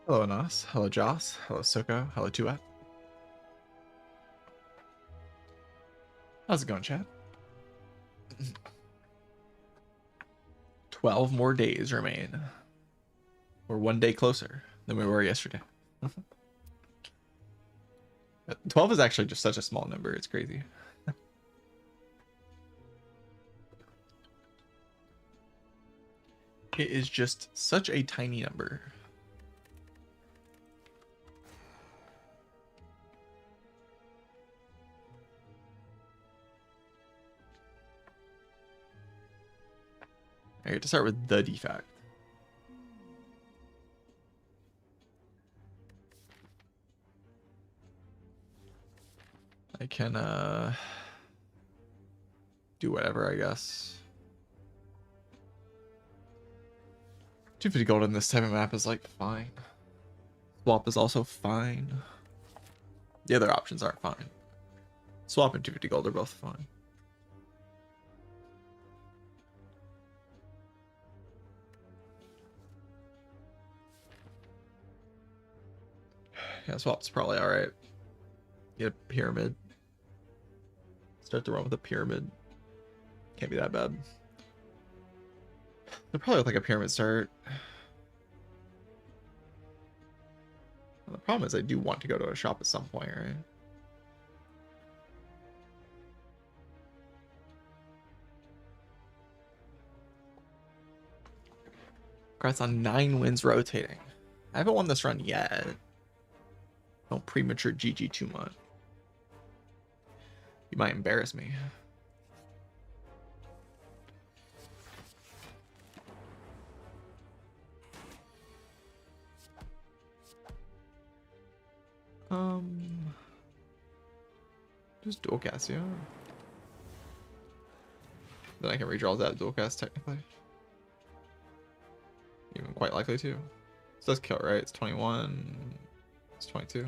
Hello Anas, hello Joss, hello Soko, hello Tuat. How's it going, chat? 12 more days remain. We're 1 day closer than we were yesterday. 12 is actually just such a small number, it's crazy. It is just such a tiny number. I get to start with the defect. I can do whatever, I guess. 250 gold in this type of map is like fine. Swap is also fine. The other options aren't fine. Swap and 250 gold are both fine. Yeah, swap's probably alright. Get a pyramid. Start the run with a pyramid. Can't be that bad. They're probably with like a pyramid start. The problem is I do want to go to a shop at some point, right? Congrats on 9 wins rotating. I haven't won this run yet. Don't premature GG too much. You might embarrass me. Just dual cast, yeah. Then I can redraw that dual cast technically. Even quite likely to. So that's kill, right? It's 21. It's 22.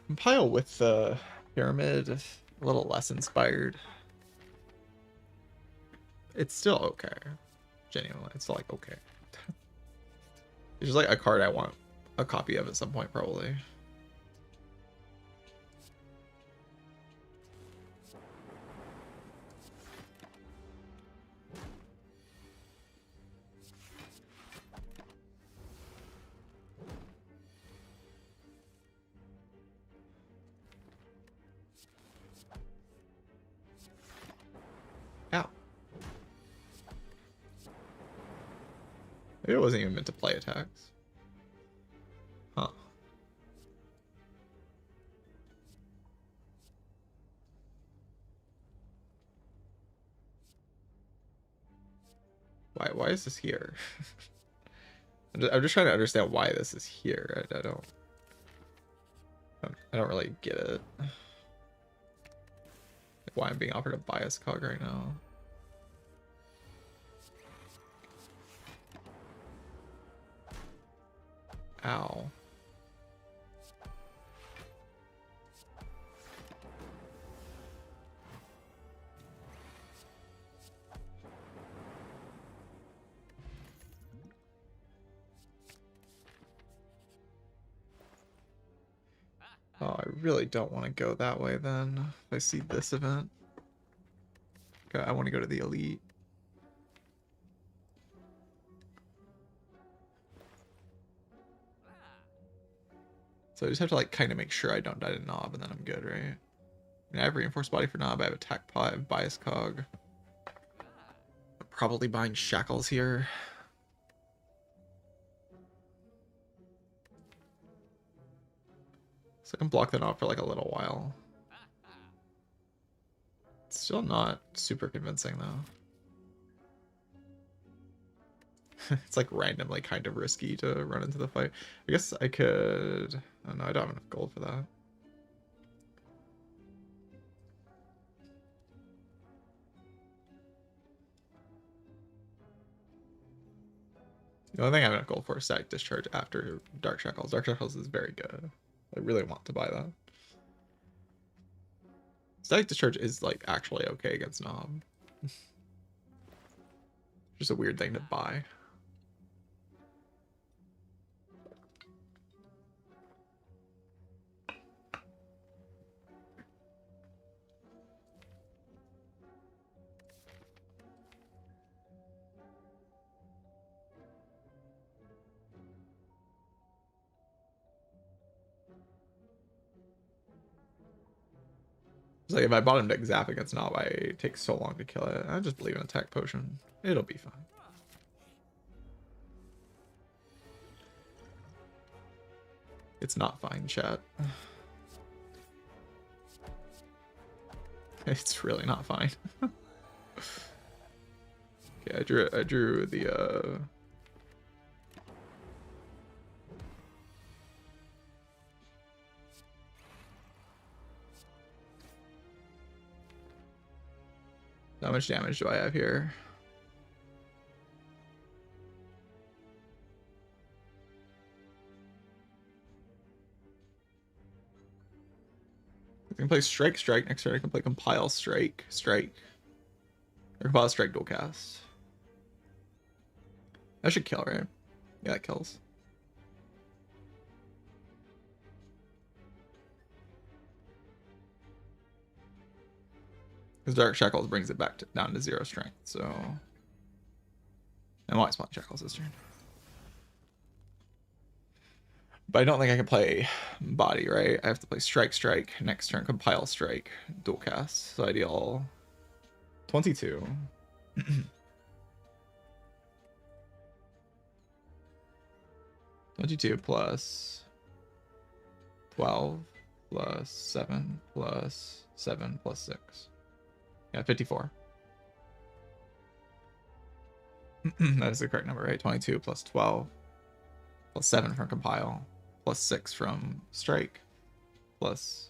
Compile with the pyramid, a little less inspired. It's still okay. Genuinely, it's still like okay. It's just like a card I want a copy of at some point, probably. Ow. Maybe it wasn't even meant to play attacks. Huh. Why is this here? I'm just trying to understand why this is here. I don't really get it. Like why I'm being offered a bias cog right now. Ow. Oh, I really don't want to go that way then. If I see this event. Okay, I want to go to the elite. So I just have to like kind of make sure I don't die to Knob and then I'm good, right? I mean, I have reinforced body for Knob, I have attack pot, I have bias cog. I'm probably buying shackles here. So I can block the Knob for like a little while. It's still not super convincing though. It's like randomly kind of risky to run into the fight. I guess I could... Oh no, I don't have enough gold for that. The only thing I have enough gold for is Static Discharge after Dark Shackles. Dark Shackles is very good. I really want to buy that. Static Discharge is like actually okay against Knob. Just a weird thing to buy. It's like if I bought him deck Zap against not why it takes so long to kill it. I just believe in attack potion. It'll be fine. It's not fine, chat. It's really not fine. Okay, I drew the how much damage do I have here? I can play Strike Strike next turn. I can play Compile Strike Strike. Or Compile Strike dual cast. That should kill, right? Yeah, it kills. Because Dark Shackles brings it back down to 0 strength, so... And White Spot Shackles this turn. But I don't think I can play Body, right? I have to play Strike Strike next turn, Compile Strike, dual cast. So I deal 22. 22 plus 12 plus 7 plus 7 plus 6. Yeah, 54. That is the correct number, right? 22 plus 12 plus 7 from Compile plus 6 from Strike plus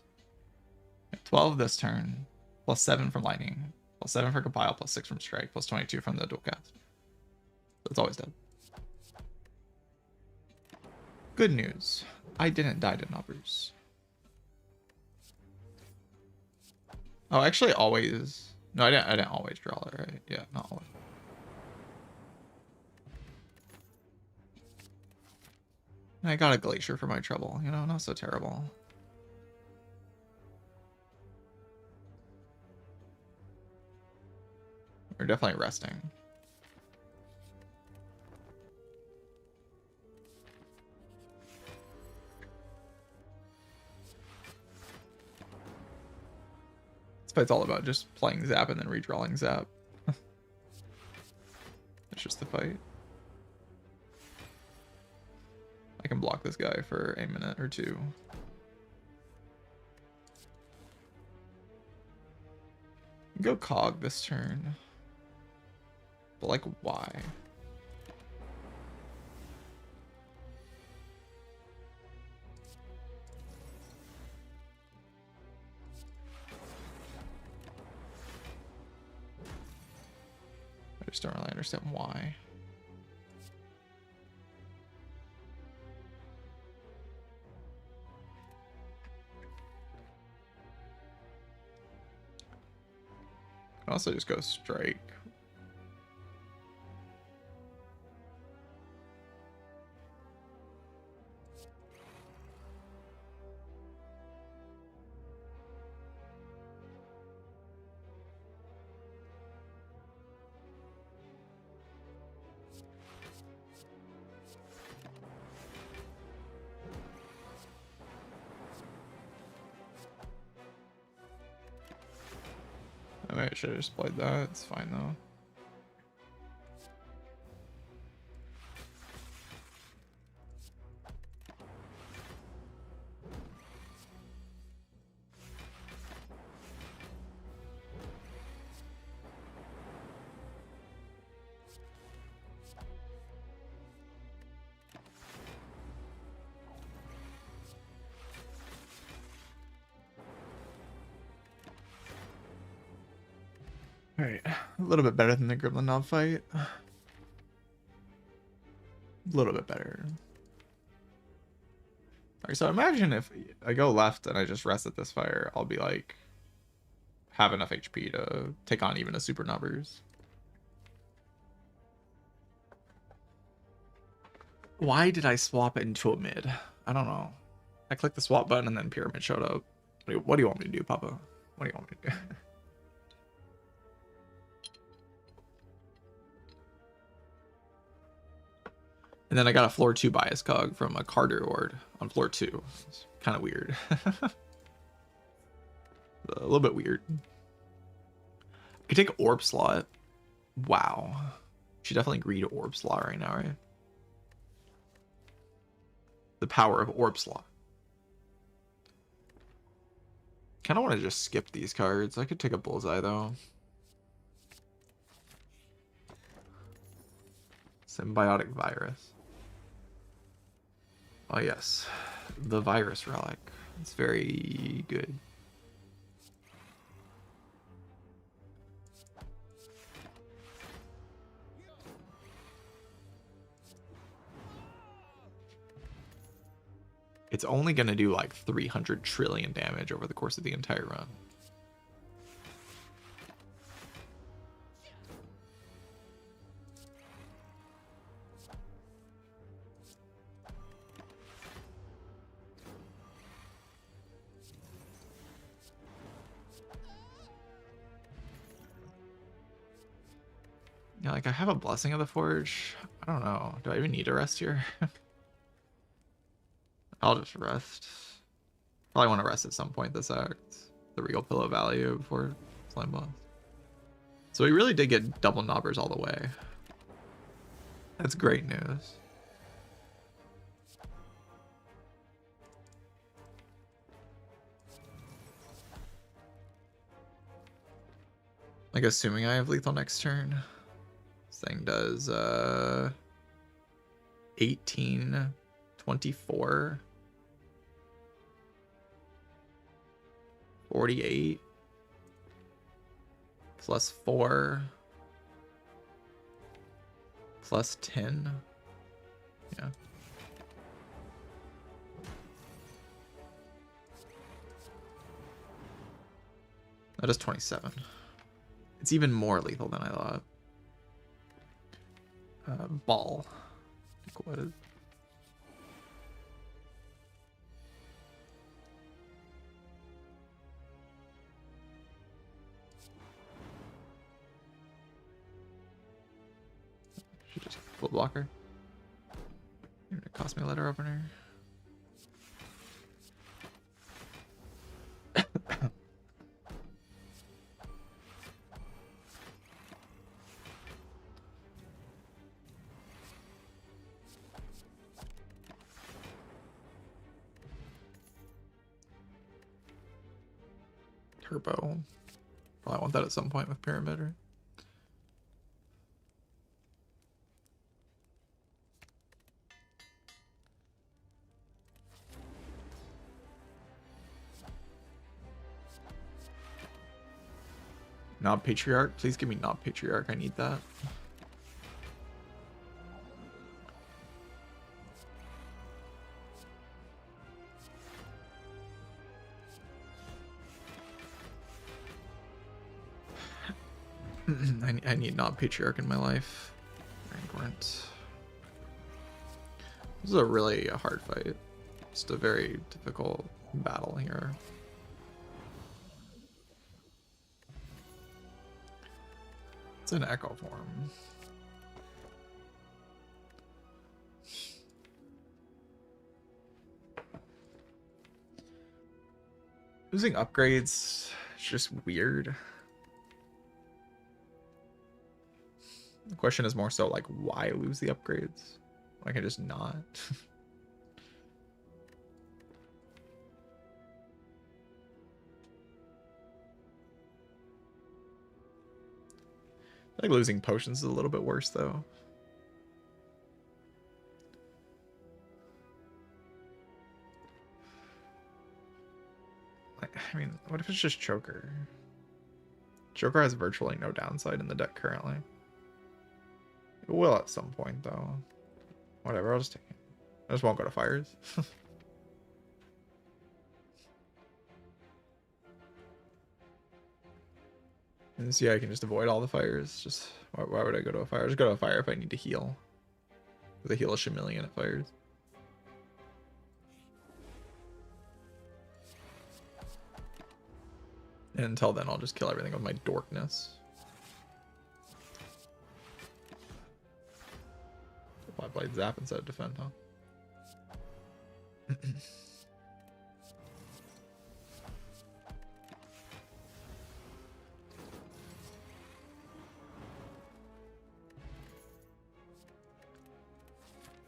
12 this turn plus 7 from Lightning plus 7 for Compile plus 6 from Strike plus 22 from the dual cast. So it's always dead. Good news. I didn't die to numbers. Oh, actually always... No, I didn't always draw it, right? Yeah, not always. I got a Glacier for my trouble, you know, not so terrible. We're definitely resting. This fight's all about just playing Zap and then redrawing Zap. It's just the fight. I can block this guy for a minute or two. Go Cog this turn. But like, why? I just don't really understand why. I can also just go Strike. I should have just played that. It's fine though. Alright, a little bit better than the Gremlin Knob fight. A little bit better. Alright, so imagine if I go left and I just rest at this fire, I'll be like, have enough HP to take on even a super numbers. Why did I swap it into a mid? I don't know. I clicked the swap button and then pyramid showed up. What do you want me to do, Papa? What do you want me to do? And then I got a floor 2 bias cog from a Carter Ward on floor 2. It's kind of weird. A little bit weird. I could take orb slot. Wow. Should definitely agree to orb slot right now, right? The power of orb slot. Kind of want to just skip these cards. I could take a bullseye though. Symbiotic virus. Oh yes, the virus relic. It's very good. It's only going to do like 300 trillion damage over the course of the entire run. Yeah, like I have a Blessing of the Forge. I don't know. Do I even need to rest here? I'll just rest. Probably want to rest at some point this act. The Regal Pillow value before Slime Boss. So we really did get double knobbers all the way. That's great news. Like assuming I have lethal next turn. This thing does 18, 24, 48, plus 4, plus 10. Yeah. That is 27. It's even more lethal than I thought. Ball. What is? Should just full blocker. You're gonna cost me a letter opener. Turbo. Probably want that at some point with Pyramid, right? Knob Patriarch. Please give me Knob Patriarch. I need that. I need Knob Patriarch in my life. This is a really hard fight. Just a very difficult battle here. It's an echo form. Losing upgrades is just weird. The question is more so like, why lose the upgrades? Why can't I just not? I think losing potions is a little bit worse though. Like, I mean, what if it's just Choker? Choker has virtually no downside in the deck currently. It will at some point though. Whatever, I'll just take it. I just won't go to fires. And see, I can just avoid all the fires. Just why would I go to a fire? I'll just go to a fire if I need to heal. With a heal of Chameleon, it fires. And until then, I'll just kill everything with my Dorkness. Why played Zap instead of Defend, huh?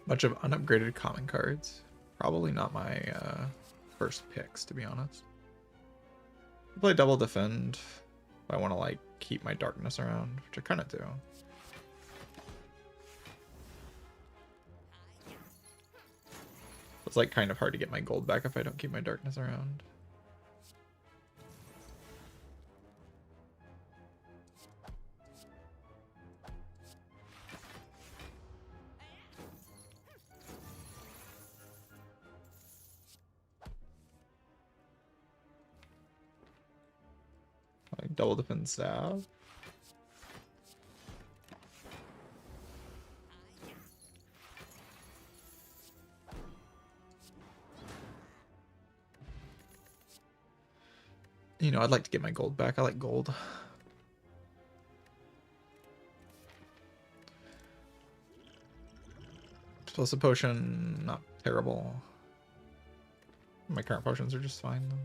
Bunch of unupgraded common cards. Probably not my first picks, to be honest. I play double defend if I want to like keep my darkness around, which I kind of do. It's like kind of hard to get my gold back if I don't keep my darkness around. Like double defend staff. You know, I'd like to get my gold back. I like gold. Explosive potion, not terrible. My current potions are just fine though.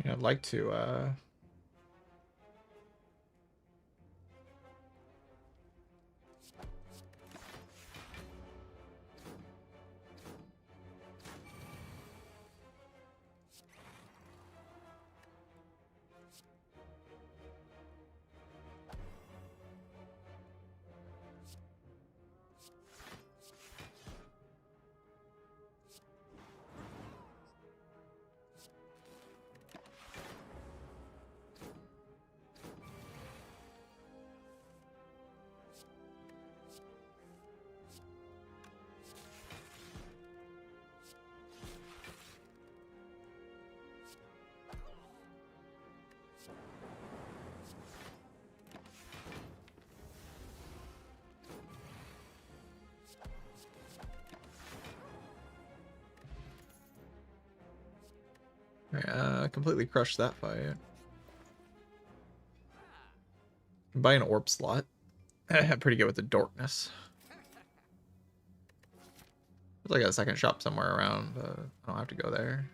Yeah, I'd like to completely crush that fight. Buy an orb slot. Pretty good with the darkness. There's like a second shop somewhere around, but I don't have to go there.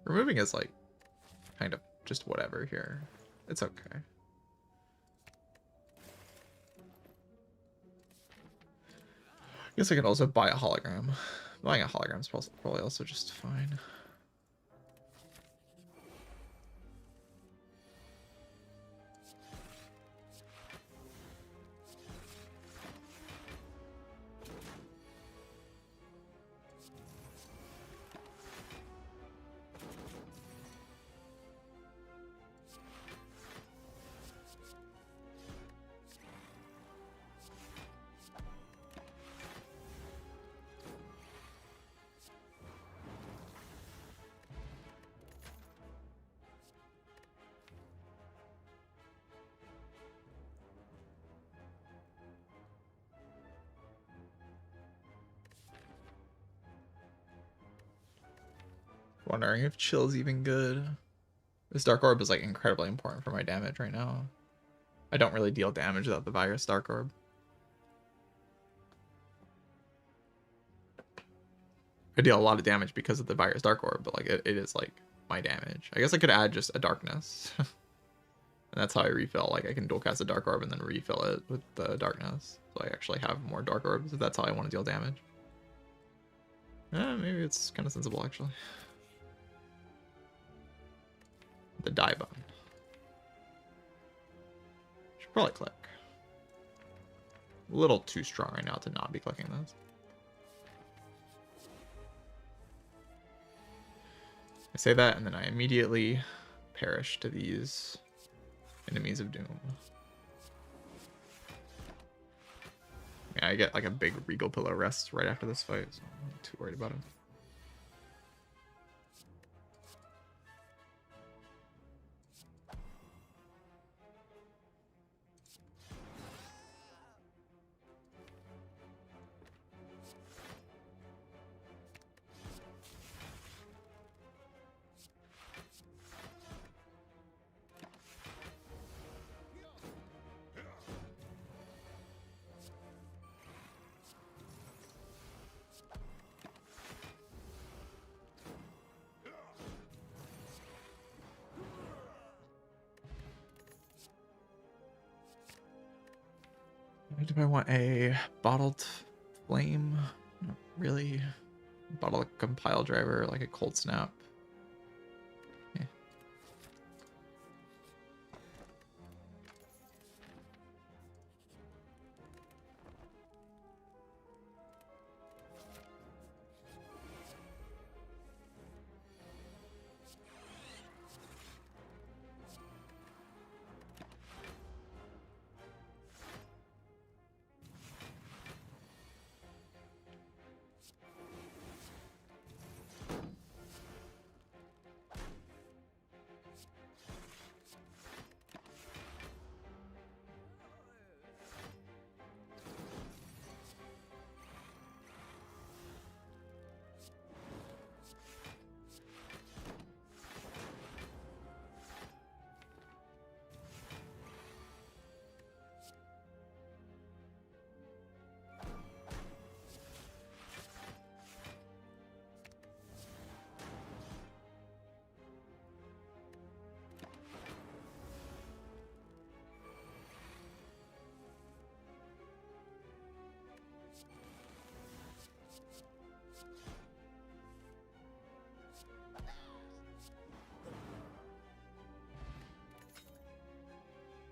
Removing is like kind of just whatever here. It's okay. I guess I could also buy a hologram. Buying a hologram is probably also just fine. Wondering if chill's even good. This Dark Orb is like incredibly important for my damage right now. I don't really deal damage without the Virus Dark Orb. I deal a lot of damage because of the Virus Dark Orb, but like it is like my damage. I guess I could add just a Darkness. And that's how I refill. Like I can dual cast a Dark Orb and then refill it with the Darkness. So I actually have more Dark Orbs if that's how I want to deal damage. Maybe it's kind of sensible actually. The die button. Probably click. A little too strong right now to not be clicking this. I say that, and then I immediately perish to these enemies of doom. Yeah, I get like a big regal pillow rest right after this fight, so I'm not too worried about it. Do I want a bottled flame? Not really. Bottle compile driver, like a cold snap. Yeah.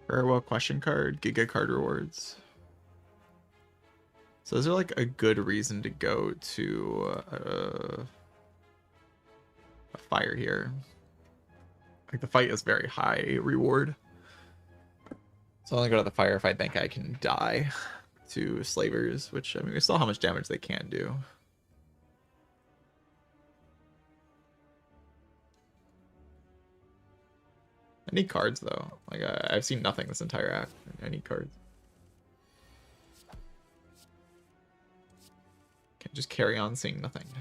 Farewell question card, Giga card rewards. So is there like a good reason to go to a fire here? Like the fight is very high reward. So I only go to the fire if I think I can die to slavers, which I mean we saw how much damage they can do. I need cards though. Like I've seen nothing this entire act. I need cards. Can't just carry on seeing nothing. I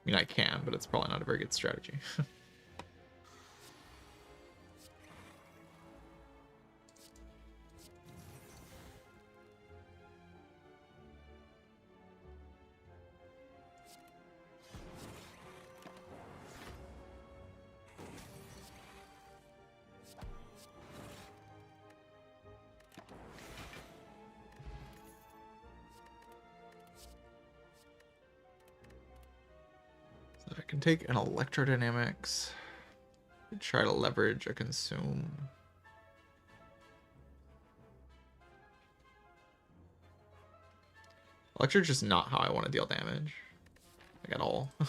mean I can, but it's probably not a very good strategy. I can take an electrodynamics and try to leverage a consume. Electro's just not how I want to deal damage. Like at all. I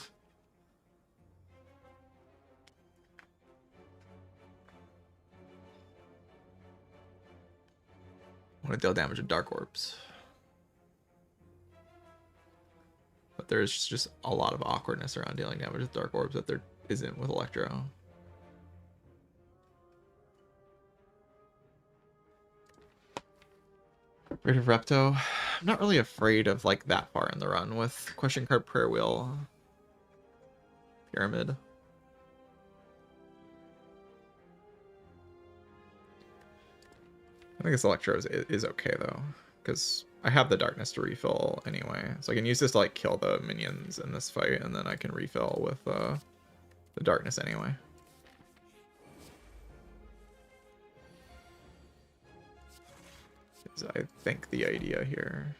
want to deal damage with Dark Orbs. But there's just a lot of awkwardness around dealing damage with Dark Orbs that there isn't with Electro. Afraid of Repto? I'm not really afraid of like that far in the run with question card Prayer Wheel. Pyramid. I think this Electro is okay though, because I have the darkness to refill anyway. So I can use this to like kill the minions in this fight, and then I can refill with the darkness anyway. Is I think the idea here.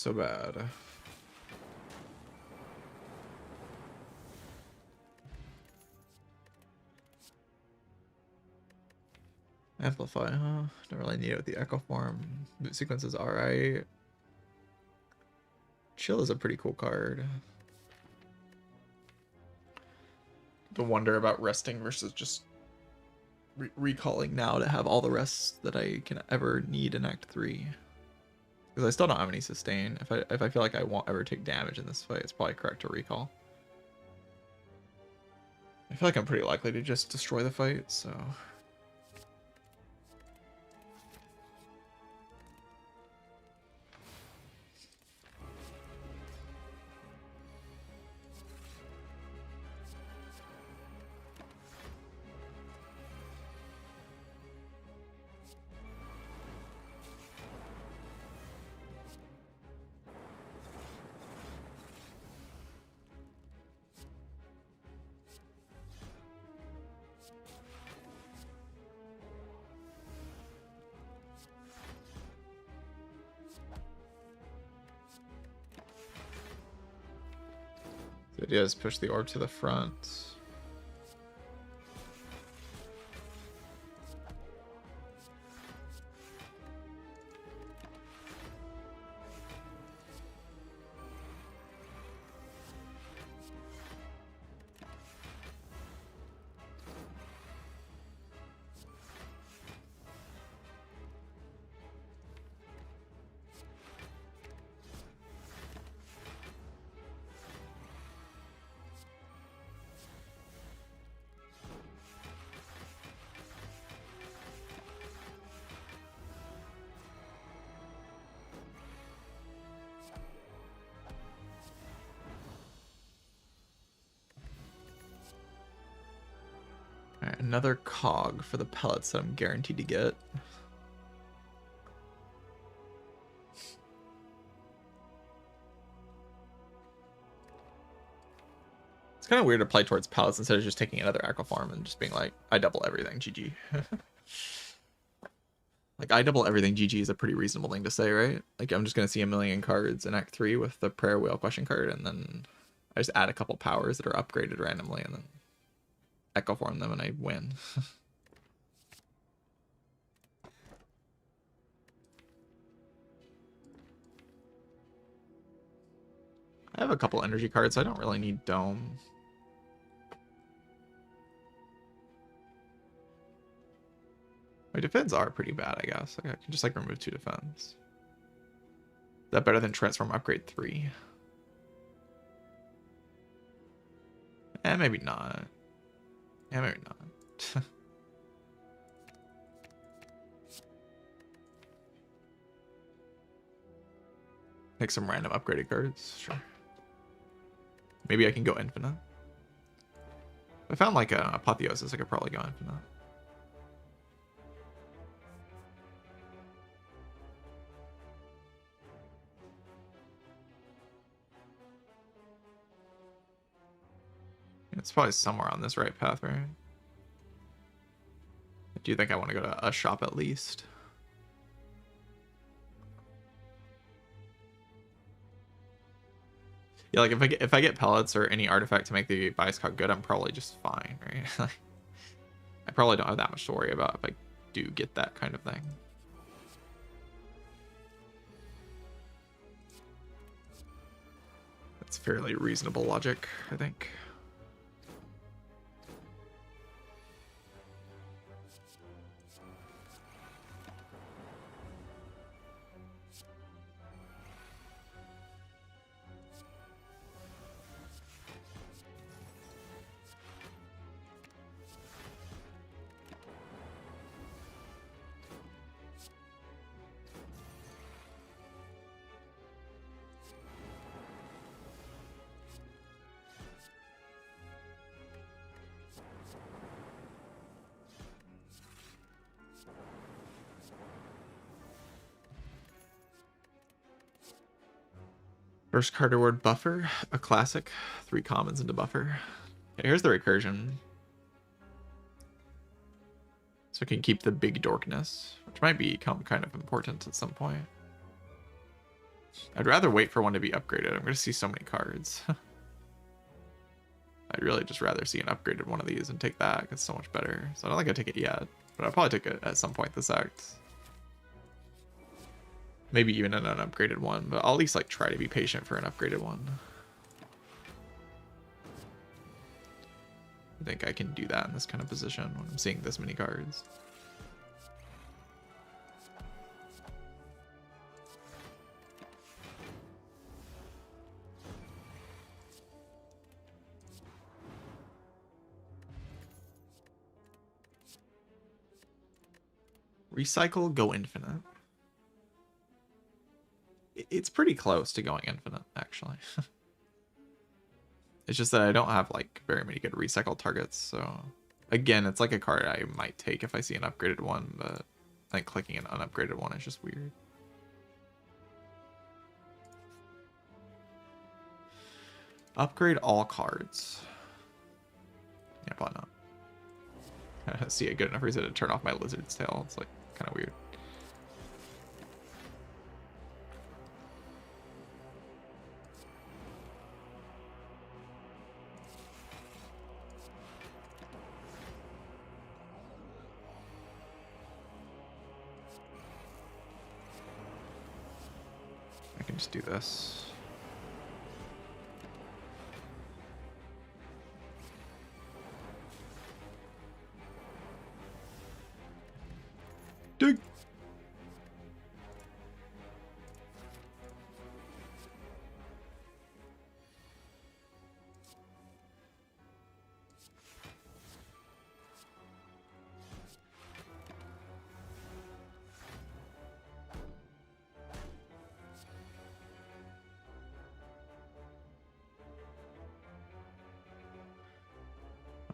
so bad. Amplify, huh? Don't really need it with the Echo Form. Boot sequence is alright. Chill is a pretty cool card. The wonder about resting versus just recalling now to have all the rest that I can ever need in Act 3. Because I still don't have any sustain. If I feel like I won't ever take damage in this fight, it's probably correct to recall. I feel like I'm pretty likely to just destroy the fight, so... The idea is push the orb to the front. Alright, another cog for the pellets that I'm guaranteed to get. It's kind of weird to play towards pellets instead of just taking another Echo Form and just being like, I double everything, GG. Like, I double everything, GG is a pretty reasonable thing to say, right? Like, I'm just going to see a million cards in Act 3 with the Prayer Wheel question card, and then I just add a couple powers that are upgraded randomly, and then Echo Form them, and I win. I have a couple energy cards, so I don't really need Dome. My defense are pretty bad, I guess. Like, I can just like remove 2 defense. Is that better than Transform Upgrade 3? Eh, maybe not. Yeah, maybe not. Make some random upgraded cards, sure. Maybe I can go infinite. If I found like an Apotheosis, I could probably go infinite. It's probably somewhere on this right path, right? Do you think I want to go to a shop at least? Yeah, like if I get pellets or any artifact to make the bias cog good, I'm probably just fine, right? I probably don't have that much to worry about if I do get that kind of thing. That's fairly reasonable logic, I think. First card reward buffer, a classic, 3 commons into buffer. Okay, here's the recursion. So I can keep the big dorkness, which might become kind of important at some point. I'd rather wait for one to be upgraded. I'm going to see so many cards. I'd really just rather see an upgraded one of these and take that. It's so much better. So I don't think I take it yet, but I'll probably take it at some point this act. Maybe even an unupgraded one, but I'll at least like try to be patient for an upgraded one. I think I can do that in this kind of position when I'm seeing this many cards. Recycle, go infinite. It's pretty close to going infinite, actually. It's just that I don't have like very many good recycle targets, so again, it's like a card I might take if I see an upgraded one, but I think clicking an unupgraded one is just weird. Upgrade all cards. Yeah, probably not. See a good enough reason to turn off my lizard's tail. It's like kind of weird. I can just do this. Dig.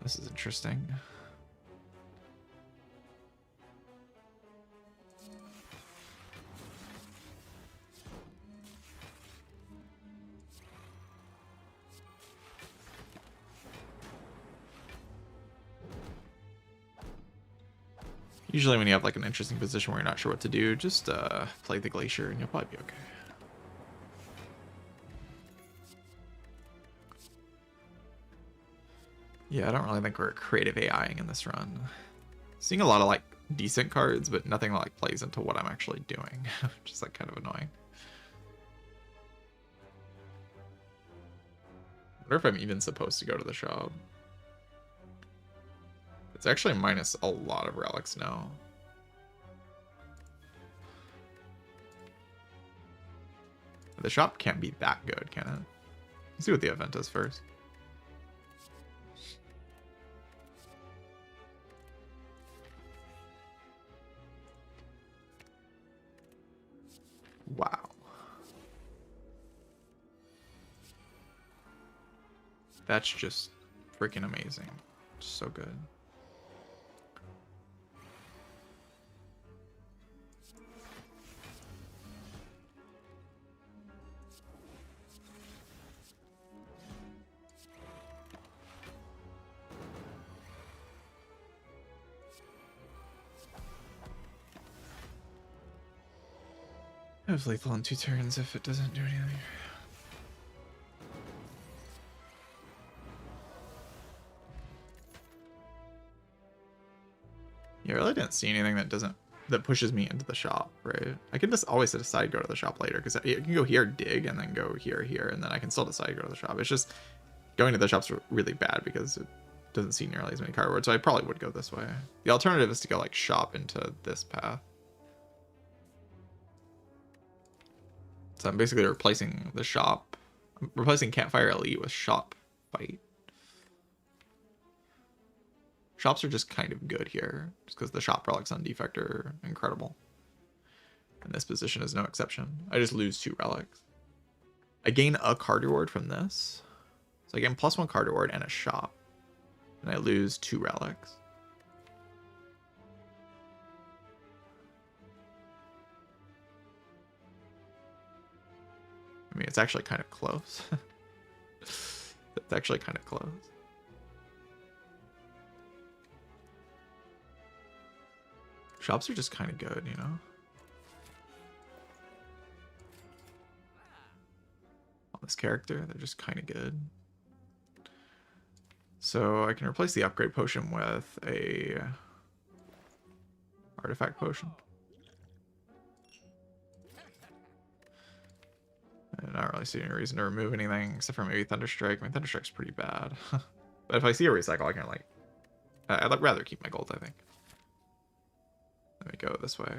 This is interesting. Usually when you have like an interesting position where you're not sure what to do, just play the Glacier and you'll probably be okay. Yeah, I don't really think we're creative AIing in this run. Seeing a lot of like decent cards, but nothing that like plays into what I'm actually doing, which is like kind of annoying. I wonder if I'm even supposed to go to the shop. It's actually minus a lot of relics now. The shop can't be that good, can it? Let's see what the event is first. Wow. That's just freaking amazing. So good. I have lethal on 2 turns if it doesn't do anything. Yeah, I really didn't see anything that pushes me into the shop, right? I can just always decide to go to the shop later because I can go here, dig, and then go here, and then I can still decide to go to the shop. It's just going to the shop's really bad because it doesn't see nearly as many cardboard, so I probably would go this way. The alternative is to go like shop into this path. So I'm basically replacing the shop. I'm replacing Campfire Elite with Shop Fight. Shops are just kind of good here, just because the shop relics on defect are incredible. And this position is no exception. I just lose 2 relics. I gain a card reward from this. So I gain +1 card reward and a shop. And I lose 2 relics. I mean, it's actually kind of close. It's actually kind of close. Shops are just kind of good, you know? this character. They're just kind of good. So I can replace the upgrade potion with a artifact potion. I'm not really seeing any reason to remove anything except for maybe Thunderstrike. I mean, Thunderstrike's pretty bad. But if I see a recycle, I can like... I'd rather keep my gold, I think. Let me go this way.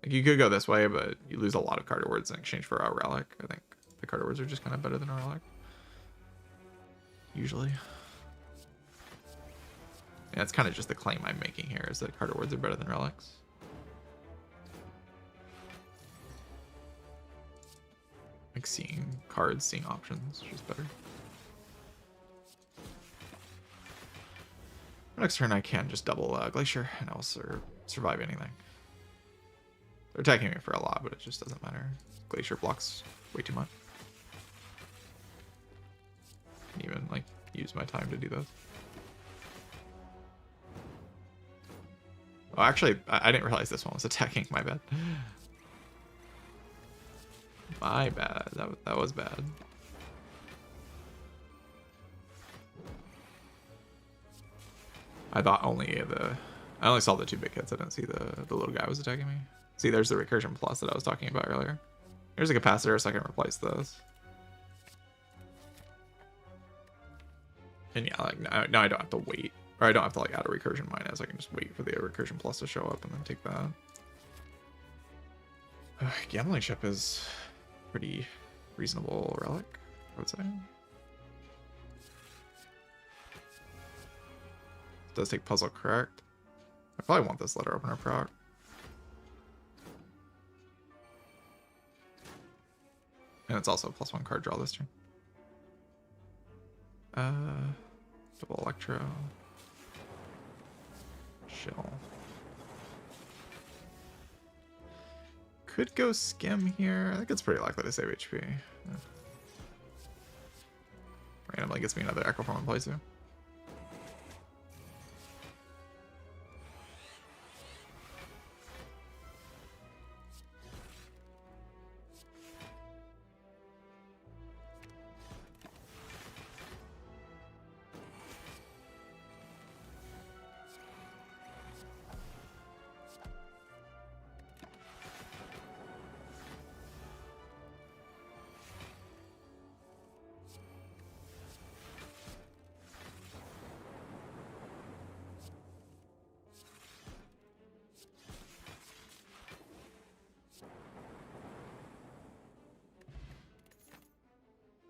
Like, you could go this way, but you lose a lot of card awards in exchange for a relic. I think the card awards are just kind of better than a relic. Usually. Yeah, it's kind of just the claim I'm making here, is that card awards are better than relics. Like seeing cards, seeing options, is just better. Next turn I can just double Glacier, and I'll survive anything. They're attacking me for a lot, but it just doesn't matter. Glacier blocks way too much. I can even like use my time to do those. Oh, actually, I didn't realize this one was attacking. My bad. My bad. That was bad. I thought I only saw the 2 big hits. I didn't see the little guy was attacking me. See, there's the recursion plus that I was talking about earlier. Here's a capacitor, so I can replace those. And yeah, like now I don't have to wait, or I don't have to like add a recursion minus. I can just wait for the recursion plus to show up and then take that. Gambling ship is pretty reasonable relic, I would say. It does take puzzle correct. I probably want this letter opener proc. And it's also a +1 card draw this turn. Double Electro. Shell. Could go Skim here. I think it's pretty likely to save HP. Yeah. Randomly gets me another Echo Form in play too.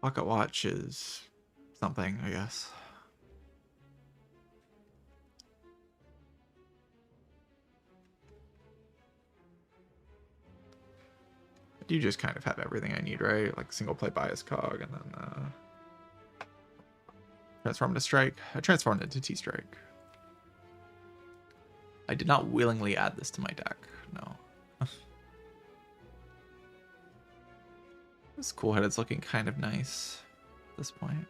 Pocket Watch is something, I guess. You just kind of have everything I need, right? Like single play bias cog and then transform to strike. I transformed it to T-Strike. I did not willingly add this to my deck, no. This cool headed's looking kind of nice at this point.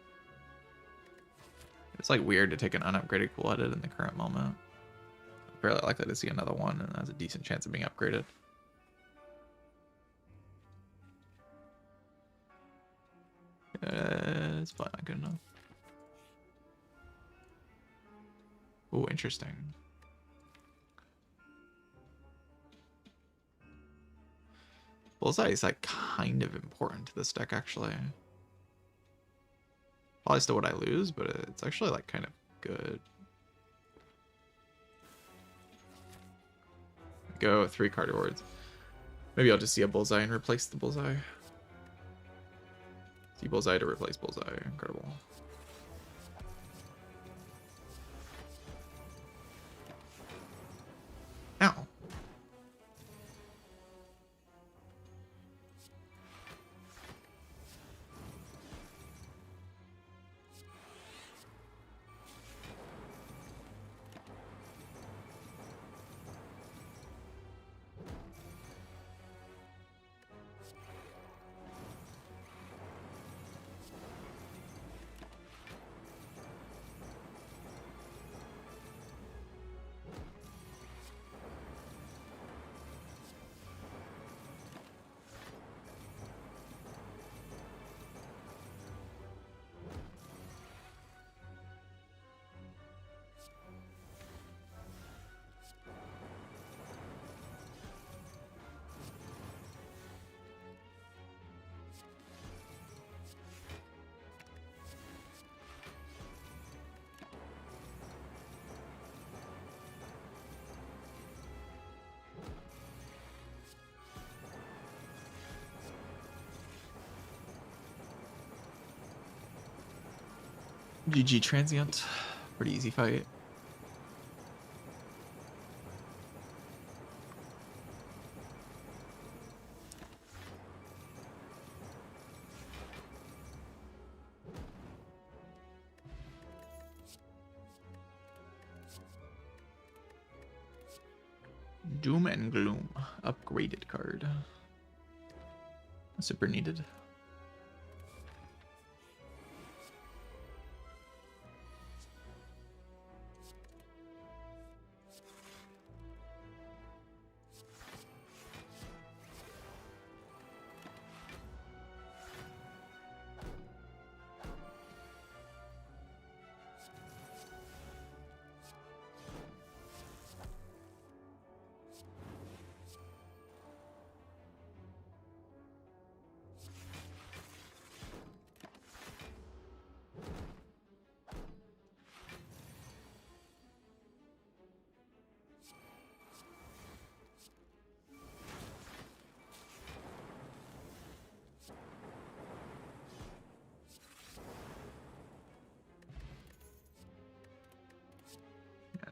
It's like weird to take an unupgraded cool headed in the current moment. Fairly likely to see another one and has a decent chance of being upgraded. It's probably not good enough. Oh, interesting. Bullseye is like kind of important to this deck, actually. Probably still what I lose, but it's actually like kind of good. Go 3 card awards. Maybe I'll just see a Bullseye and replace the Bullseye. See Bullseye to replace Bullseye. Incredible. Ow. GG Transient. Pretty easy fight. Doom and Gloom. Upgraded card. Super needed.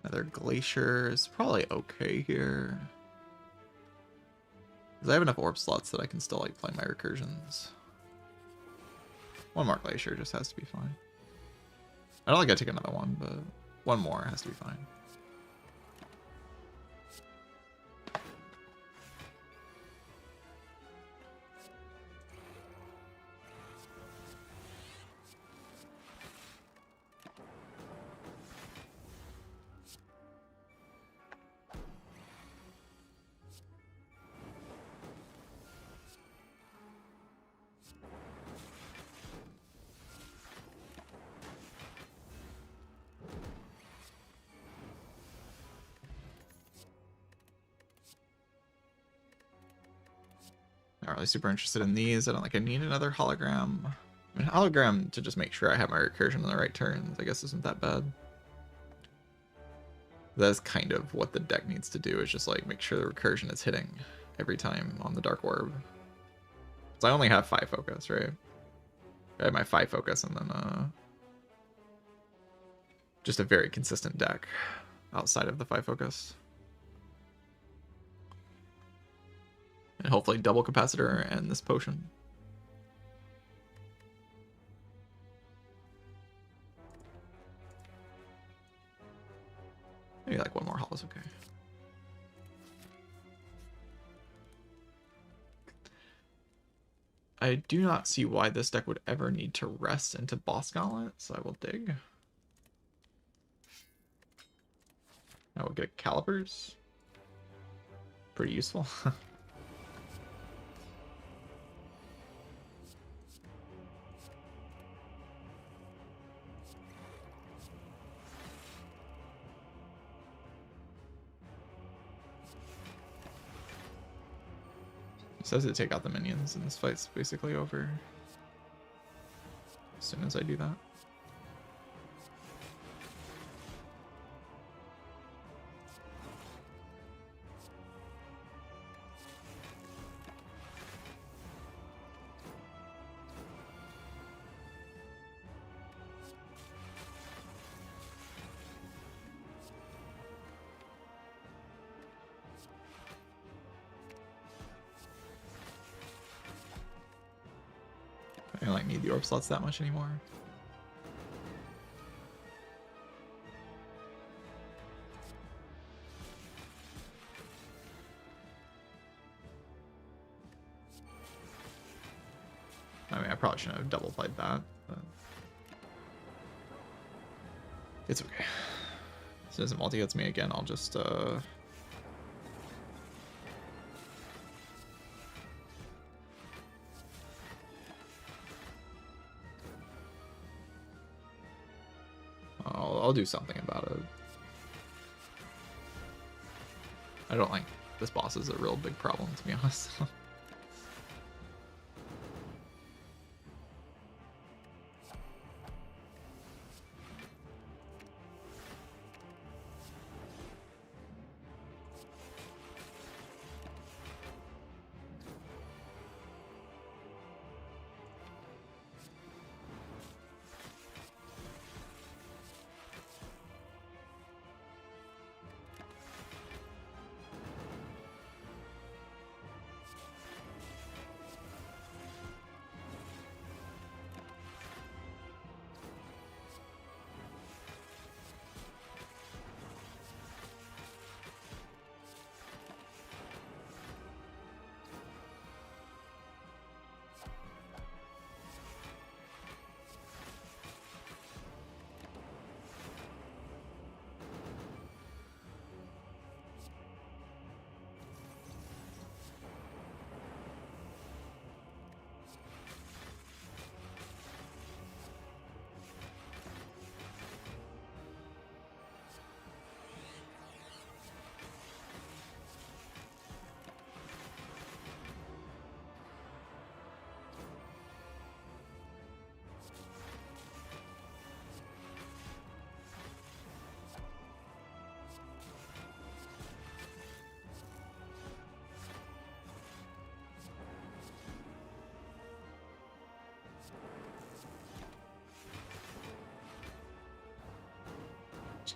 Another Glacier is probably okay here. Because I have enough orb slots that I can still like play my recursions. One more Glacier just has to be fine. I don't think I take another one, but one more has to be fine. Not really super interested in these. I don't think I need another hologram. I mean, hologram to just make sure I have my recursion in the right turns, I guess isn't that bad. That's kind of what the deck needs to do, is just like make sure the recursion is hitting every time on the Dark Orb. So I only have 5 focus, right? I have my 5 focus and then just a very consistent deck outside of the 5 focus. And hopefully double capacitor and this potion. Maybe like one more holo is okay. I do not see why this deck would ever need to rest into Boss Gauntlet, so I will dig. I will get Calipers. Pretty useful. Says to take out the minions, and this fight's basically over as soon as I do that. I don't like need the orb slots that much anymore. I mean, I probably shouldn't have double played that, but it's okay. As soon as it multi-hits me again, I'll just I'll do something about it. I don't like this boss is a real big problem, to be honest.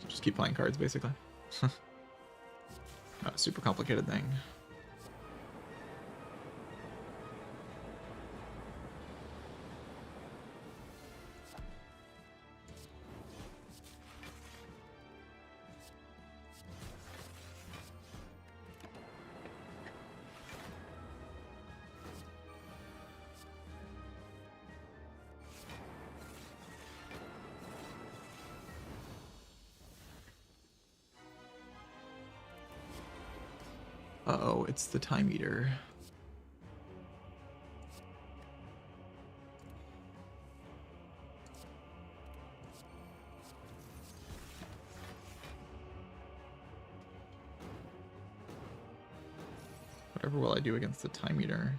Just keep playing cards, basically. Not a super complicated thing. Uh-oh, it's the time eater. Whatever will I do against the time eater?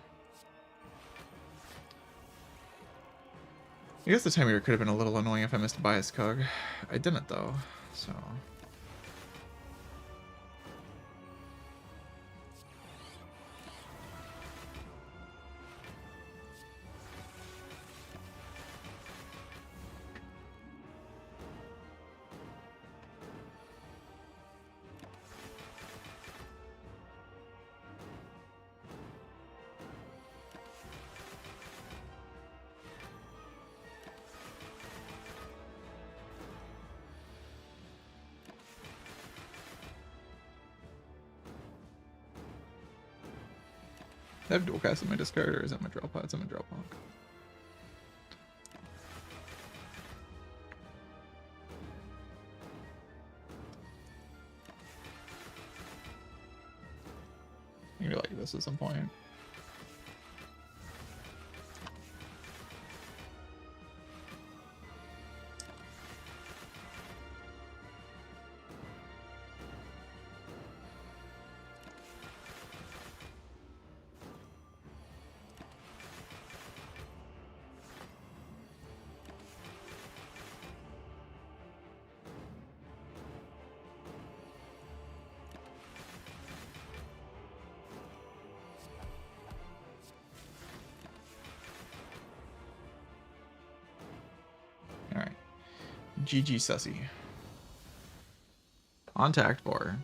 I guess the time eater could have been a little annoying if I missed a bias cog. I didn't though, so... I have dual cast in my discard, or is that my draw pod? It's in my draw pod. Maybe like this at some point. Alright. GG Sussy. On tact bar.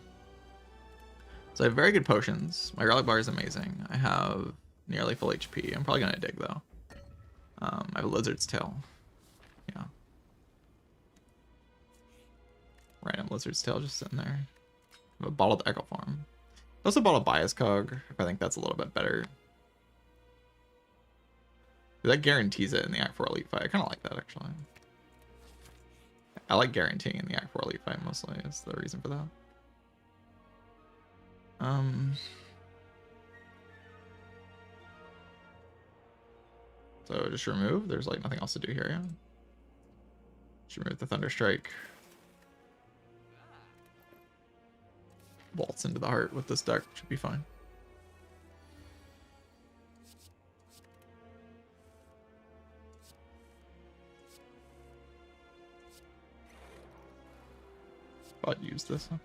So I have very good potions. My relic bar is amazing. I have nearly full HP. I'm probably gonna dig though. I have a lizard's tail. Yeah. Random lizard's tail just sitting there. I have a bottled echo form. I also bought a bias cog, if I think that's a little bit better. That guarantees it in the Act 4 Elite fight. I kind of like that, actually. I like guaranteeing in the Act 4 Elite fight, mostly. Is the reason for that. So just remove. There's like nothing else to do here, yeah? Just remove the Thunderstrike. Waltz into the heart with this deck. Should be fine. I'd use this, huh?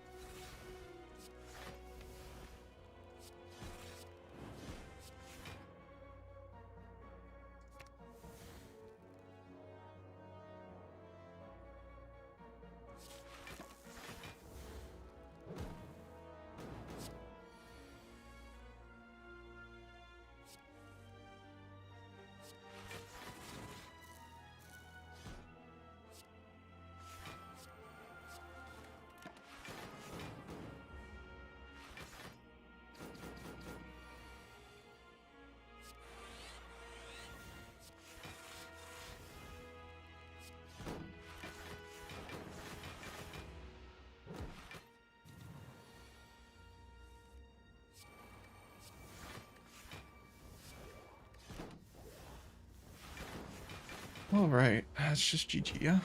All right, that's just GG, yeah.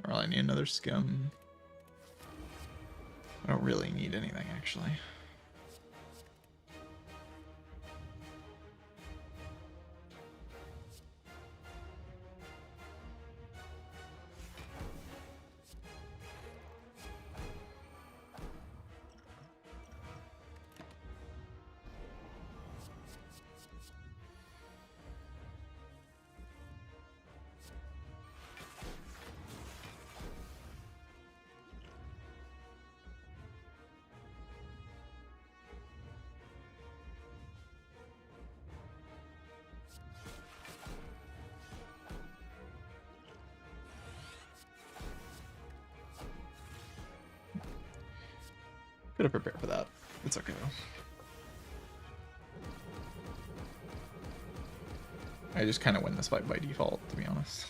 Don't really need another skim. I don't really need anything, actually. Could have prepared for that. It's okay though. I just kind of win this fight by default, to be honest.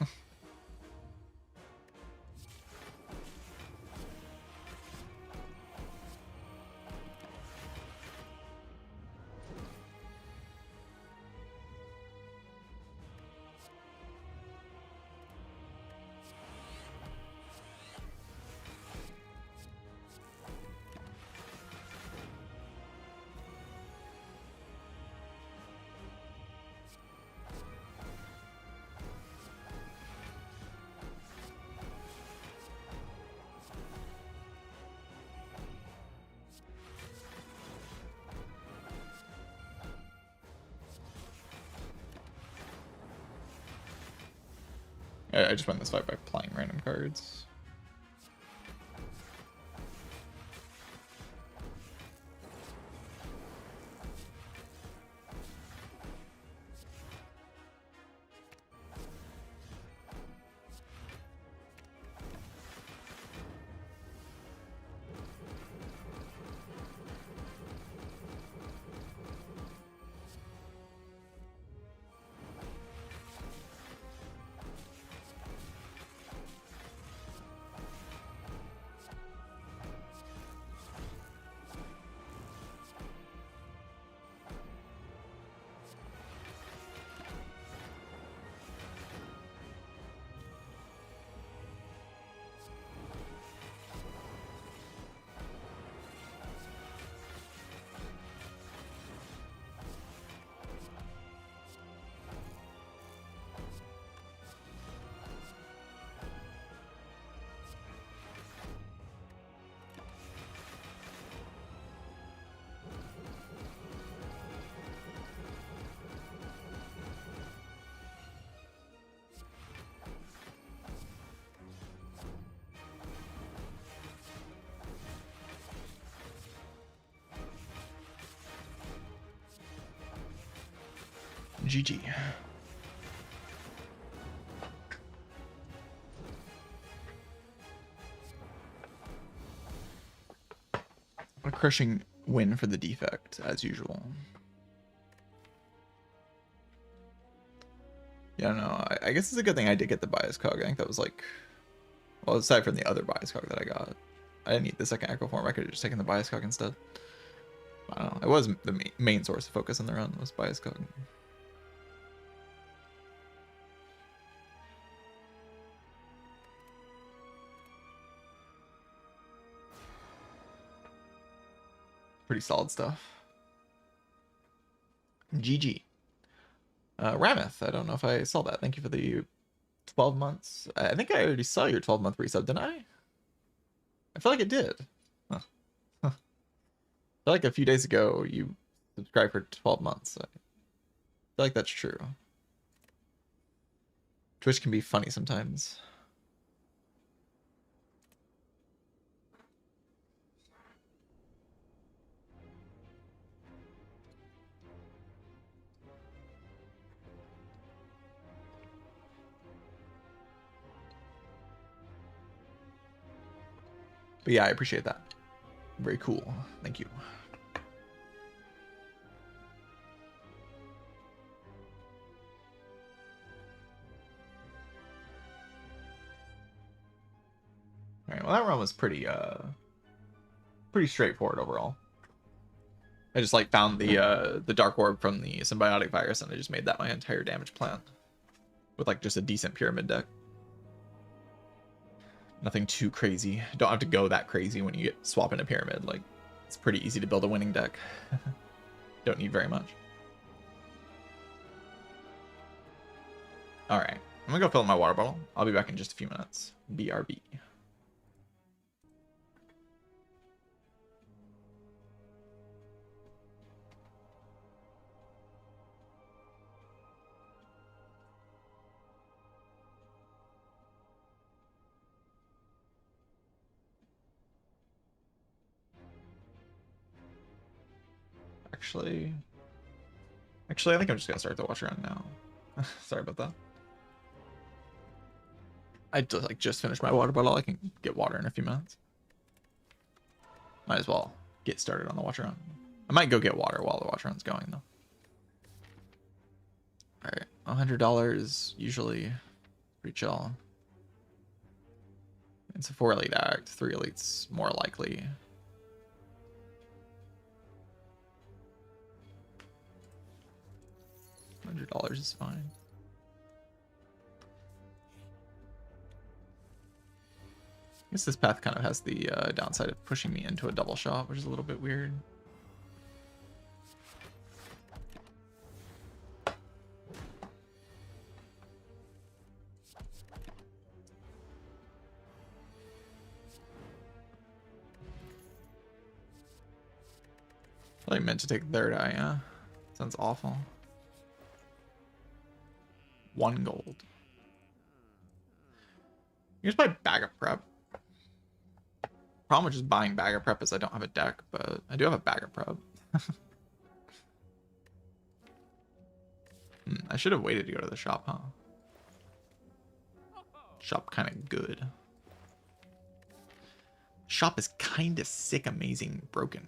I just won this fight by playing random cards. GG. A crushing win for the defect, as usual. Yeah, no, I guess it's a good thing I did get the bias cog. I think that was like, well, aside from the other bias cog that I got, I didn't need the second echo form. I could have just taken the bias cog instead. I don't know. It was the main source of focus in the run was bias cog. Pretty solid stuff. GG. Rameth, I don't know if I saw that. Thank you for the 12 months. I think I already saw your 12-month resub, didn't I? I feel like it did. Huh. Huh. I feel like a few days ago you subscribed for 12 months. I feel like that's true. Twitch can be funny sometimes. But yeah, I appreciate that. Very cool. Thank you. All right, well that run was pretty straightforward overall. I just like found the dark orb from the symbiotic virus and I just made that my entire damage plan with like just a decent pyramid deck. Nothing too crazy. Don't have to go that crazy when you get swap into pyramid. Like, it's pretty easy to build a winning deck. Don't need very much. All right, I'm gonna go fill up my water bottle. I'll be back in just a few minutes. BRB. Actually, I think I'm just gonna start the watch around now. Sorry about that. I just finished my water bottle. I can get water in a few minutes. Might as well get started on the watch around. I might go get water while the watch around's going though. All right, $100 usually pretty chill. It's a 4 elite act, 3 elites more likely. $100 is fine. I guess this path kind of has the downside of pushing me into a double shot, which is a little bit weird. I meant to take third eye, yeah. Sounds awful. 1 gold. Here's my bag of prep. Problem with just buying bag of prep is I don't have a deck, but I do have a bag of prep. I should have waited to go to the shop, huh? Shop kind of good. Shop is kind of sick, amazing, broken.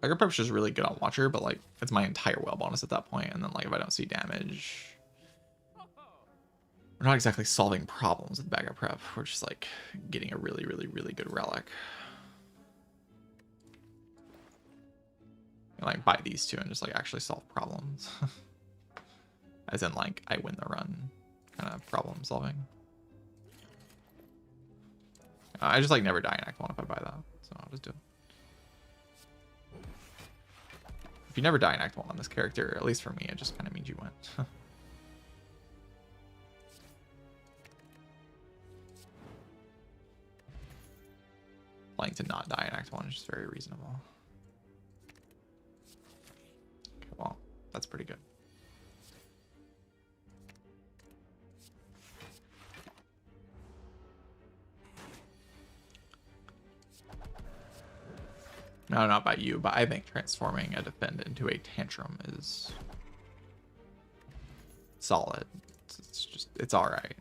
Bag of prep's just really good on Watcher, but like it's my entire well bonus at that point, and then like if I don't see damage, we're not exactly solving problems with bag of prep. We're just like getting a really, really, really good relic. And, like buy these two and just like actually solve problems. As in like I win the run kind of problem solving. I just like never die in Act 1 if I buy that, so I'll just do it. If you never die in Act 1 on this character, at least for me, it just kind of means you win. Playing to not die in Act 1 is just very reasonable. Okay, well, that's pretty good. No, not by you, but I think transforming a defend into a tantrum is solid. It's just, it's all right.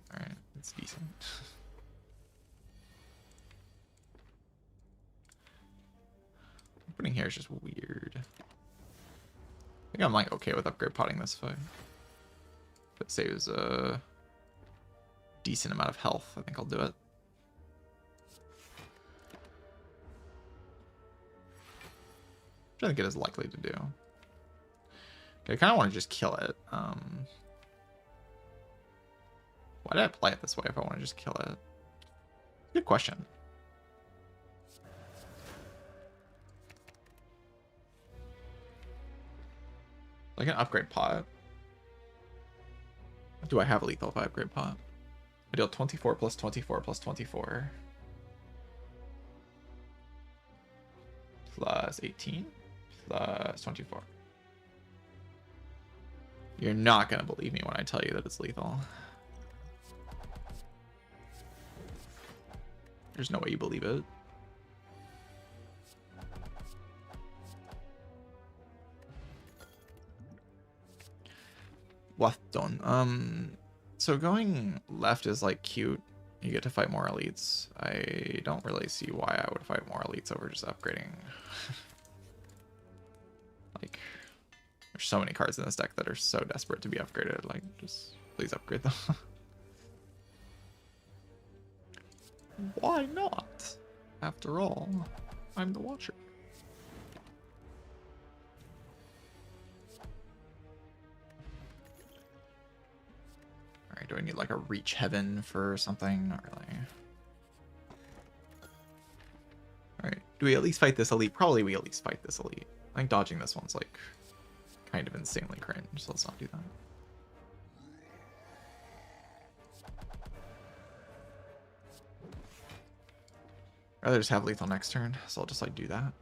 It's decent. Opening here is just weird. I think I'm like okay with upgrade potting this fight. If it saves a decent amount of health, I think I'll do it. Which I think it is likely to do. Okay, I kind of want to just kill it. Why did I play it this way if I want to just kill it? Good question. Like an upgrade pot. Do I have lethal if I upgrade pot? I deal 24 plus 24 plus 24. Plus 18. Plus 24. You're not going to believe me when I tell you that it's lethal. There's no way you believe it. Left done. So going left is like cute. You get to fight more elites. I don't really see why I would fight more elites over just upgrading. Like, there's so many cards in this deck that are so desperate to be upgraded. Like, just please upgrade them. Why not? After all, I'm the Watcher. like a reach heaven for something. Not really. Alright. Do we at least fight this elite? Probably we at least fight this elite. I think dodging this one's like kind of insanely cringe, so let's not do that. Rather just have lethal next turn, so I'll just like do that.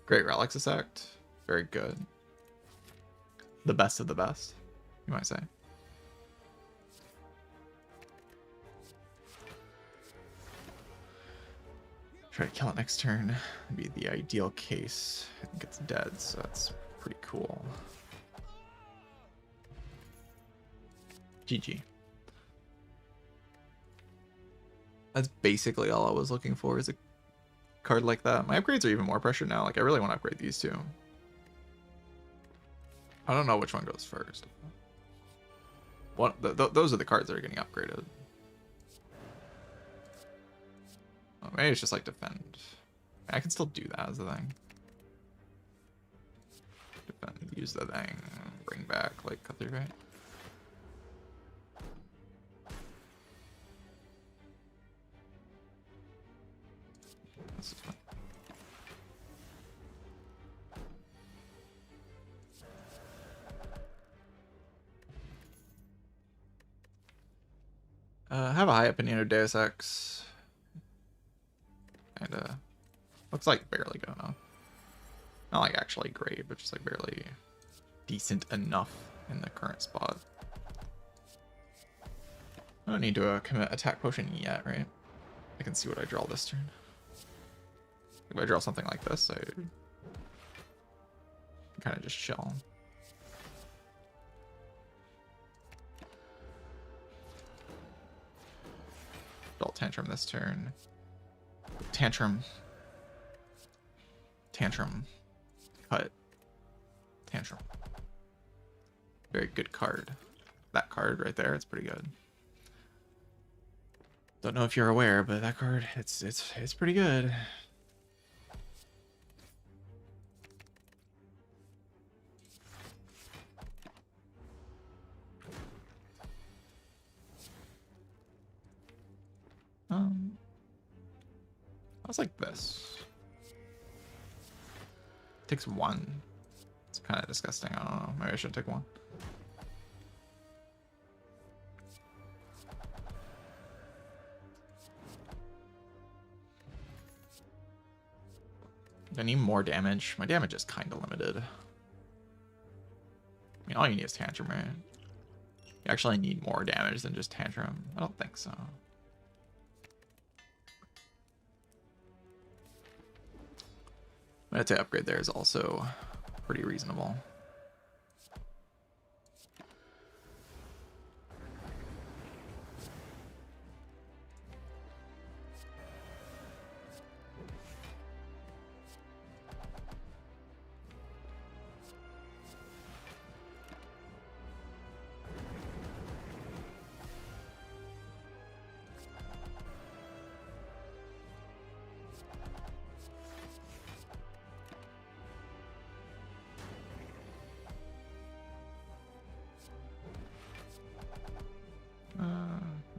Great Relics effect. Very good. The best of the best, you might say. Try to kill it next turn. Would be the ideal case. I think it's dead, so that's pretty cool. GG. That's basically all I was looking for, is a card like that. My upgrades are even more pressure now. Like, I really want to upgrade these two. I don't know which one goes first. Those are the cards that are getting upgraded. Oh, maybe it's just like defend. I can still do that as the thing. Defend, use the thing, bring back, like, cut through, right? This is fine. I have a high opinion of Deus Ex. And looks like barely going on. Not like actually great, but just like barely decent enough in the current spot. I don't need to commit attack potion yet, right? I can see what I draw this turn. If I draw something like this, I kind of just chill. Adult Tantrum this turn. Tantrum. Tantrum. Cut. Tantrum. Very good card. That card right there, it's pretty good. Don't know if you're aware, but that card, it's pretty good. I was like this. Takes one. It's kind of disgusting. I don't know. Maybe I should take one. I need more damage. My damage is kind of limited. I mean, all you need is Tantrum, right? You actually need more damage than just Tantrum. I don't think so. I'd say upgrade there is also pretty reasonable.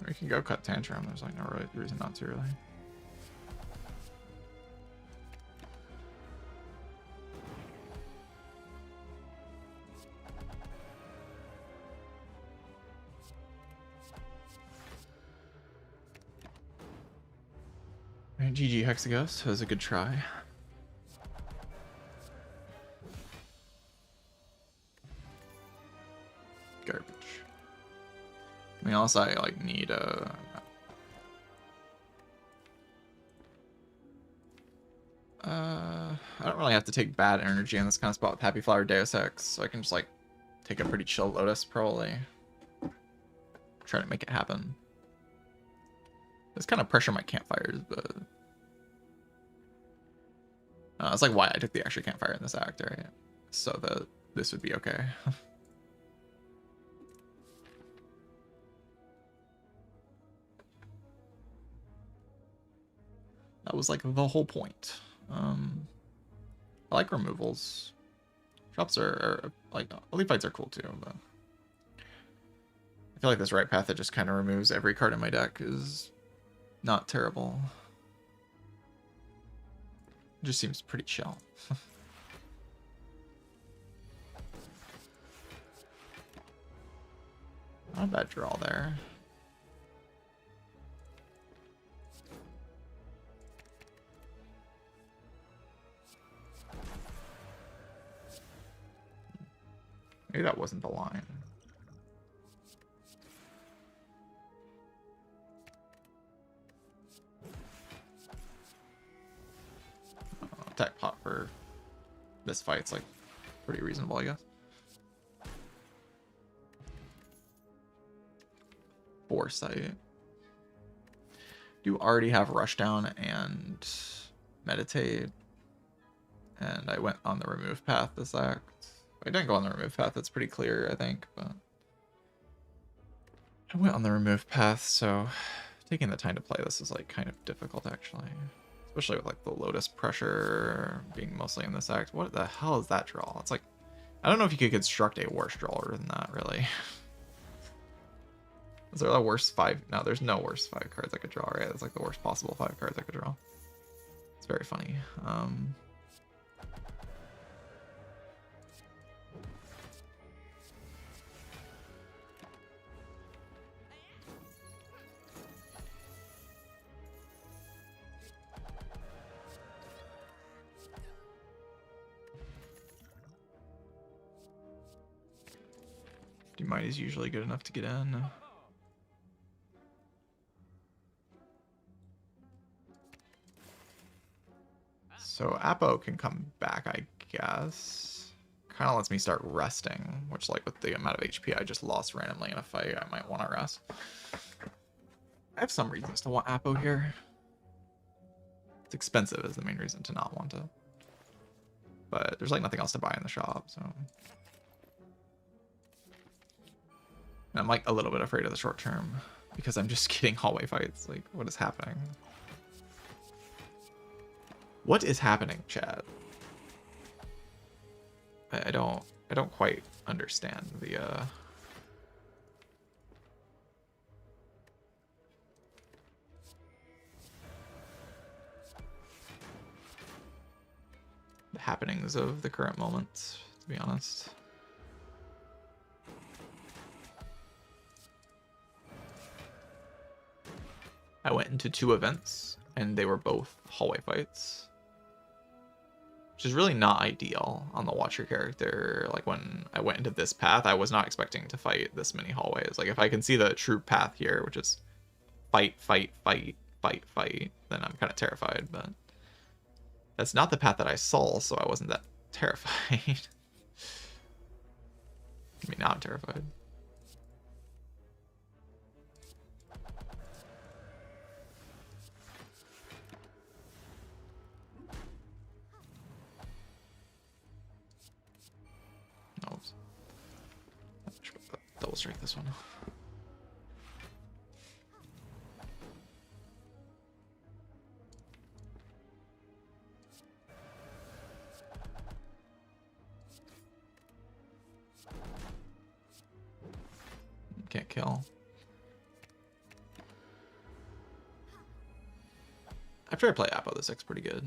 We can go cut Tantrum. There's like no right reason not to, really. Right, GG Hexaghost. That was a good try. Garbage. I mean, also I like need a. I don't really have to take bad energy in this kind of spot with Happy Flower Deus Ex, so I can just like take a pretty chill Lotus probably. Try to make it happen. This kind of pressure my campfires, but it's like why I took the extra campfire in this act, right? So that this would be okay. That was like the whole point. like removals. Drops are like, elite fights are cool too, but I feel like this right path that just kind of removes every card in my deck is not terrible. It just seems pretty chill. Not a bad draw there. Maybe that wasn't the line. Attack pot for this fight's like pretty reasonable, I guess. Foresight. Do already have Rushdown and Meditate. And I went on the remove path this act. I didn't go on the remove path, that's pretty clear, I think, but I went on the remove path, so taking the time to play this is like kind of difficult actually. Especially with like the Lotus pressure being mostly in this act. What the hell is that draw? It's like, I don't know if you could construct a worse draw than that, really. Is there a worse 5? No, there's no worse 5 cards I could draw, right? It's like the worst possible 5 cards I could draw. It's very funny. Might is usually good enough to get in. So Apo can come back, I guess. Kind of lets me start resting, which, like, with the amount of HP I just lost randomly in a fight, I might want to rest. I have some reasons to want Apo here. It's expensive is the main reason to not want it. But there's, like, nothing else to buy in the shop, so... And I'm, like, a little bit afraid of the short term, because I'm just getting hallway fights. Like, what is happening? What is happening, Chad? I don't quite understand the happenings of the current moment, to be honest. I went into 2 events, and they were both hallway fights. Which is really not ideal on the Watcher character. Like, when I went into this path, I was not expecting to fight this many hallways. Like, if I can see the true path here, which is fight, fight, fight, fight, fight, then I'm kind of terrified, but... That's not the path that I saw, so I wasn't that terrified. I mean, now I'm terrified. Oops. I should double strike this one. Can't kill. After I play Apo, this deck's pretty good.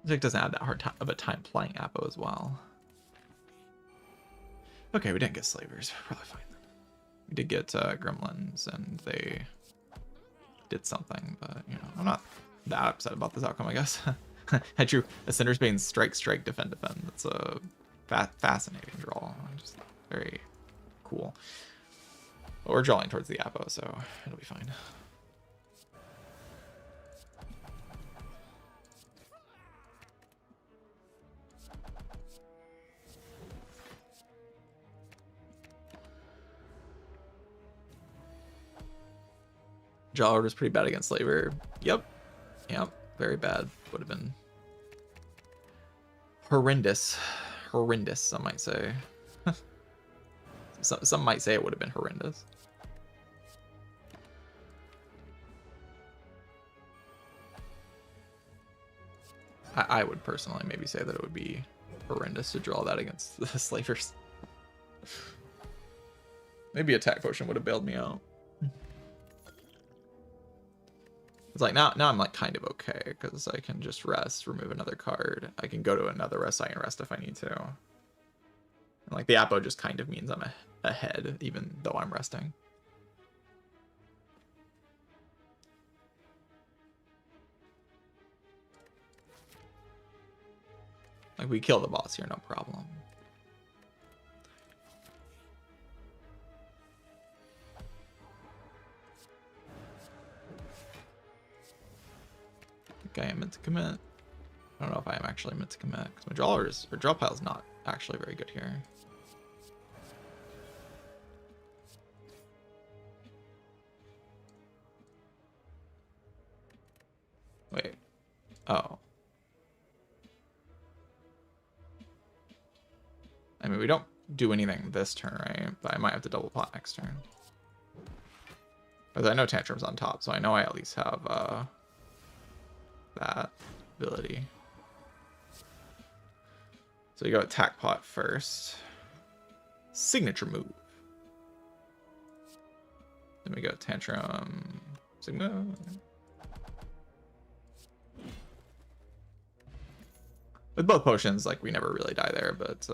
This deck doesn't have that hard time of a time playing Apo as well. Okay, we didn't get Slavers. Probably fine then. We did get Gremlins, and they did something, but, you know, I'm not that upset about this outcome, I guess. I drew a Cinder's Bane strike, strike, defend, defend. That's a fascinating draw. Just very cool. But we're drawing towards the Apo, so it'll be fine. Draw order's pretty bad against Slaver. Yep. Yep. Very bad. Would have been horrendous. Horrendous, some might say. Some might say it would have been horrendous. I would personally maybe say that it would be horrendous to draw that against the Slavers. Maybe attack potion would have bailed me out. It's like now I'm like kind of okay because I can just rest, remove another card. I can go to another rest site and rest if I need to. And like the Apo just kind of means I'm ahead even though I'm resting. Like we kill the boss here, no problem. Okay, I'm meant to commit. I don't know if I am actually meant to commit because my draw pile is not actually very good here. Wait. Oh. I mean, we don't do anything this turn, right? But I might have to double pot next turn. Because I know Tantrum's on top, so I know I at least have that ability. So you go attack pot first. Signature move. Then we go Tantrum. Sigma. With both potions, like, we never really die there, but,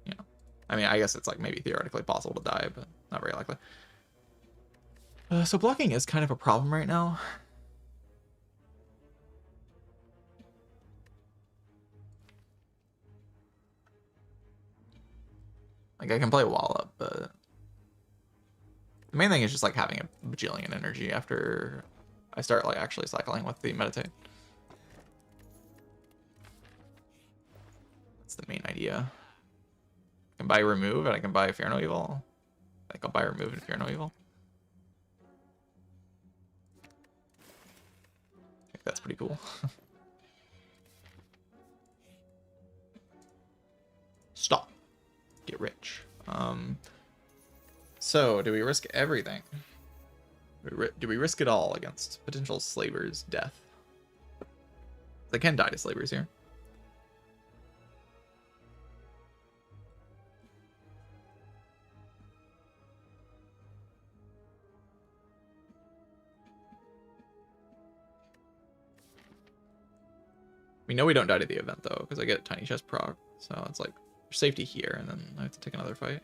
you know. I mean, I guess it's, like, maybe theoretically possible to die, but not very likely. So blocking is kind of a problem right now. Like, I can play Wallop, but the main thing is just, like, having a bajillion energy after I start, like, actually cycling with the Meditate. That's the main idea. I can buy Remove, and I can buy Fear No Evil. I can buy Remove and Fear No Evil. I think that's pretty cool. Stop. Get rich. So, do we risk everything? Do we risk it all against potential Slavers' death? They can die to Slavers here. We know we don't die to the event, though, because I get Tiny Chest proc. So it's like safety here, and then I have to take another fight.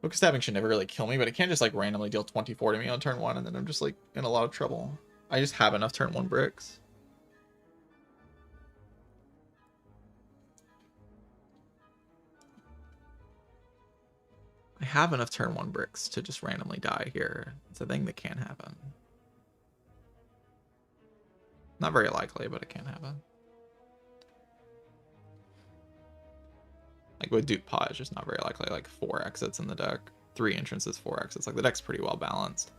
Focus Stabbing should never really kill me, but it can't just like randomly deal 24 to me on turn 1, and then I'm just like in a lot of trouble. I just have enough turn 1 bricks. I have enough turn 1 bricks to just randomly die here. It's a thing that can happen. Not very likely, but it can happen. Like with Duke Pot, it's just not very likely. Like 4 exits in the deck, 3 entrances, 4 exits. Like the deck's pretty well balanced.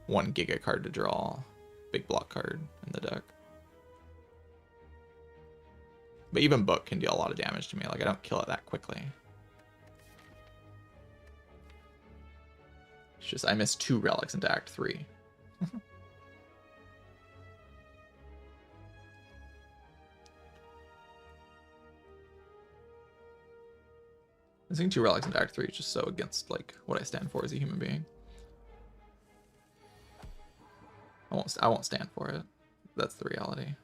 1 Giga card to draw, big block card in the deck. But even Book can deal a lot of damage to me. Like I don't kill it that quickly. It's just I missed 2 relics into Act 3. Missing 2 relics into Act 3 is just so against like what I stand for as a human being. I won't stand for it. That's the reality.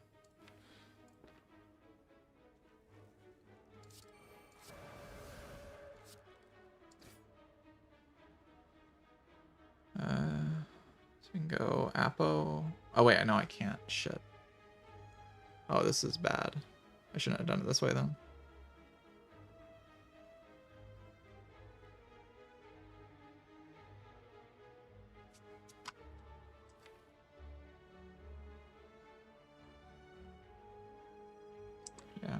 So we can go Apo. Oh wait, I know I can't. Shit. Oh, this is bad. I shouldn't have done it this way then. Yeah.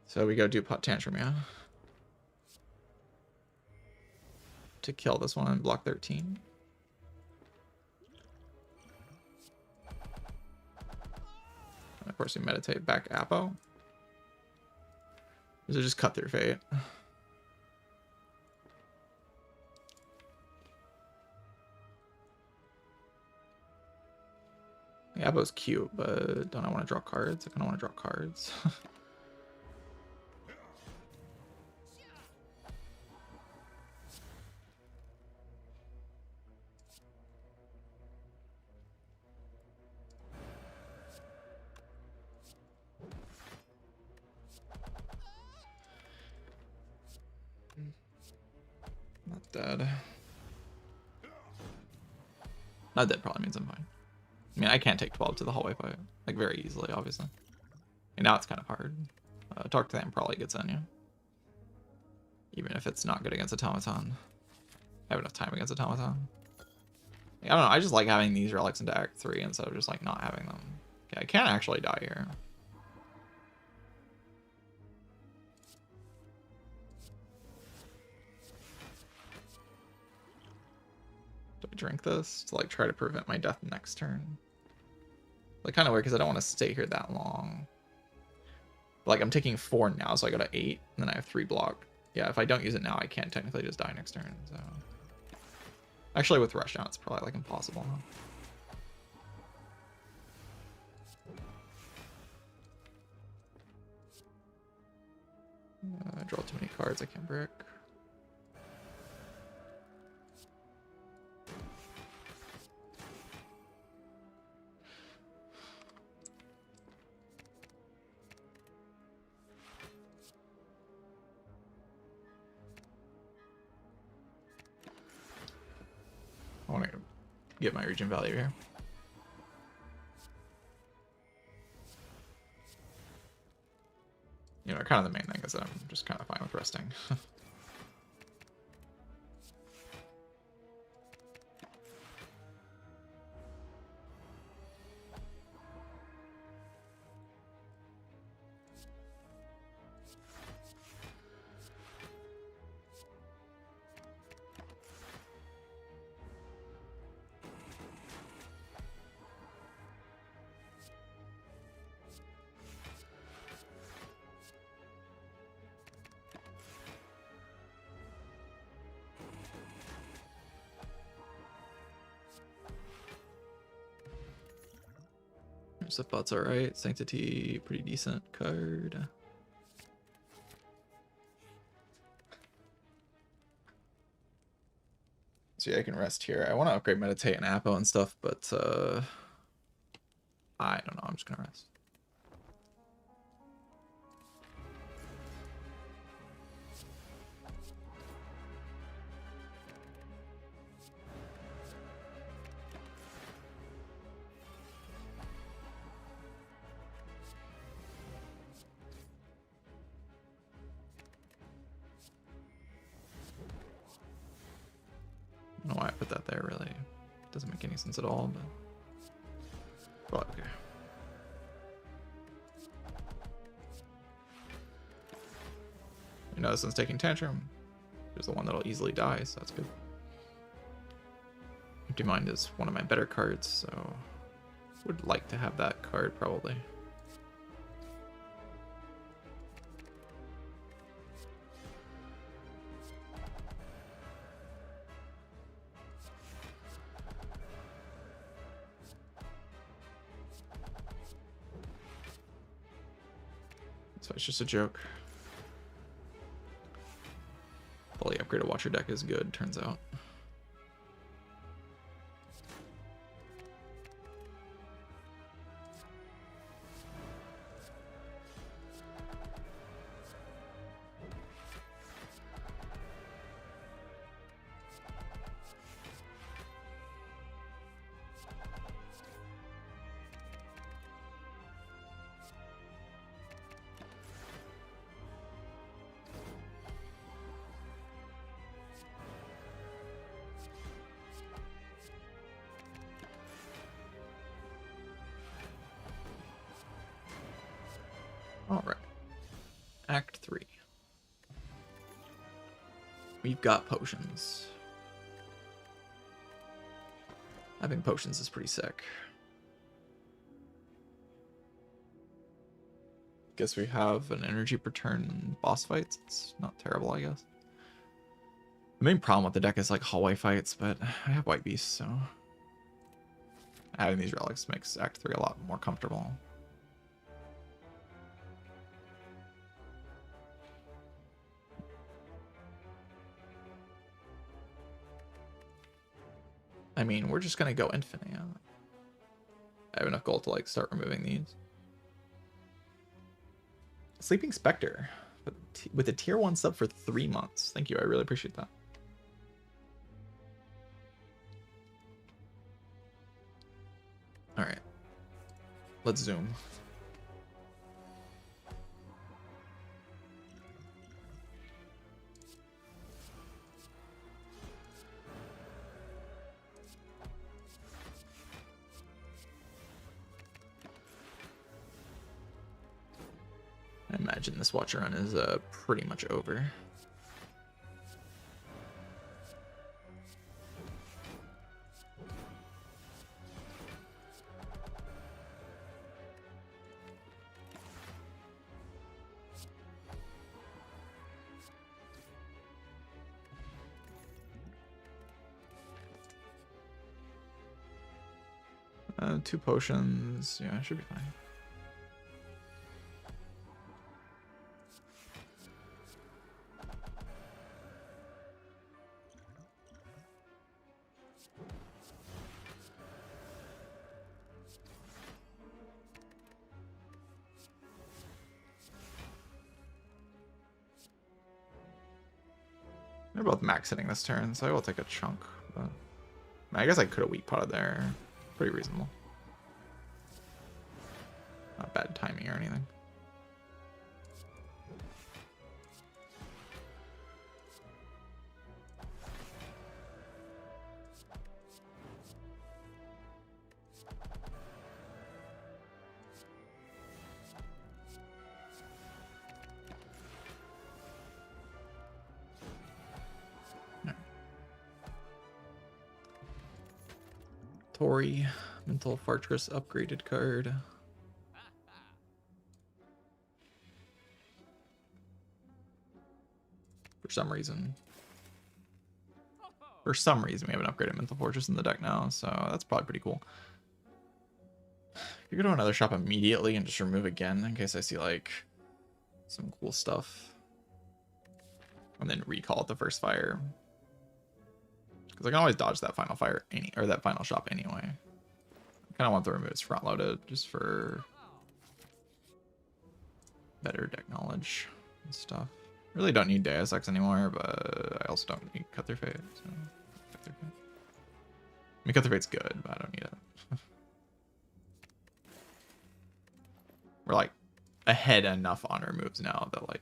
So we go do Pot Tantrum, yeah? to kill this one on block 13. And of course, we meditate back Apo. These are just cut through fate. The Apo's cute, but don't I want to draw cards? I kind of want to draw cards. Not dead. Not dead probably means I'm fine. I mean, I can't take 12 to the hallway fight, like, very easily, obviously. And now it's kind of hard. Talk to them probably gets on you. Even if it's not good against Automaton. I have enough time against Automaton. I don't know, I just like having these relics into Act 3 instead of just, like, not having them. Okay, I can't actually die here. Do I drink this to, like, try to prevent my death next turn? Like, kind of weird because I don't want to stay here that long. But, like, I'm taking 4 now, so I go to 8, and then I have 3 block. Yeah, if I don't use it now, I can't technically just die next turn, so... Actually, with Rushdown, it's probably, like, impossible, huh? I draw too many cards, I can't brick. I want to get my region value here. You know, kind of the main thing is that I'm just kind of fine with resting. Sifbot's alright. Sanctity, pretty decent card. So yeah, I can rest here. I want to upgrade Meditate and Apo and stuff, but I don't know. I'm just gonna rest. I don't know why I put that there, really. Doesn't make any sense at all, but okay. You know, this one's taking Tantrum. There's the one that'll easily die, so that's good. Empty Mind is one of my better cards, so would like to have that card probably. So it's just a joke. Fully upgraded Watcher deck is good, turns out. Alright. Act 3. We've got potions. Having potions is pretty sick. Guess we have an energy per turn in boss fights. It's not terrible, I guess. The main problem with the deck is like hallway fights, but I have White Beast, so having these relics makes Act 3 a lot more comfortable. I mean, we're just gonna go infinite. Yeah. I have enough gold to like start removing these. Sleeping Spectre with a tier 1 sub for 3 months. Thank you, I really appreciate that. All right, let's zoom. I imagine this watch run is pretty much over. Two potions. Yeah, should be fine. They're both max hitting this turn, so I will take a chunk. But I guess I could have weak potted there. Pretty reasonable. Not bad timing or anything. Tori, Mental Fortress upgraded card. For some reason, we have an upgraded Mental Fortress in the deck now, so that's probably pretty cool. You go to another shop immediately and just remove again in case I see like some cool stuff, and then recall at the first fire. Because I can always dodge that final fire that final shop anyway. I kind of want the removes front loaded just for better deck knowledge and stuff. Really don't need Deus Ex anymore, but I also don't need Cut Their Fate. So Cut Their Fate. I mean, Cut Their Fate's good, but I don't need it. We're like ahead enough on our moves now that like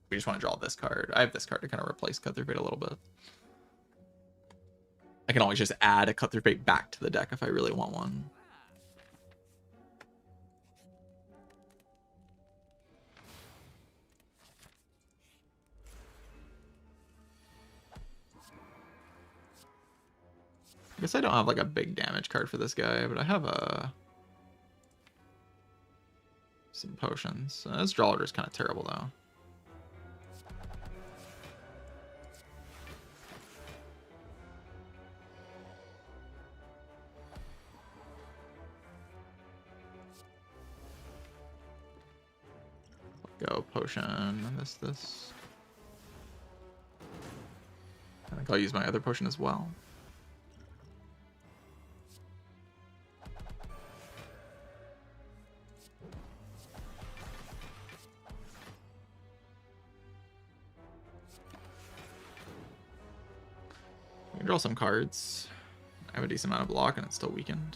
we just want to draw this card. I have this card to kind of replace Cut Their Fate a little bit. I can always just add a Cut Their Fate back to the deck if I really want one. I guess I don't have like a big damage card for this guy, but I have some potions. This draw order is kind of terrible though. Go potion. This. I think I'll use my other potion as well. I can draw some cards. I have a decent amount of block and it's still weakened.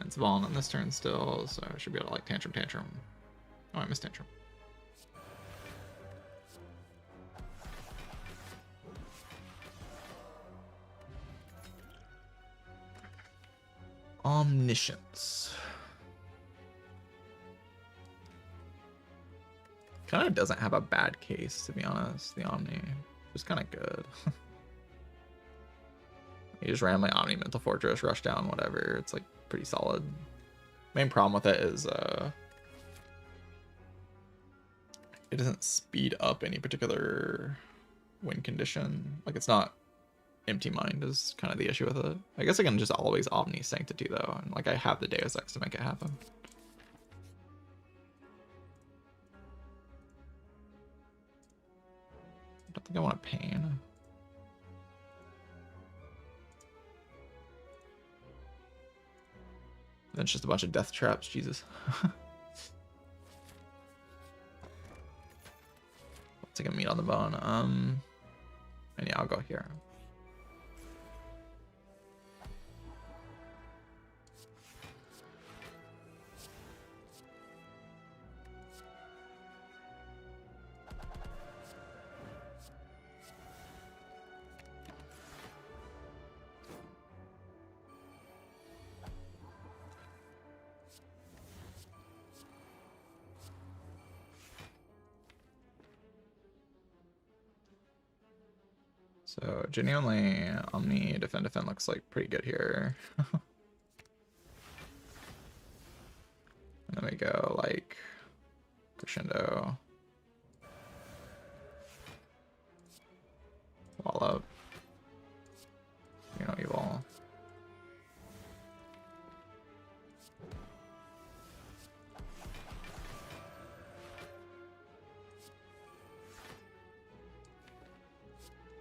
It's Vaughn on this turn still, so I should be able to like Tantrum. Oh, I missed Tantrum. Omniscience. Kind of doesn't have a bad case, to be honest. The Omni, just kind of good. You just randomly Omni Mental Fortress, rush down, whatever. It's like pretty solid. Main problem with it is it doesn't speed up any particular win condition. Like it's not empty mind is kind of the issue with it. I guess I can just always Omni Sanctity though, and like I have the Deus Ex to make it happen. I don't think I want a Pain. Then it's just a bunch of death traps, Jesus. Let's take a meat on the bone. And yeah, I'll go here. So genuinely, Omni defend looks like pretty good here. And then we go like crescendo, wall up, you know, evil.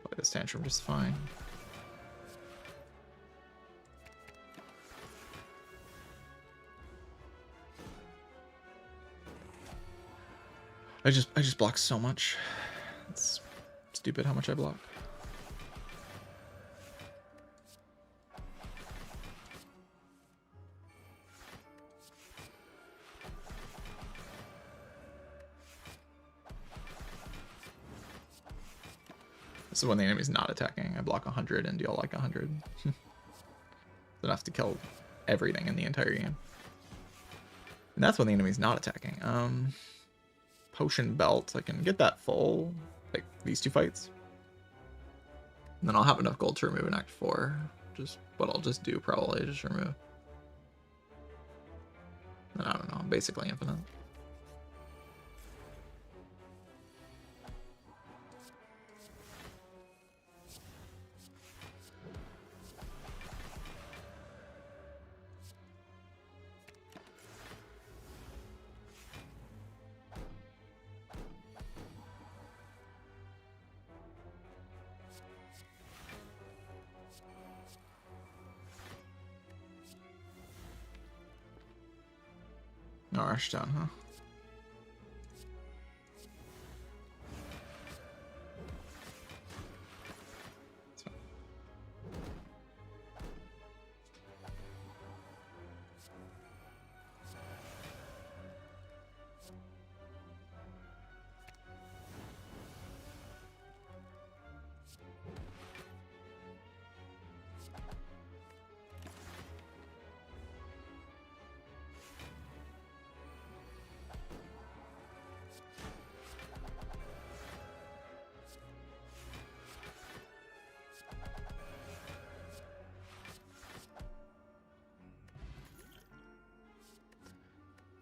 Play this tantrum just fine. I just block so much. It's stupid how much I block. This is when the enemy's not attacking. I block 100 and deal like 100. It's enough to kill everything in the entire game. And that's when the enemy's not attacking. Potion belt, I can get that full, like these two fights. And then I'll have enough gold to remove in Act 4. Just what I'll just do probably, just remove. And I don't know, basically infinite. No rush down, huh?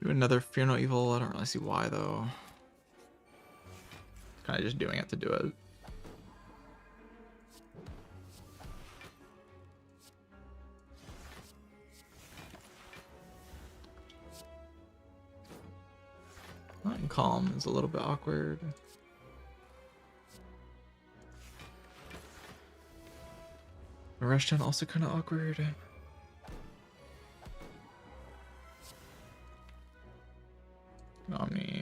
Do another Fear No Evil. I don't really see why though. Kind of just doing it to do it. Not in calm is a little bit awkward. The rush down also kind of awkward. Omni.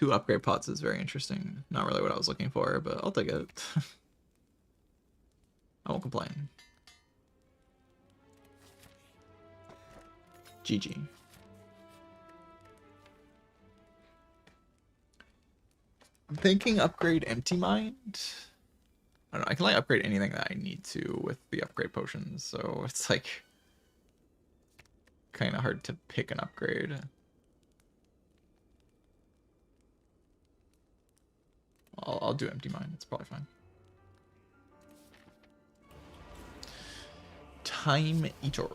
2 upgrade pots is very interesting. Not really what I was looking for, but I'll take it. I won't complain. GG. I'm thinking upgrade Empty Mind. I don't know, I can like upgrade anything that I need to with the upgrade potions, so it's like kind of hard to pick an upgrade. I'll do Empty Mind, it's probably fine. Time Eater.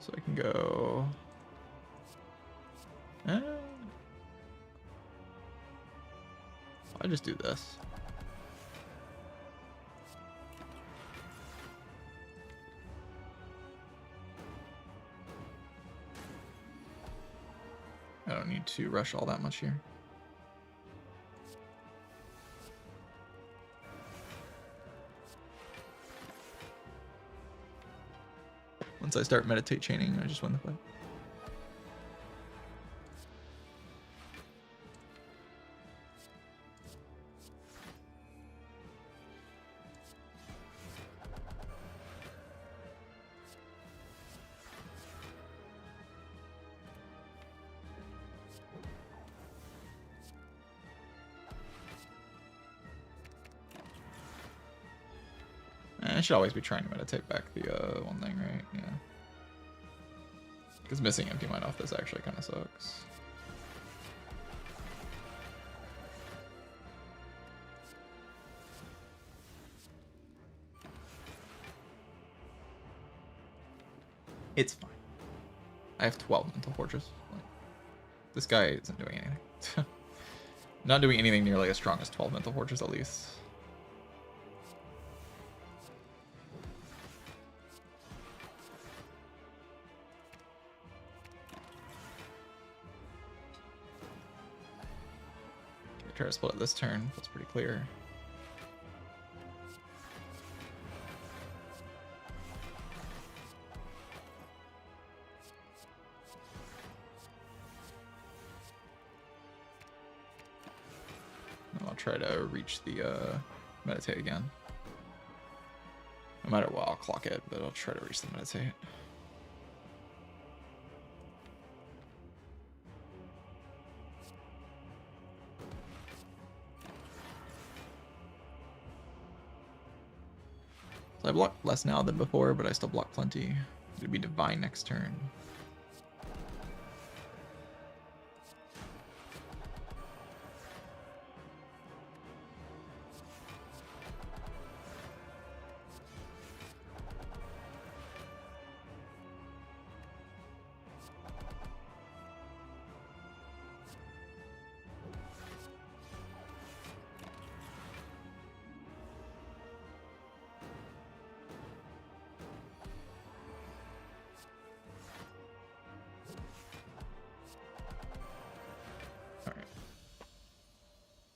So I can go... I'll just do this. I don't need to rush all that much here. Once I start meditate chaining, I just win the fight. I should always be trying to meditate back the one thing, right? Yeah. Because missing Empty Mind off this actually kind of sucks. It's fine. I have 12 mental fortress. Like, this guy isn't doing anything. Not doing anything nearly as strong as 12 mental fortress at least. Try to split it this turn. That's pretty clear. And I'll try to reach the meditate again. No matter what, I'll clock it, but I'll try to reach the meditate. I block less now than before, but I still block plenty. It'd be Divine next turn.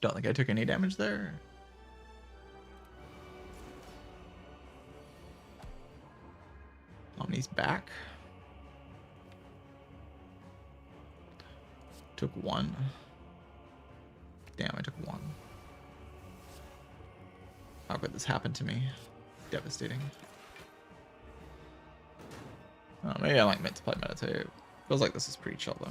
Don't think I took any damage there. Omni's back. Took 1. Damn, I took 1. How could this happen to me? Devastating. Oh, maybe I like meant to play meditate. Feels like this is pretty chill though.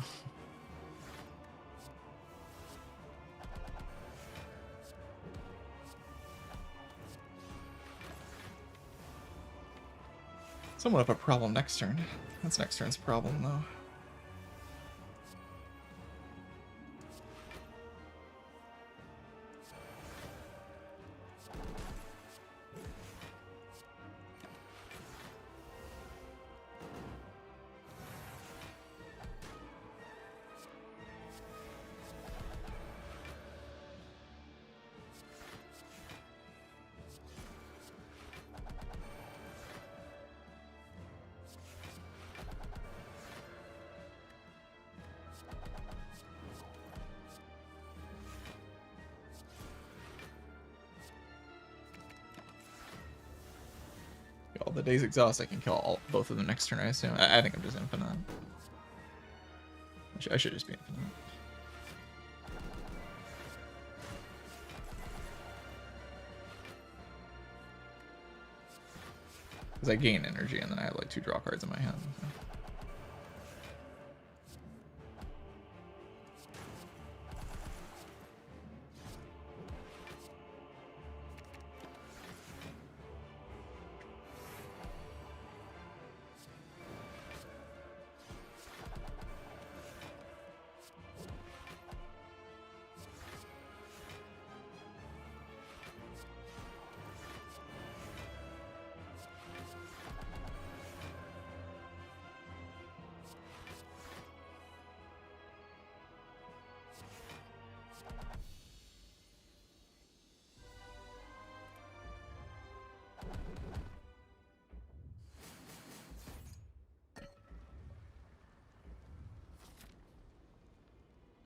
Somewhat of a problem next turn. That's next turn's problem, though. Well, the day's exhaust, I can kill both of them next turn, I assume. I think I'm just infinite. I should just be infinite. Because I gain energy and then I have like 2 draw cards in my hand. So.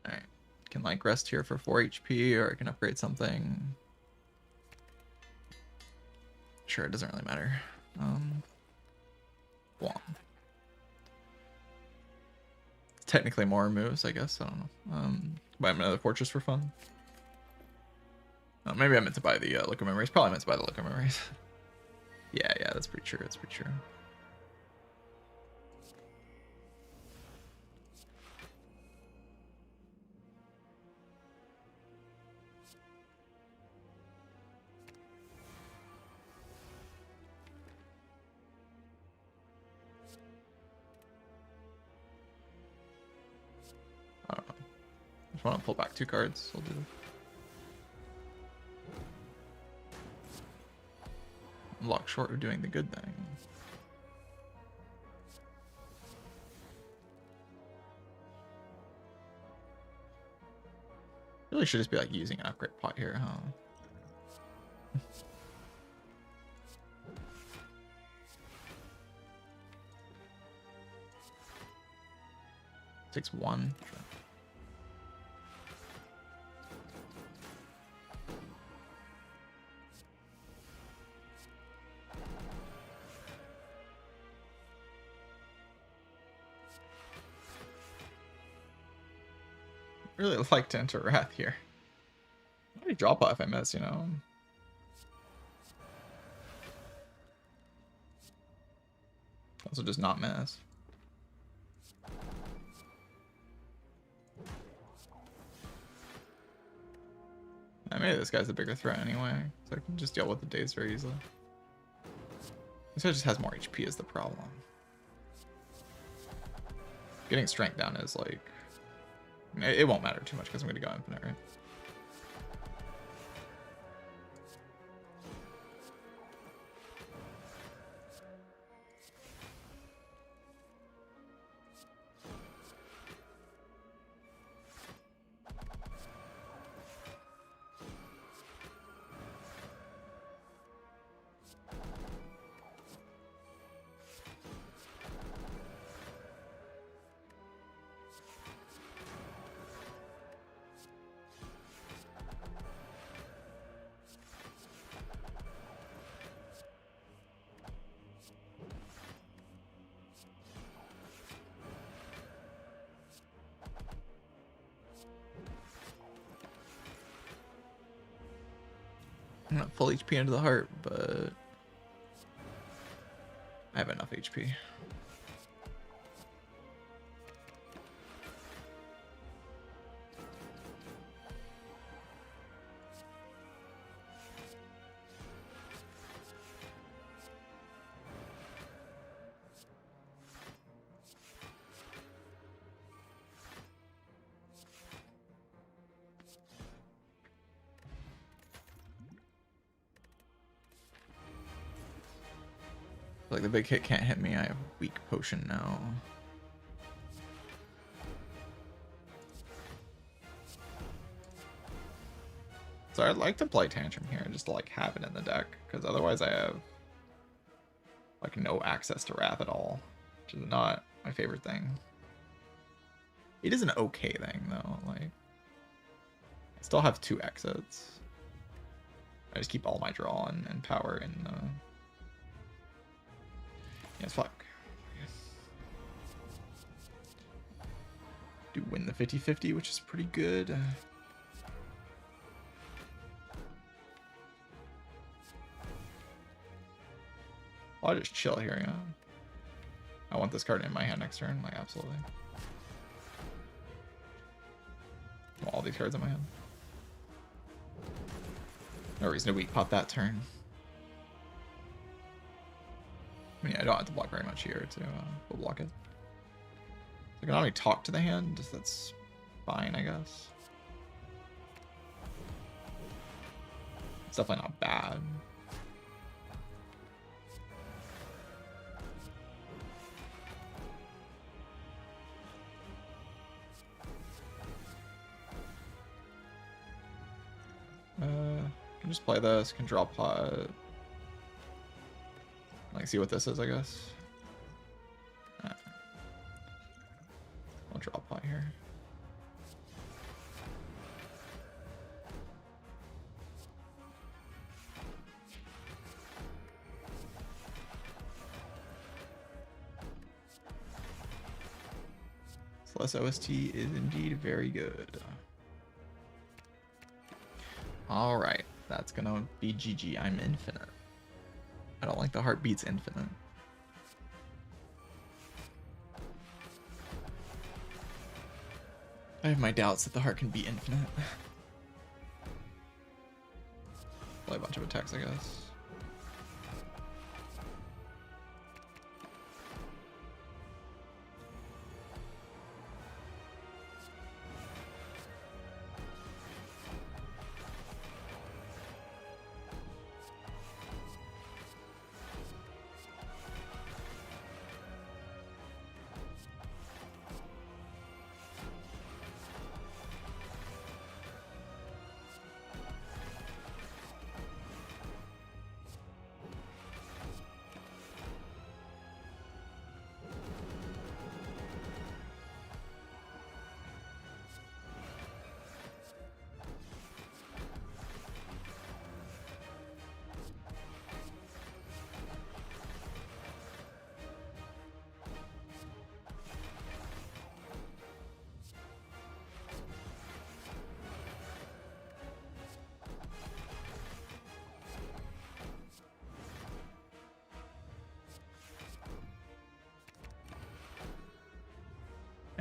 Alright. Can like rest here for 4 HP or I can upgrade something. Sure, it doesn't really matter. Guam. Technically more moves, I guess. I don't know. Buy another fortress for fun. Oh, maybe I meant to buy the Liquid Memories. Probably meant to buy the Liquid Memories. yeah, that's pretty true. That's pretty true. I don't know. I just want to pull back 2 cards. I'll do that. Lock short of doing the good thing. Really should just be like using an upgrade pot here, huh? Takes 1. Sure. Really like to enter Wrath here. How do you drop off if I miss, you know? Also just not miss. Maybe this guy's a bigger threat anyway, so I can just deal with the days very easily. This guy just has more HP is the problem. Getting strength down is like... It won't matter too much because I'm going to go infinite, right? I'm not full HP into the heart, but I have enough HP. Like the big hit can't hit me. I have weak potion now. So I'd like to play Tantrum here, just to like have it in the deck, because otherwise I have like no access to Wrath at all, which is not my favorite thing. It is an okay thing though. Like, I still have 2 exits. I just keep all my draw and power in. Yes, fuck. Do win the 50-50, which is pretty good. I'll just chill here, yeah. I want this card in my hand next turn, like, absolutely. I want all these cards in my hand. No reason to weak pot that turn. I mean, I don't have to block very much here to we'll block it. I can only talk to the hand, that's fine, I guess. It's definitely not bad. Can just play this, can draw pot. Like, see what this is, I guess. I'll draw pot here. Celeste OST is indeed very good. Alright, that's gonna be GG. I'm infinite. I don't like the heartbeats infinite. I have my doubts that the heart can be infinite. Play a bunch of attacks, I guess.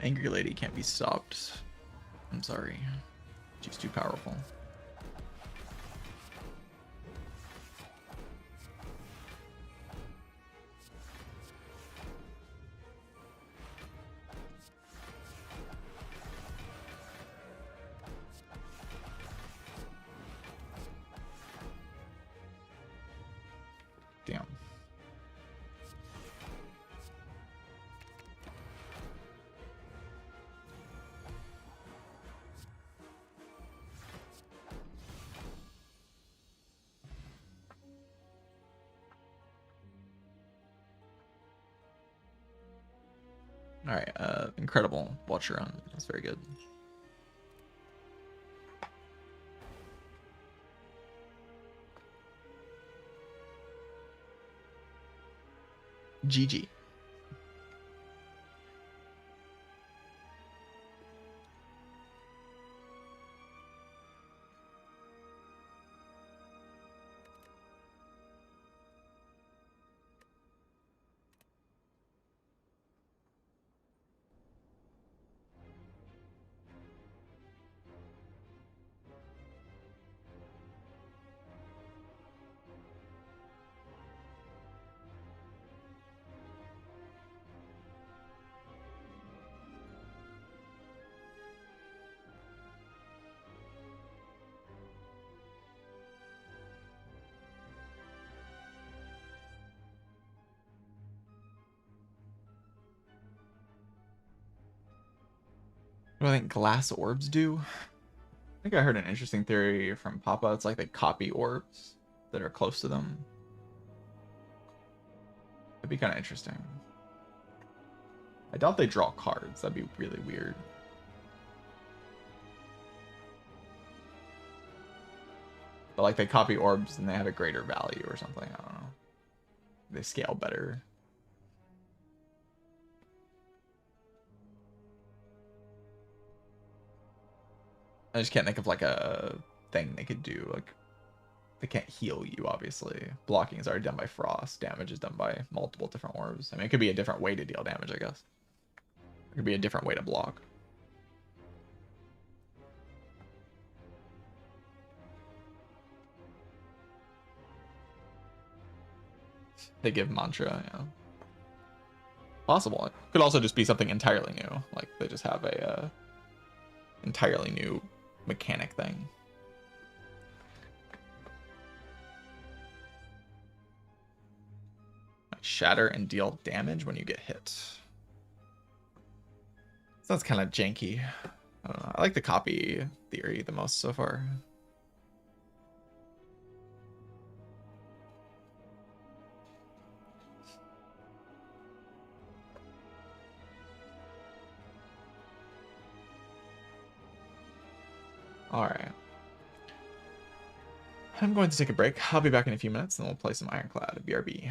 Angry Lady can't be stopped. I'm sorry. She's too powerful. Damn. Alright, incredible. Watch your run. That's very good. GG. What do I think glass orbs do? I think I heard an interesting theory from Papa. It's like they copy orbs that are close to them. That'd be kind of interesting. I doubt they draw cards. That'd be really weird. But like they copy orbs and they have a greater value or something. I don't know. They scale better. I just can't think of like a thing they could do. Like they can't heal you, obviously. Blocking is already done by frost. Damage is done by multiple different orbs. I mean, it could be a different way to deal damage, I guess. It could be a different way to block. They give mantra, yeah. Possible. It could also just be something entirely new. Like they just have a entirely new mechanic thing. Shatter and deal damage when you get hit. Sounds kind of janky. I don't know. I like the copy theory the most so far. All right. I'm going to take a break. I'll be back in a few minutes, and then we'll play some Ironclad BRB.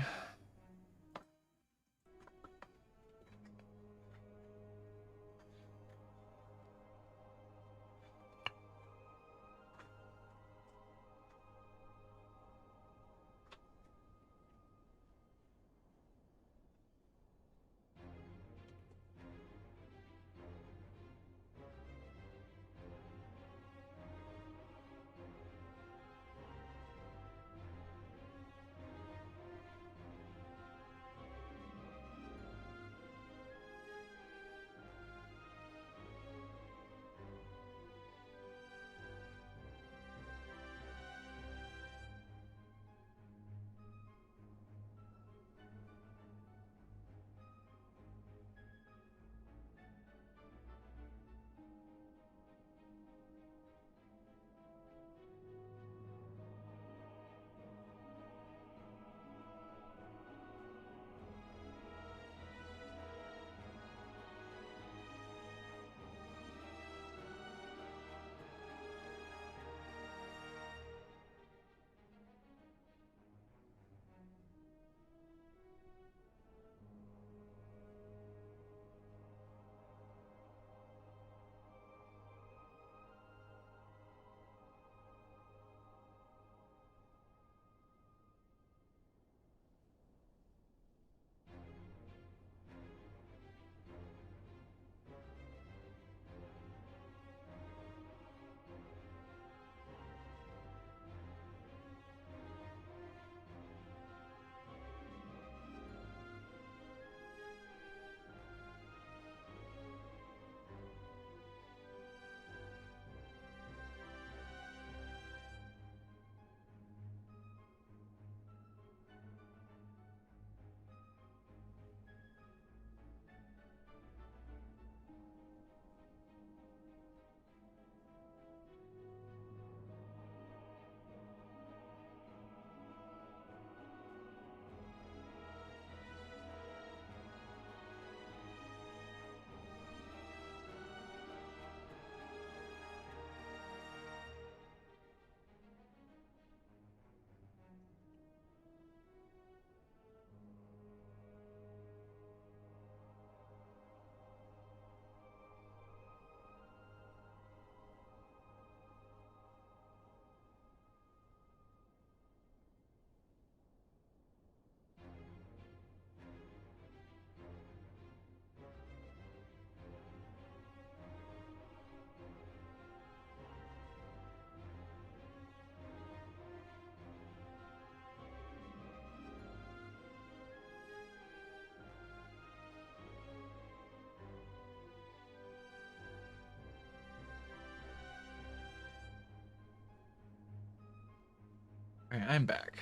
All right, I'm back.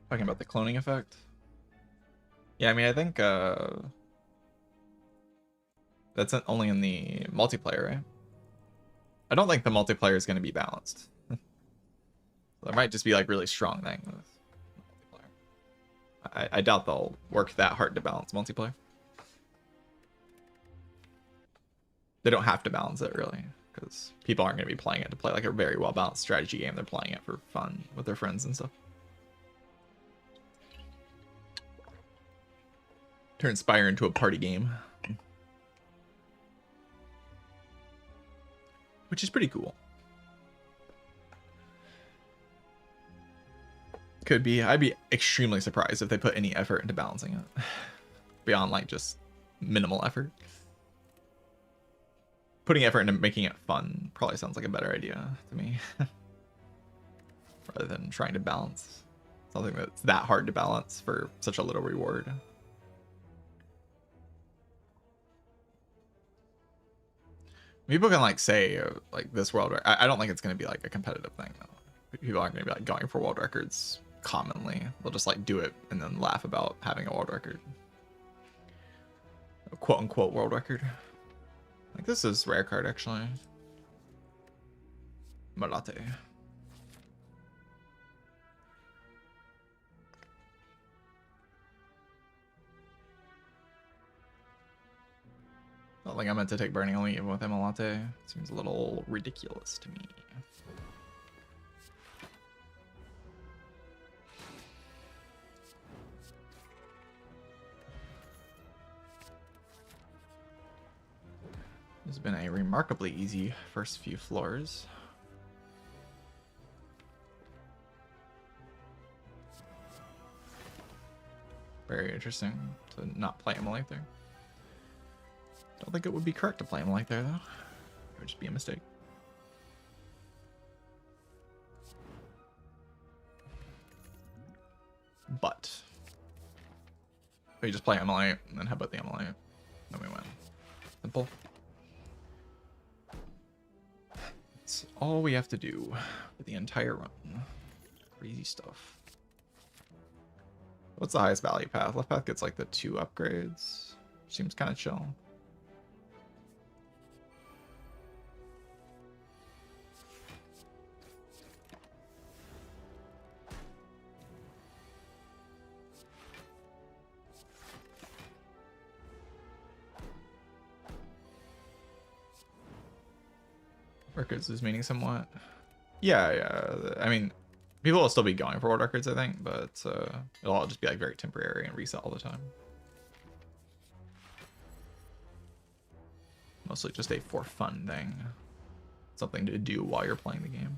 Talking about the cloning effect. Yeah, I mean, I think that's only in the multiplayer, right? I don't think the multiplayer is going to be balanced. There might just be like really strong thing with multiplayer. I doubt they'll work that hard to balance multiplayer. They don't have to balance it really, because people aren't going to be playing it to play like a very well balanced strategy game. They're playing it for fun with their friends and stuff. Turn Spire into a party game. which is pretty cool. Could be. I'd be extremely surprised if they put any effort into balancing it. Beyond, like, just minimal effort. Putting effort into making it fun probably sounds like a better idea to me. Rather than trying to balance something that's that hard to balance for such a little reward. People can, like, say, like, this world... I don't think it's going to be, like, a competitive thing, though. People aren't going to be, like, going for world records commonly. They'll just, like, do it and then laugh about having a world record. A quote-unquote world record. Like, this is rare card, actually. Malate. Not like I meant to take Burning Only even with Emalate. Seems a little ridiculous to me. This has been a remarkably easy first few floors. Very interesting to not play Emalate there. Don't think it would be correct to play him like there, though. It would just be a mistake. But we just play Emily and then headbutt the Emily, then we win. Simple. That's all we have to do for the entire run. Crazy stuff. What's the highest value path? Left path gets like the 2 upgrades. Seems kind of chill. Records is meaning somewhat. Yeah. I mean, people will still be going for world records, I think, but it'll all just be like very temporary and reset all the time. Mostly just a for fun thing. Something to do while you're playing the game.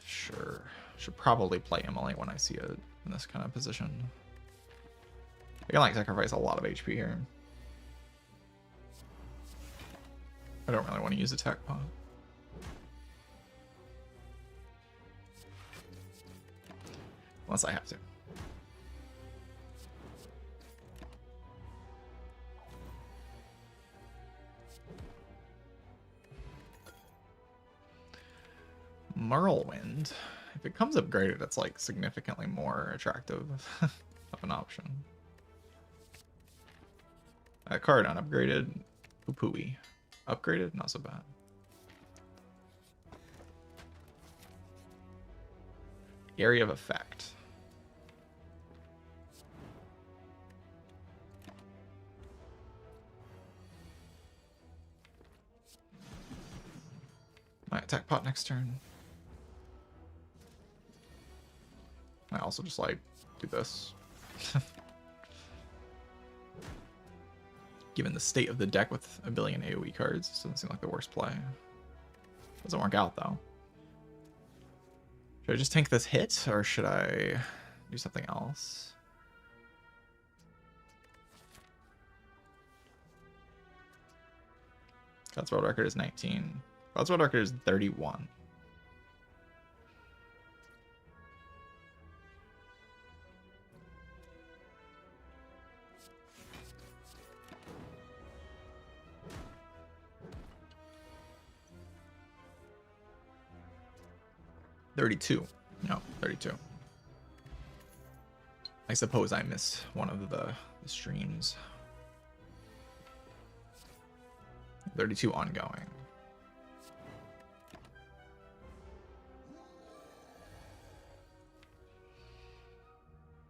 Sure. Should probably play Emily when I see it in this kind of position. I can like sacrifice a lot of HP here. I don't really want to use attack pot. Unless I have to. Merlewind. If it comes upgraded, it's like significantly more attractive of an option. That card unupgraded. Poo-pooey. Upgraded? Not so bad. Area of effect. Might attack pot next turn. I also just like do this. Given the state of the deck with a billion AoE cards, this doesn't seem like the worst play. Doesn't work out though. Should I just tank this hit, or should I do something else? God's world record is 19. God's world record is 31. No, 32. I suppose I missed one of the streams. 32 ongoing.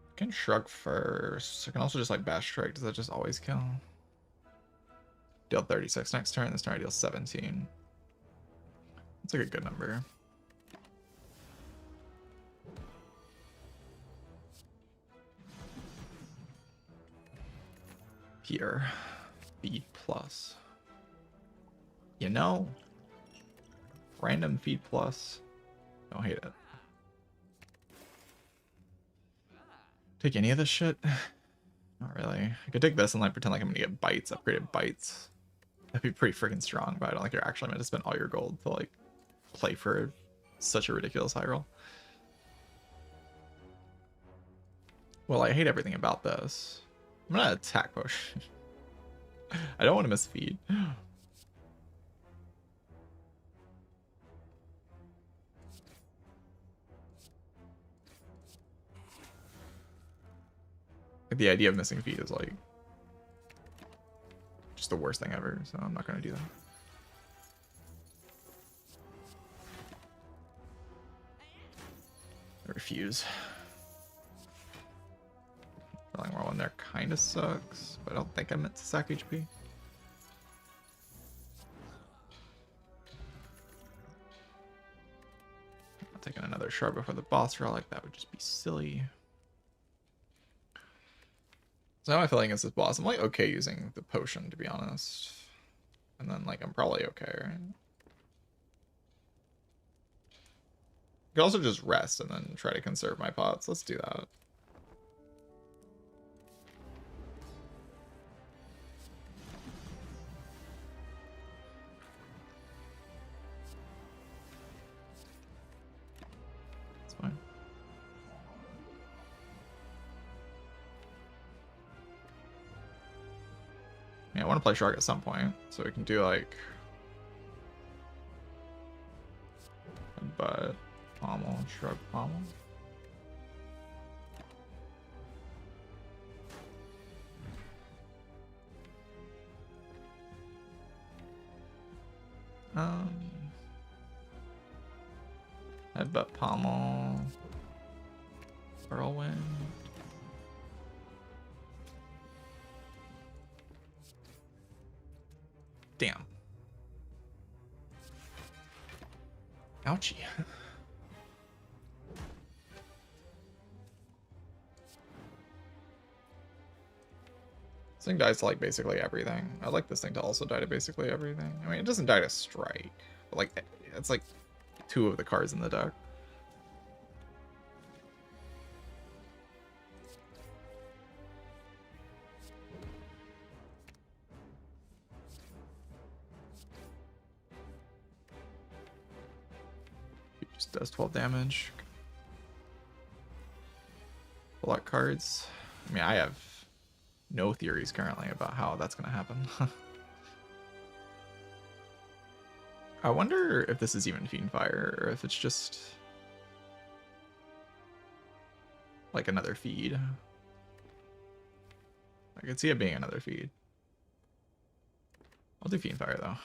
I can shrug first. I can also just like bash strike. Does that just always kill? Deal 36 next turn. This turn I deal 17. That's like a good number. Here, B plus. You know? Random feed plus. Don't hate it. Take any of this shit? Not really. I could take this and like pretend like I'm gonna get bites, upgraded bites. That'd be pretty freaking strong, but I don't think you're actually meant to spend all your gold to like play for such a ridiculous high roll. Well, I hate everything about this. I'm gonna attack potion. I don't want to miss feed. The idea of missing feed is like just the worst thing ever, so I'm not gonna do that. I refuse. Rolling more one there kind of sucks, but I don't think I meant to sack HP. I'm taking another shard before the boss relic. That would just be silly. So now I feel like against this boss, I'm like okay using the potion, to be honest. And then like I'm probably okay, right? I could also just rest and then try to conserve my pots. Let's do that. That's fine. Yeah, I want to play Shark at some point, so we can do like, but pommel, shrug, pommel. Headbutt, pommel, whirlwind. Damn. Ouchie. This thing dies to like basically everything. I'd like this thing to also die to basically everything. I mean, it doesn't die to strike, but like it's like 2 of the cards in the deck. It just does 12 damage. Pull out cards. I mean, I have no theories currently about how that's going to happen. I wonder if this is even Fiendfire or if it's just like another feed. I could see it being another feed. I'll do Fiendfire though.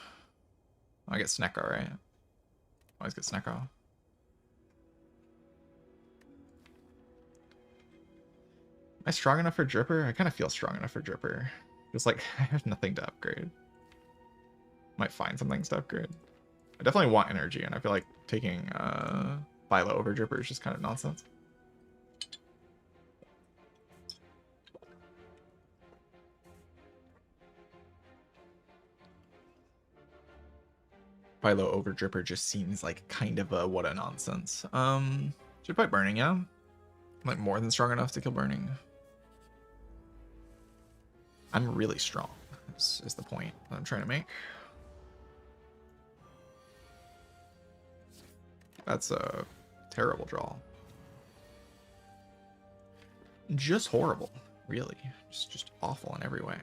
I get Snecko, right? Always get Snecko. Am I strong enough for Dripper? I kind of feel strong enough for Dripper. Just like I have nothing to upgrade. Might find some things to upgrade. I definitely want energy, and I feel like taking Philo over Dripper is just kind of nonsense. Philo over Dripper just seems like kind of a what a nonsense. Should fight Burning, yeah? I'm like more than strong enough to kill Burning. I'm really strong, is the point that I'm trying to make. That's a terrible draw. Just horrible, really. Just awful in every way.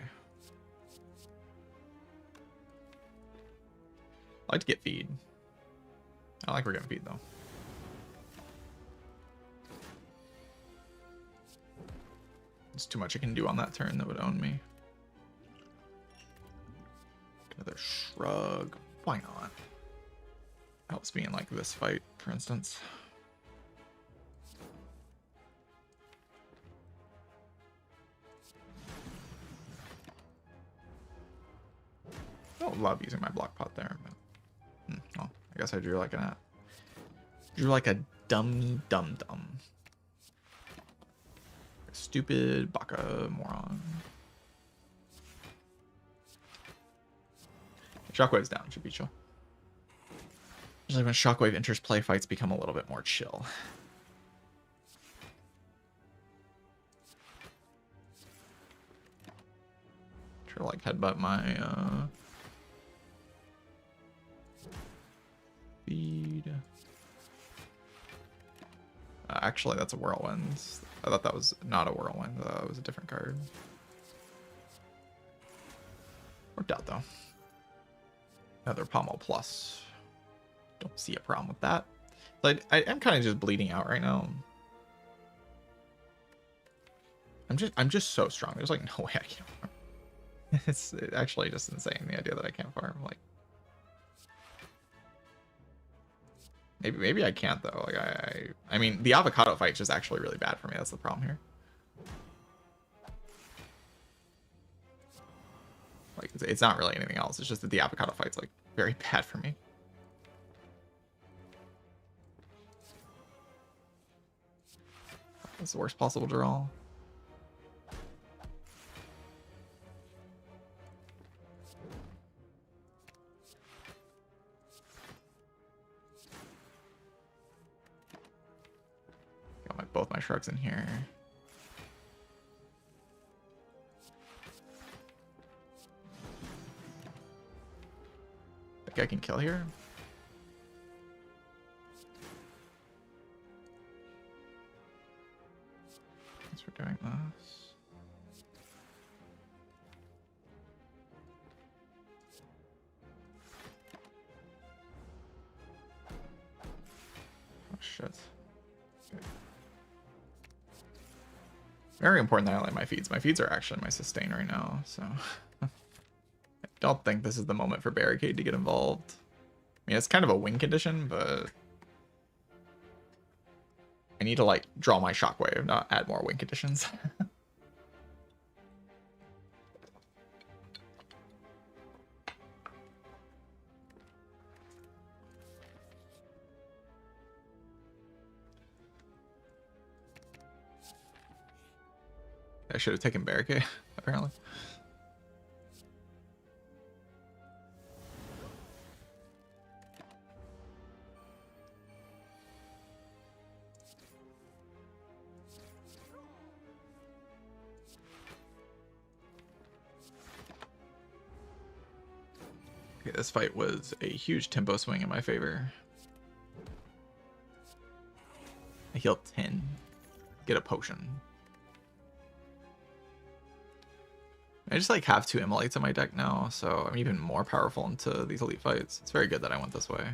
I like to get feed. I like we're getting feed though. There's too much I can do on that turn that would own me. Another shrug. Why not? Helps me in like this fight, for instance. I don't love using my block pot there, but well, I guess I drew like a dummy dum-dum. Stupid baka moron. Shockwave's down. Should be chill. Usually when Shockwave enters play, fights become a little bit more chill. Try to like headbutt my feed. Actually, that's a whirlwind. I thought that was not a whirlwind. It was a different card. Worked out though. Another Pommel Plus. Don't see a problem with that. But I am kind of just bleeding out right now. I'm just so strong. There's like no way I can't farm. It's actually just insane, the idea that I can't farm. Like maybe I can't though. Like I mean the avocado fight is just actually really bad for me. That's the problem here. Like it's not really anything else. It's just that the avocado fight's like very bad for me. That's the worst possible draw. Got both my shrugs in here. Think I can kill here? Thanks for doing this. Oh shit. Very important that I like my feeds. My feeds are actually my sustain right now, so I don't think this is the moment for Barricade to get involved. I mean, it's kind of a win condition, but I need to like draw my Shockwave, not add more win conditions. I should have taken Barricade, apparently. Okay, this fight was a huge tempo swing in my favor. I heal 10. Get a potion. I just like have 2 immolates in my deck now, so I'm even more powerful into these elite fights. It's very good that I went this way.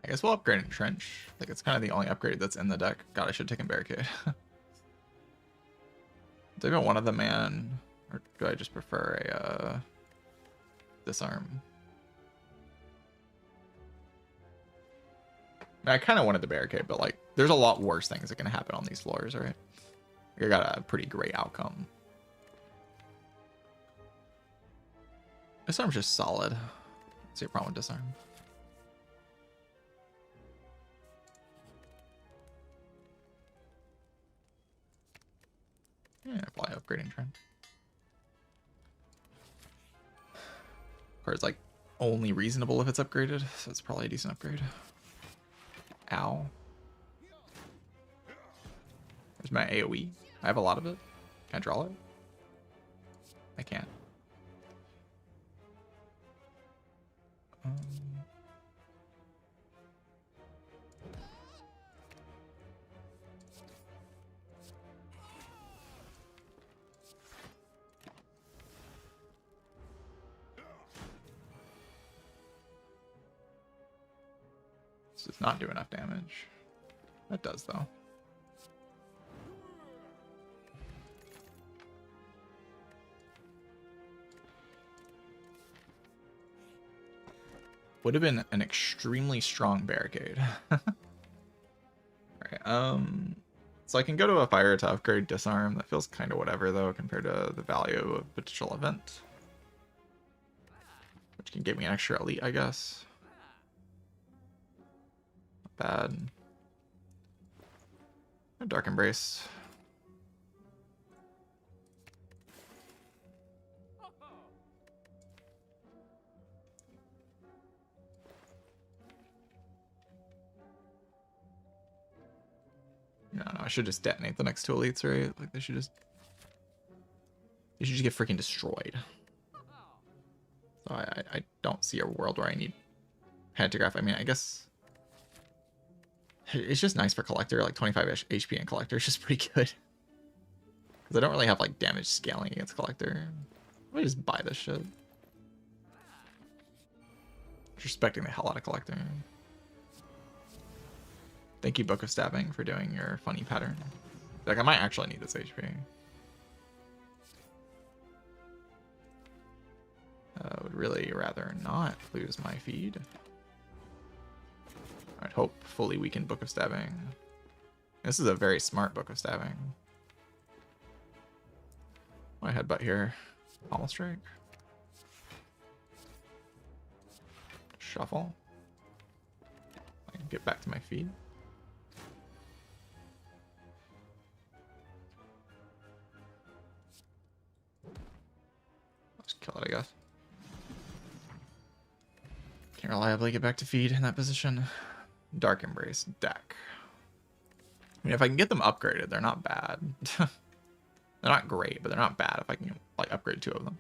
I guess we'll upgrade Entrench. Like it's kind of the only upgrade that's in the deck. God, I should have taken Barricade. Do I even one of the man, or do I just prefer a disarm? I kind of wanted the Barricade, but like there's a lot worse things that can happen on these floors, right? I got a pretty great outcome. Disarm's just solid. See a problem with disarm. Yeah, probably upgrading trend. Card's like only reasonable if it's upgraded, so it's probably a decent upgrade. Ow. There's my AoE. I have a lot of it. Can I draw it? I can't. This does not do enough damage. That does, though. Would have been an extremely strong barricade. Alright, so I can go to a fire to upgrade disarm. That feels kind of whatever, though, compared to the value of potential event. Which can give me an extra elite, I guess. Not bad. A Dark Embrace. No, I should just detonate the next two elites, right? Like they should just get freaking destroyed. So I don't see a world where I need Pantograph. I mean, I guess it's just nice for Collector. Like 25 HP in Collector is just pretty good. Because I don't really have like damage scaling against Collector. Let me just buy this shit. Respecting the hell out of Collector. Thank you, Book of Stabbing, for doing your funny pattern. Like, I might actually need this HP. I would really rather not lose my feed. I'd hope fully weakened Book of Stabbing. This is a very smart Book of Stabbing. My headbutt here. Almost strike. Shuffle. I can get back to my feed. Let's kill it, I guess. Can't reliably get back to feed in that position. Dark Embrace deck. I mean, if I can get them upgraded, they're not bad. They're not great, but they're not bad if I can like upgrade two of them.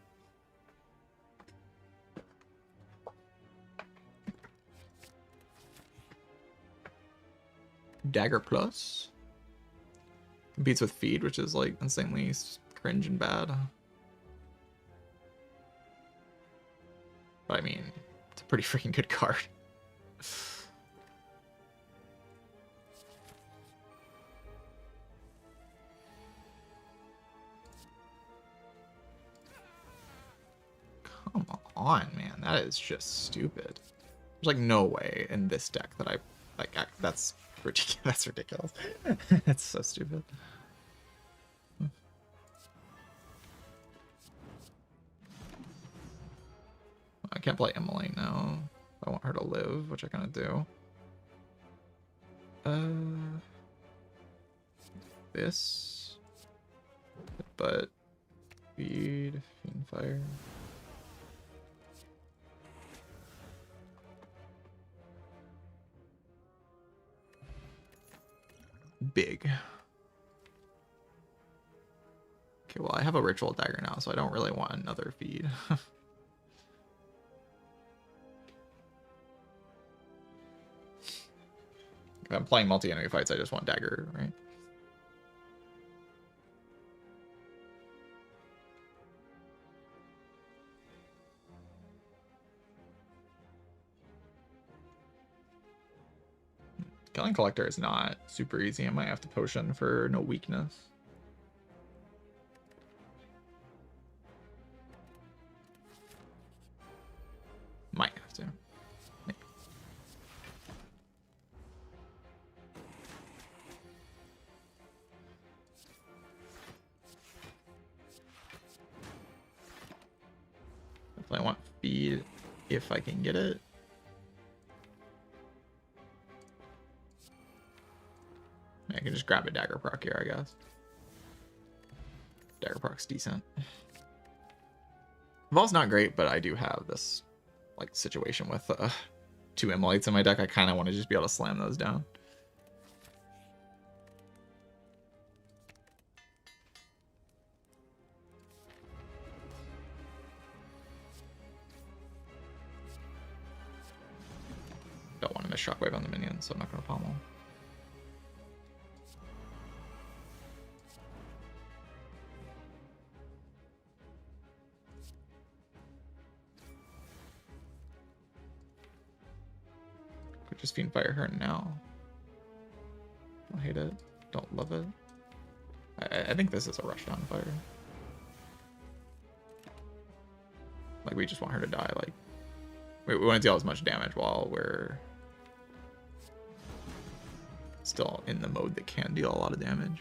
Dagger Plus competes with feed, which is like insanely cringe and bad. But I mean, it's a pretty freaking good card. Come on, man. That is just stupid. There's like no way in this deck that I like. That's ridiculous. That's ridiculous. It's so stupid. I can't play Emily now. I want her to live, which I kind of do. This. But feed, Fiend Fire. Big. Okay, well, I have a Ritual Dagger now, so I don't really want another feed. If I'm playing multi-enemy fights, I just want Dagger, right? Killing Collector is not super easy. I might have to potion for no weakness. Might have to. Maybe. Definitely want feed if I can get it. I can just grab a Dagger proc here, I guess. Dagger proc's decent. Evolve's not great, but I do have this like situation with two Emolites in my deck. I kind of want to just be able to slam those down. Don't want to miss Shockwave on the minions, so I'm not going to pommel. Just Fiend Fire her now. Don't hate it. Don't love it. I think this is a Rush Down Fire. Like, we just want her to die. Like, We want to deal as much damage while we're still in the mode that can deal a lot of damage.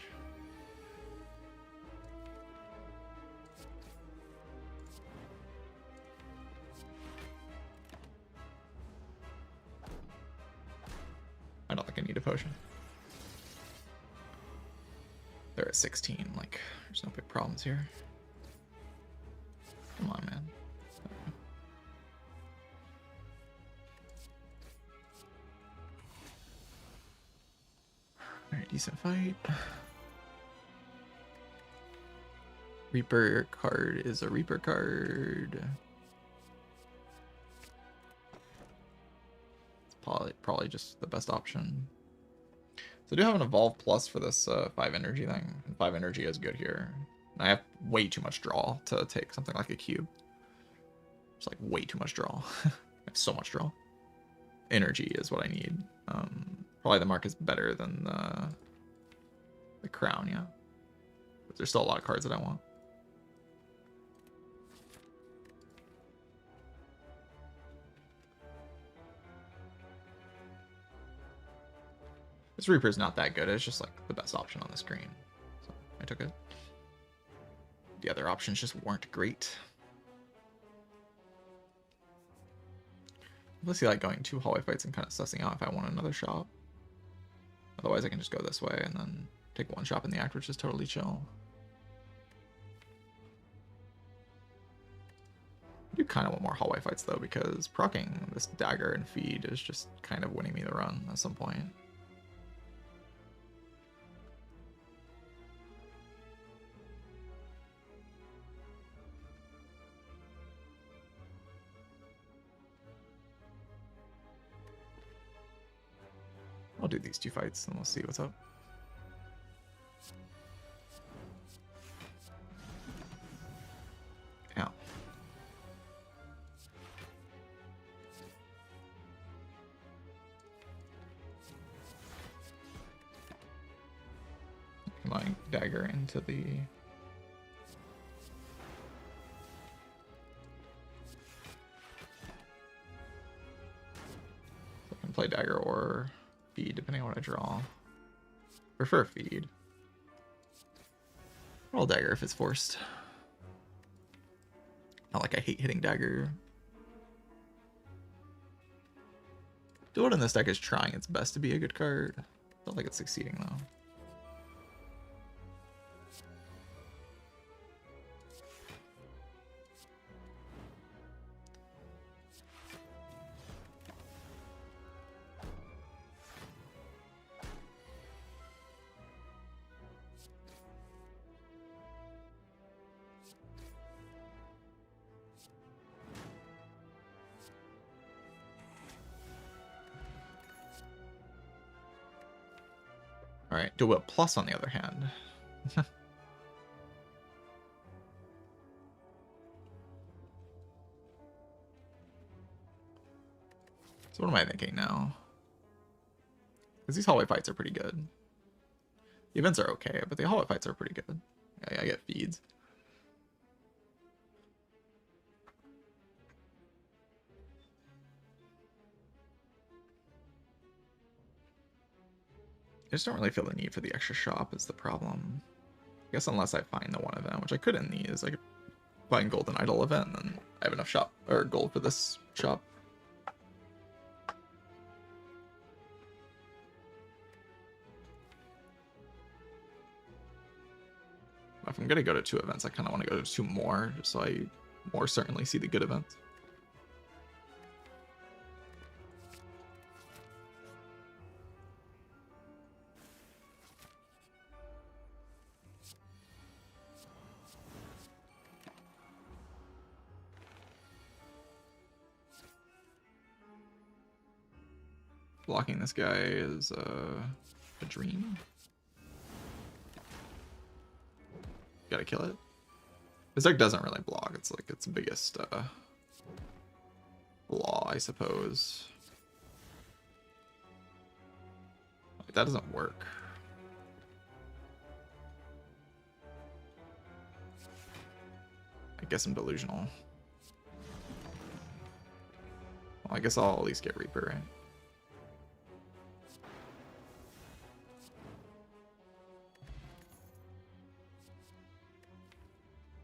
I don't think I need a potion. They're at 16, like, there's no big problems here. Come on, man. Alright, decent fight. Reaper card is a Reaper card. It's probably just the best option. So I do have an Evolve Plus for this 5 energy thing. And 5 energy is good here. I have way too much draw to take something like a cube. It's like way too much draw. I have so much draw. Energy is what I need. Probably the mark is better than the crown, yeah. But there's still a lot of cards that I want. This Reaper's not that good. It's just like the best option on the screen. So I took it. The other options just weren't great. Let's see, like going 2 hallway fights and kind of sussing out if I want another shop. Otherwise, I can just go this way and then take 1 shop in the act, which is totally chill. I do kind of want more hallway fights though, because proccing this dagger and feed is just kind of winning me the run at some point. I'll do these 2 fights and we'll see what's up. Ow. My dagger into the... So I can play dagger or feed, depending on what I draw. Prefer feed. Roll dagger if it's forced. Not like I hate hitting dagger. Duel in this deck is trying its best to be a good card. Don't think it's succeeding though. Alright, Dual Whip Plus on the other hand. So what am I thinking now? Because these hallway fights are pretty good. The events are okay, but the hallway fights are pretty good. I get feeds. I just don't really feel the need for the extra shop is the problem. I guess unless I find the 1 event, which I could in these. I could find Golden Idol event, and then I have enough shop or gold for this shop. If I'm gonna go to 2 events, I kind of want to go to 2 more, just so I more certainly see the good events. Blocking this guy is a dream. Gotta kill it. This deck doesn't really block. It's like its biggest flaw, I suppose. Like, that doesn't work. I guess I'm delusional. Well, I guess I'll at least get Reaper, right?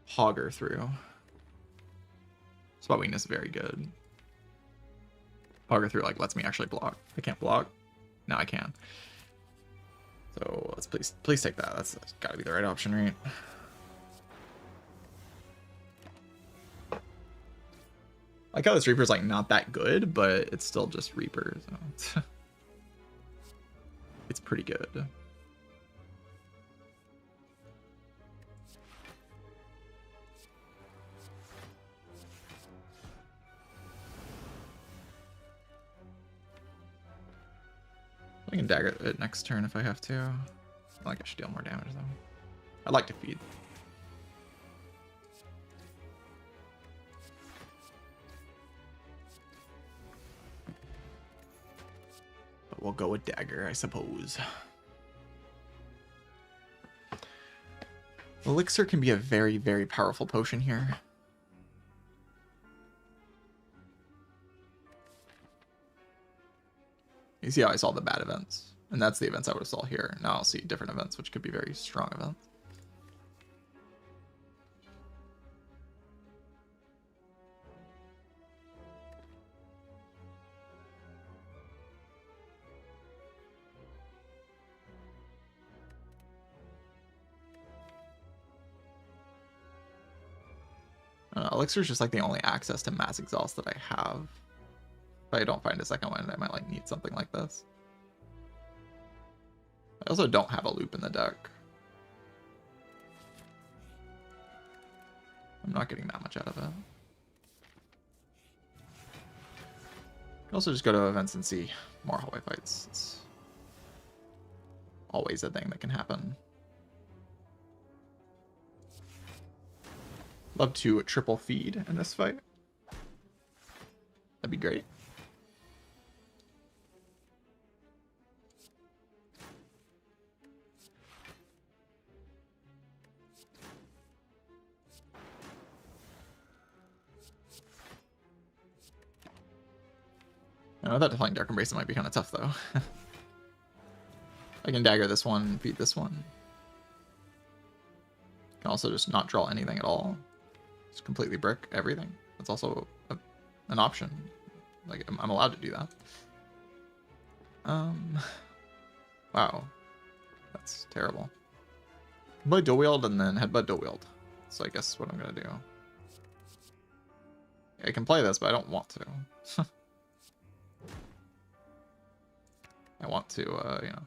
Hogger through. Spot weakness very good. Hogger through like lets me actually block. I can't block. Now I can. So let's please take that. That's gotta be the right option, right? I like how this Reaper's like not that good, but it's still just Reaper, so it's pretty good. I can dagger it next turn if I have to. I feel like I should deal more damage though. I'd like to feed. But we'll go with dagger, I suppose. Elixir can be a very, very powerful potion here. You see how I saw the bad events? And that's the events I would have saw here. Now I'll see different events, which could be very strong events. Elixir is just like the only access to mass exhaust that I have. If I don't find a second one, I might like need something like this. I also don't have a loop in the deck. I'm not getting that much out of it. I can also just go to events and see more hallway fights. It's always a thing that can happen. Love to triple feed in this fight. That'd be great. I know that Defying Dark Embrace might be kind of tough though. I can dagger this one, feed this one. Can also just not draw anything at all. Just completely brick everything. That's also an option. Like I'm allowed to do that. Wow, that's terrible. Play dual wield and then headbutt dual wield. So I guess what I'm gonna do. I can play this, but I don't want to. I want to, you know,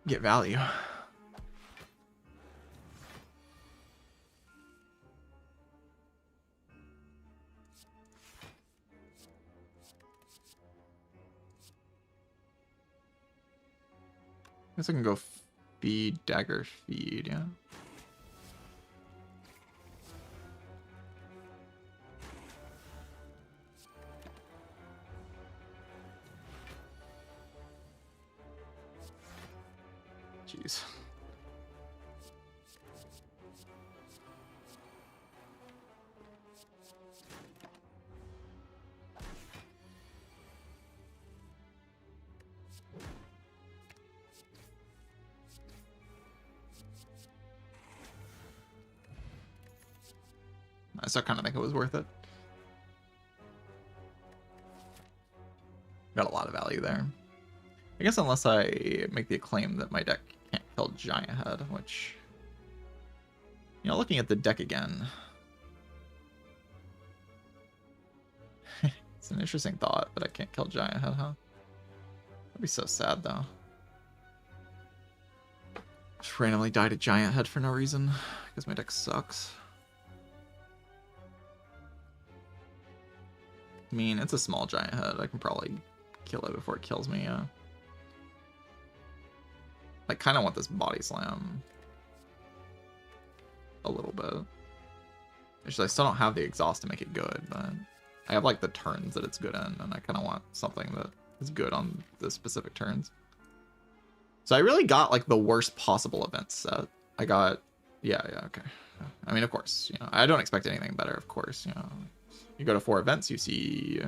get value. I guess I can go feed, dagger, feed, yeah. Jeez. I still kind of think it was worth it. Got a lot of value there. I guess unless I make the claim that my deck can't kill Giant Head, which, you know, looking at the deck again, it's an interesting thought that I can't kill Giant Head, huh? That'd be so sad though. Just randomly died a Giant Head for no reason because my deck sucks. I mean, it's a small Giant Head. I can probably kill it before it kills me, yeah. I kind of want this body slam a little bit. Actually, I still don't have the exhaust to make it good, but I have like the turns that it's good in, and I kind of want something that is good on the specific turns. So I really got like the worst possible event set. I got, yeah, okay. I mean, of course, you know, I don't expect anything better, of course, you know. You go to 4 events, you see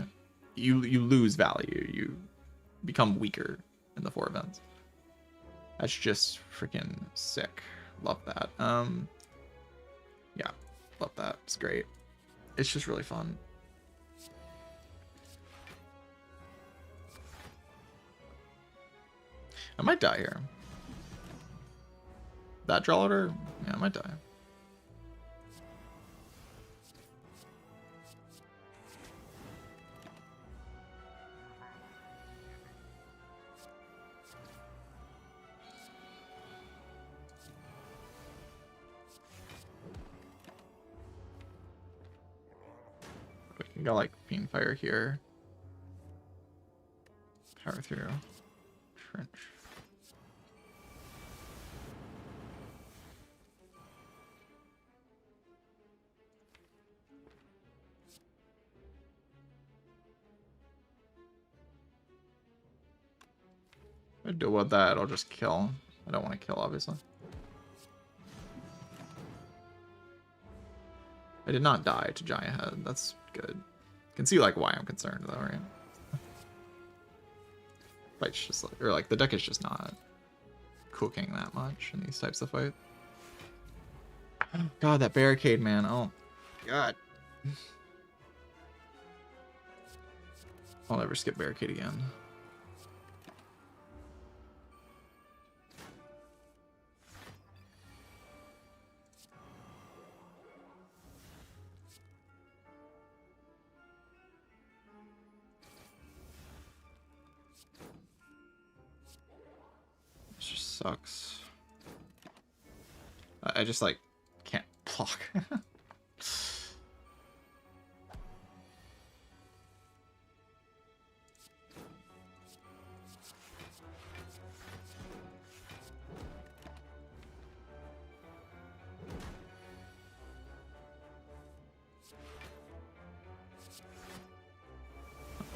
you lose value. You become weaker in the 4 events. That's just freaking sick. Love that. Yeah, love that. It's great. It's just really fun. I might die here. That draw order? Yeah, I might die. We can go like Fiend Fire here. Power through. Trench. If I do with that, I'll just kill. I don't want to kill, obviously. I did not die to Giant Head. That's good. You can see like why I'm concerned though, right? Fight's just like, or like the deck is just not cooking that much in these types of fights. God, that barricade, man. Oh, God. I'll never skip barricade again. This just sucks. I just like can't block.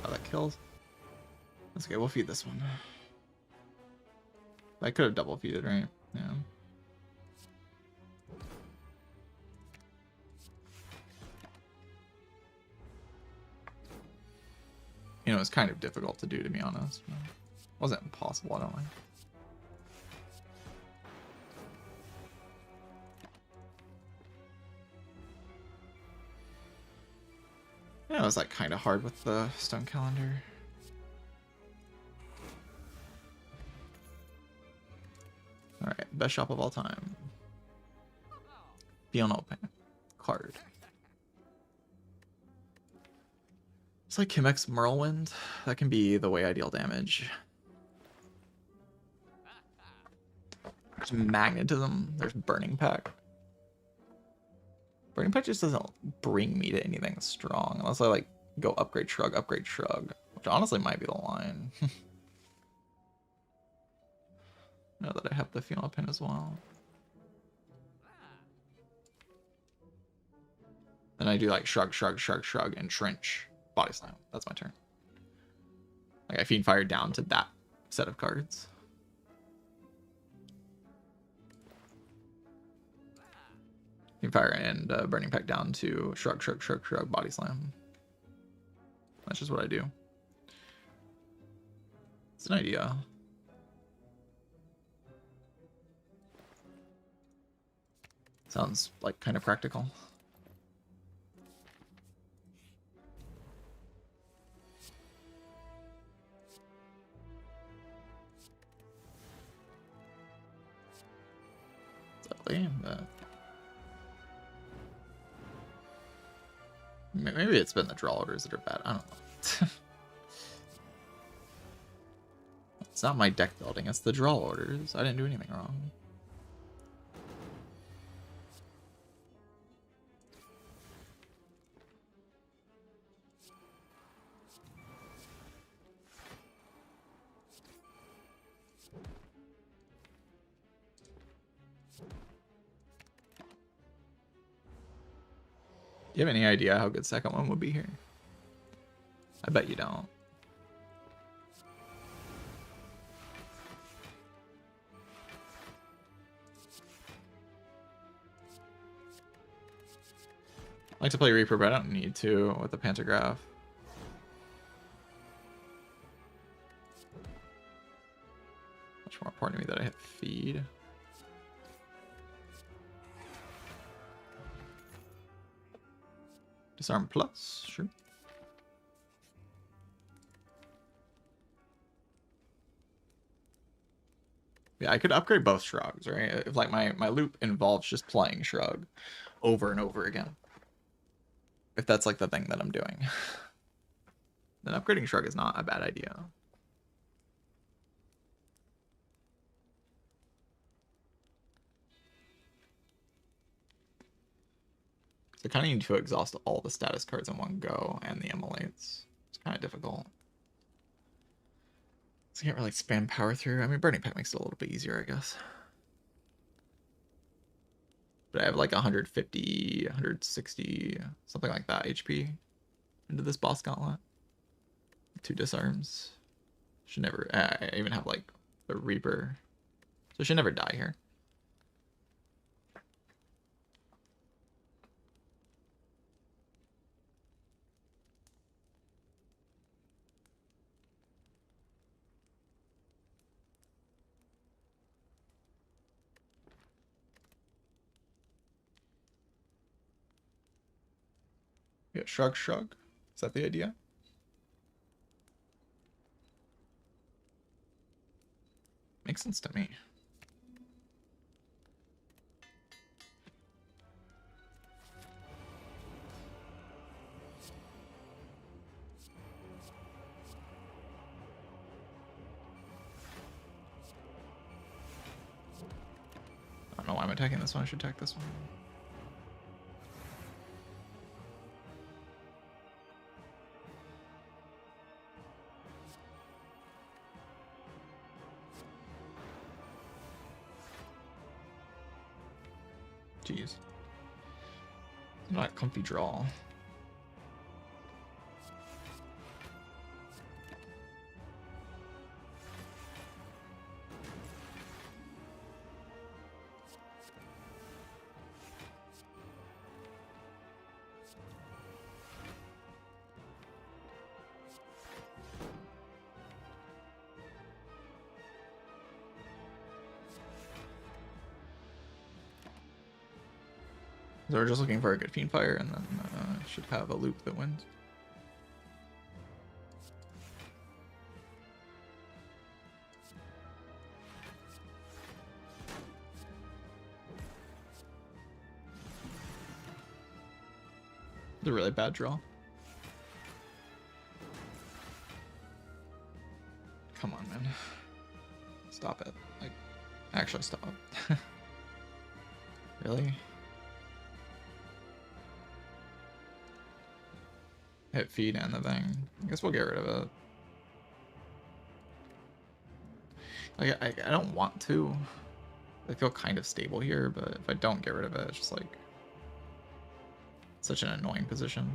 Oh, that kills. That's okay, we'll feed this one. I could have double feeded, right? Yeah. You know, it's kind of difficult to do, to be honest. It wasn't impossible, I don't think. Yeah, it was like kind of hard with the stone calendar. Alright, best shop of all time. Fiona Open. Card. It's like Kimek's Whirlwind. That can be the way I deal damage. There's Magnetism. There's Burning Pack. Burning Pack just doesn't bring me to anything strong. Unless I like go upgrade shrug. Which honestly might be the line. Now that I have the Fiona pin as well. Then I do like shrug, and trench. Body slam. That's my turn. Like I Fiend Fire down to that set of cards. Fiend Fire and Burning Pack down to shrug, body slam. That's just what I do. It's an idea. Sounds like kind of practical. But maybe it's been the draw orders that are bad. I don't know. It's not my deck building, it's the draw orders. I didn't do anything wrong. Do you have any idea how good second one would be here? I bet you don't. I like to play Reaper, but I don't need to with the Pantograph. Much more important to me that I hit feed. Disarm plus, sure. Yeah, I could upgrade both Shrugs, right? If like my loop involves just playing Shrug over and over again. If that's like the thing that I'm doing. Then upgrading Shrug is not a bad idea. So I kind of need to exhaust all the status cards in one go and the emulates. It's kind of difficult. So I can't really spam power through. I mean, Burning Pack makes it a little bit easier, I guess. But I have like 150, 160, something like that HP into this boss gauntlet. 2 disarms. Should never. I even have like the Reaper. So should never die here. Yeah, shrug, shrug. Is that the idea? Makes sense to me. I don't know why I'm attacking this one. I should attack this one. Jeez. Not a comfy draw. So we're just looking for a good Fiendfire, and then should have a loop that wins. It's a really bad draw. Come on, man. Stop it. Like, actually stop. Really? Hit feed and the thing. I guess we'll get rid of it. Like, I don't want to. I feel kind of stable here, but if I don't get rid of it, it's just like such an annoying position.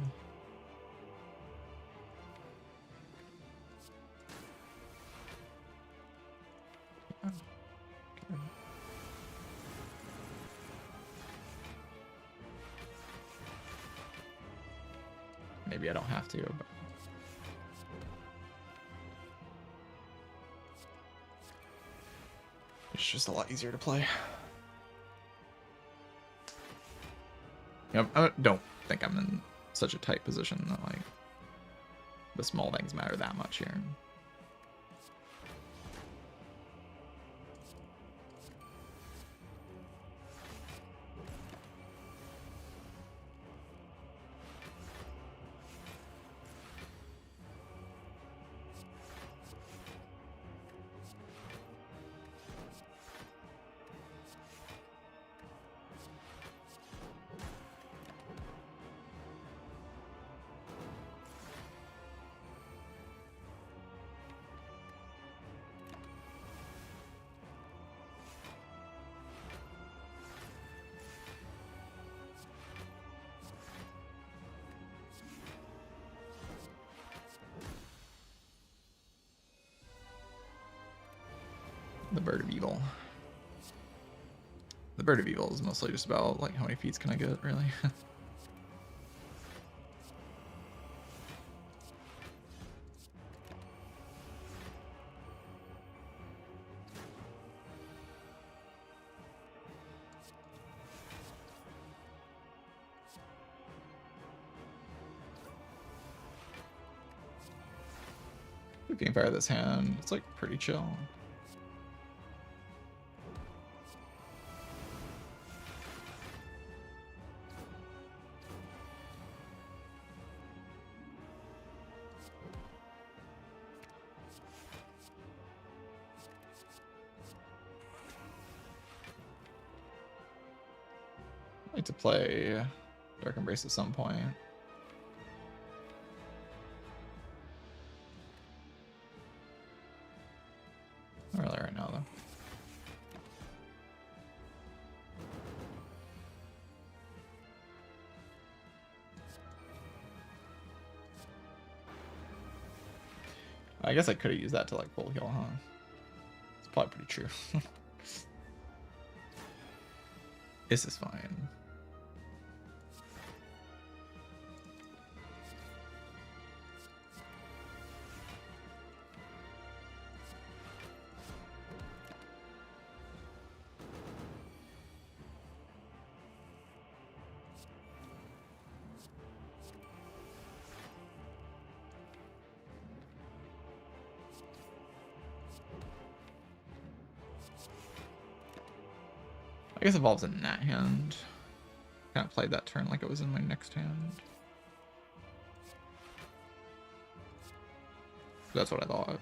Yeah. Okay. Maybe I don't have to, but it's just a lot easier to play. Yep, I don't think I'm in such a tight position that like the small things matter that much here. The Bird of Evil. The Bird of Evil is mostly just about like how many feats can I get, really. If you can fire this hand, it's like pretty chill. I'd like to play Dark Embrace at some point. Not really right now, though. I guess I could have used that to like full heal, huh? It's probably pretty true. This is fine. I guess evolves in that hand. Kind of played that turn like it was in my next hand. That's what I thought.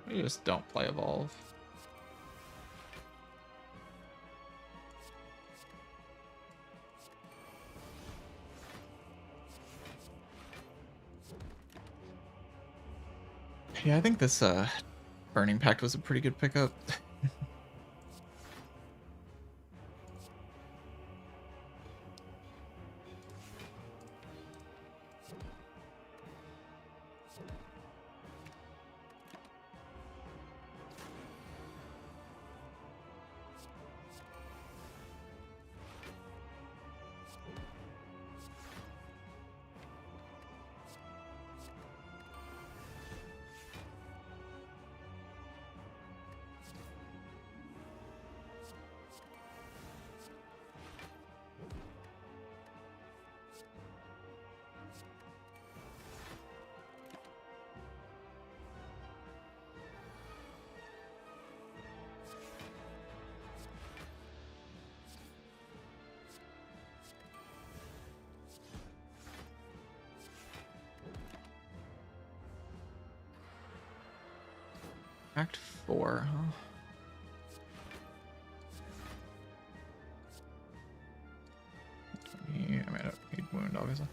You just don't play evolve. Yeah, I think this Burning Pact was a pretty good pickup. Act 4, huh? I mean, I don't need wound, obviously.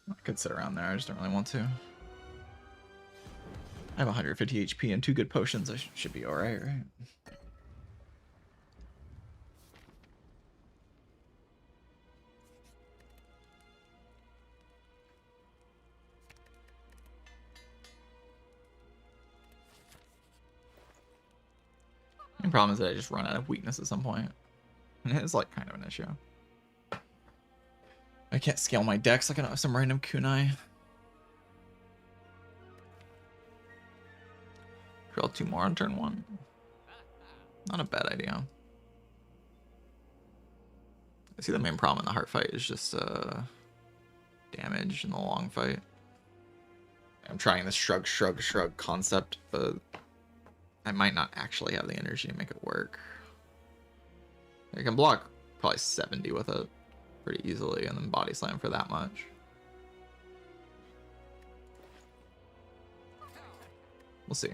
I could sit around there, I just don't really want to. I have 150 HP and 2 good potions, I should be alright, right? The problem is that I just run out of weakness at some point. And it's like kind of an issue. I can't scale my decks like I don't have some random kunai. Draw 2 more on turn 1. Not a bad idea. I see the main problem in the heart fight is just damage in the long fight. I'm trying this shrug, shrug, shrug concept, but I might not actually have the energy to make it work. I can block probably 70 with it pretty easily, and then body slam for that much. We'll see.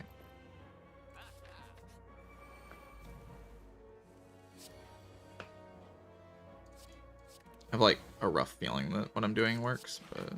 I have like a rough feeling that what I'm doing works, but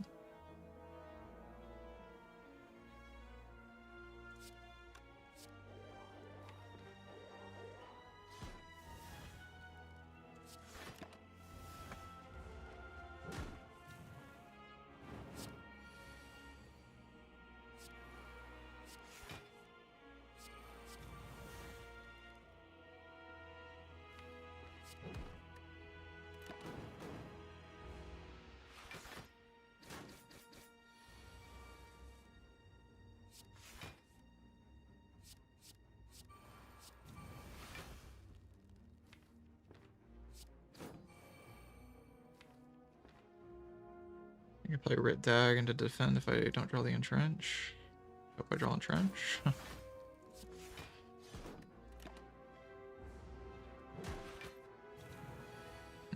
I can play Rit Dag and to defend if I don't draw the entrench. Hope I draw entrench.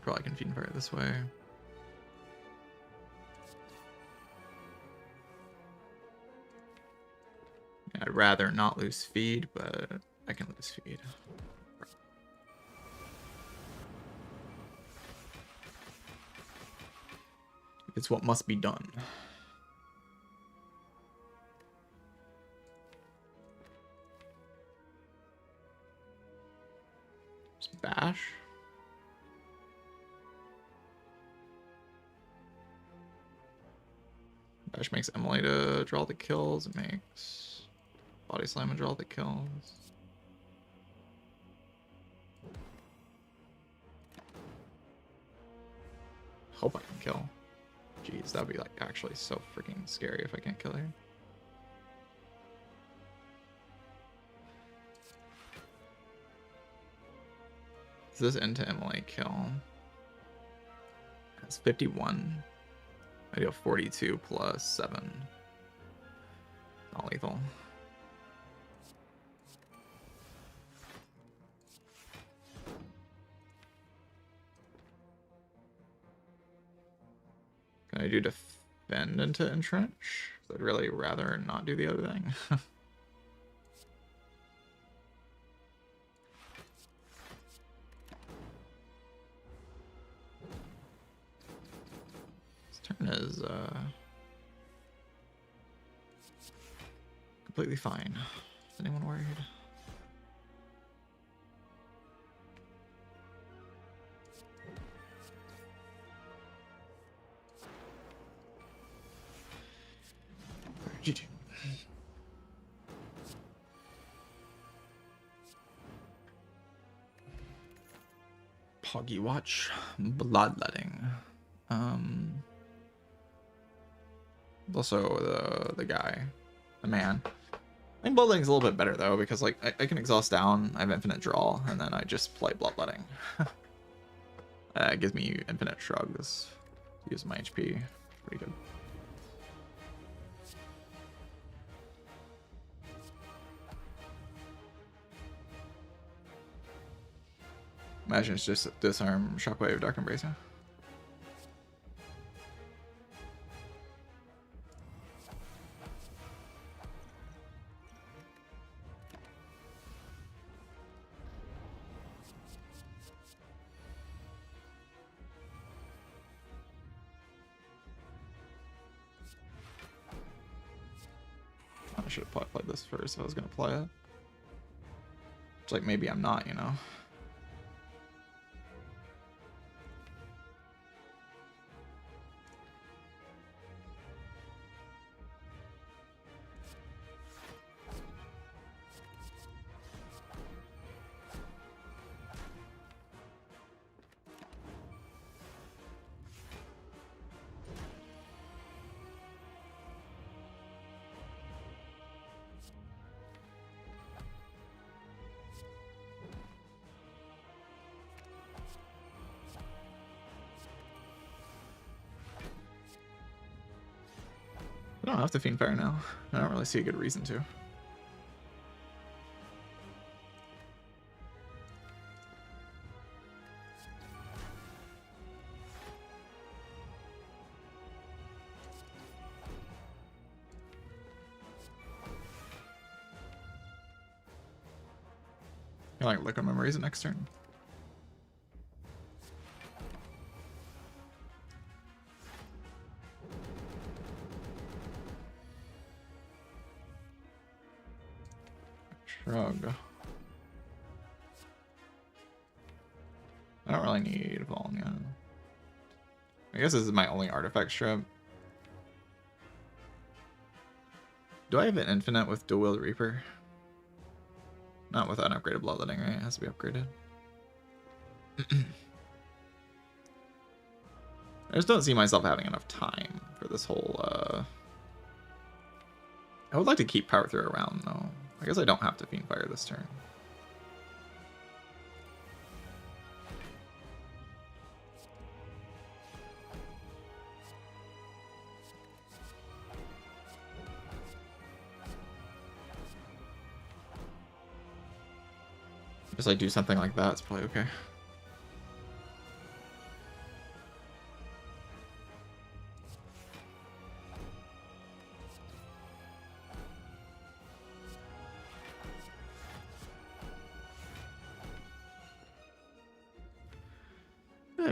Probably can feed and fire this way. I'd rather not lose feed, but I can lose feed. It's what must be done. Just bash. Bash makes Emily to draw the kills. It makes body slam to draw the kills. Hope I can kill. Jeez, that'd be like actually so freaking scary if I can't kill her. Is this into Emily kill? That's 51. I do 42 plus 7. Not lethal. Can I do defend into entrench? I'd really rather not do the other thing. This turn is completely fine. Is anyone worried? GG. Poggy watch, bloodletting. Also the guy, the man. I think bloodletting's a little bit better though because like I can exhaust down, I have infinite draw, and then I just play bloodletting. It gives me infinite shrugs. Use my HP, pretty good. Imagine it's just disarm, shockwave, dark embrace. I should have probably played this first if I was gonna play it. It's like maybe I'm not, you know. I don't have to Fiend Fire now. I don't really see a good reason to. I like Liquid Memories next turn. Shrug. I don't really need Volnya. I guess this is my only artifact strip. Do I have an infinite with Dual Wield Reaper? Not with unupgraded Bloodletting, right? It has to be upgraded. I just don't see myself having enough time for this whole, I would like to keep Power Through around, though. I guess I don't have to Fiend Fire this turn. Just like do something like that, it's probably okay.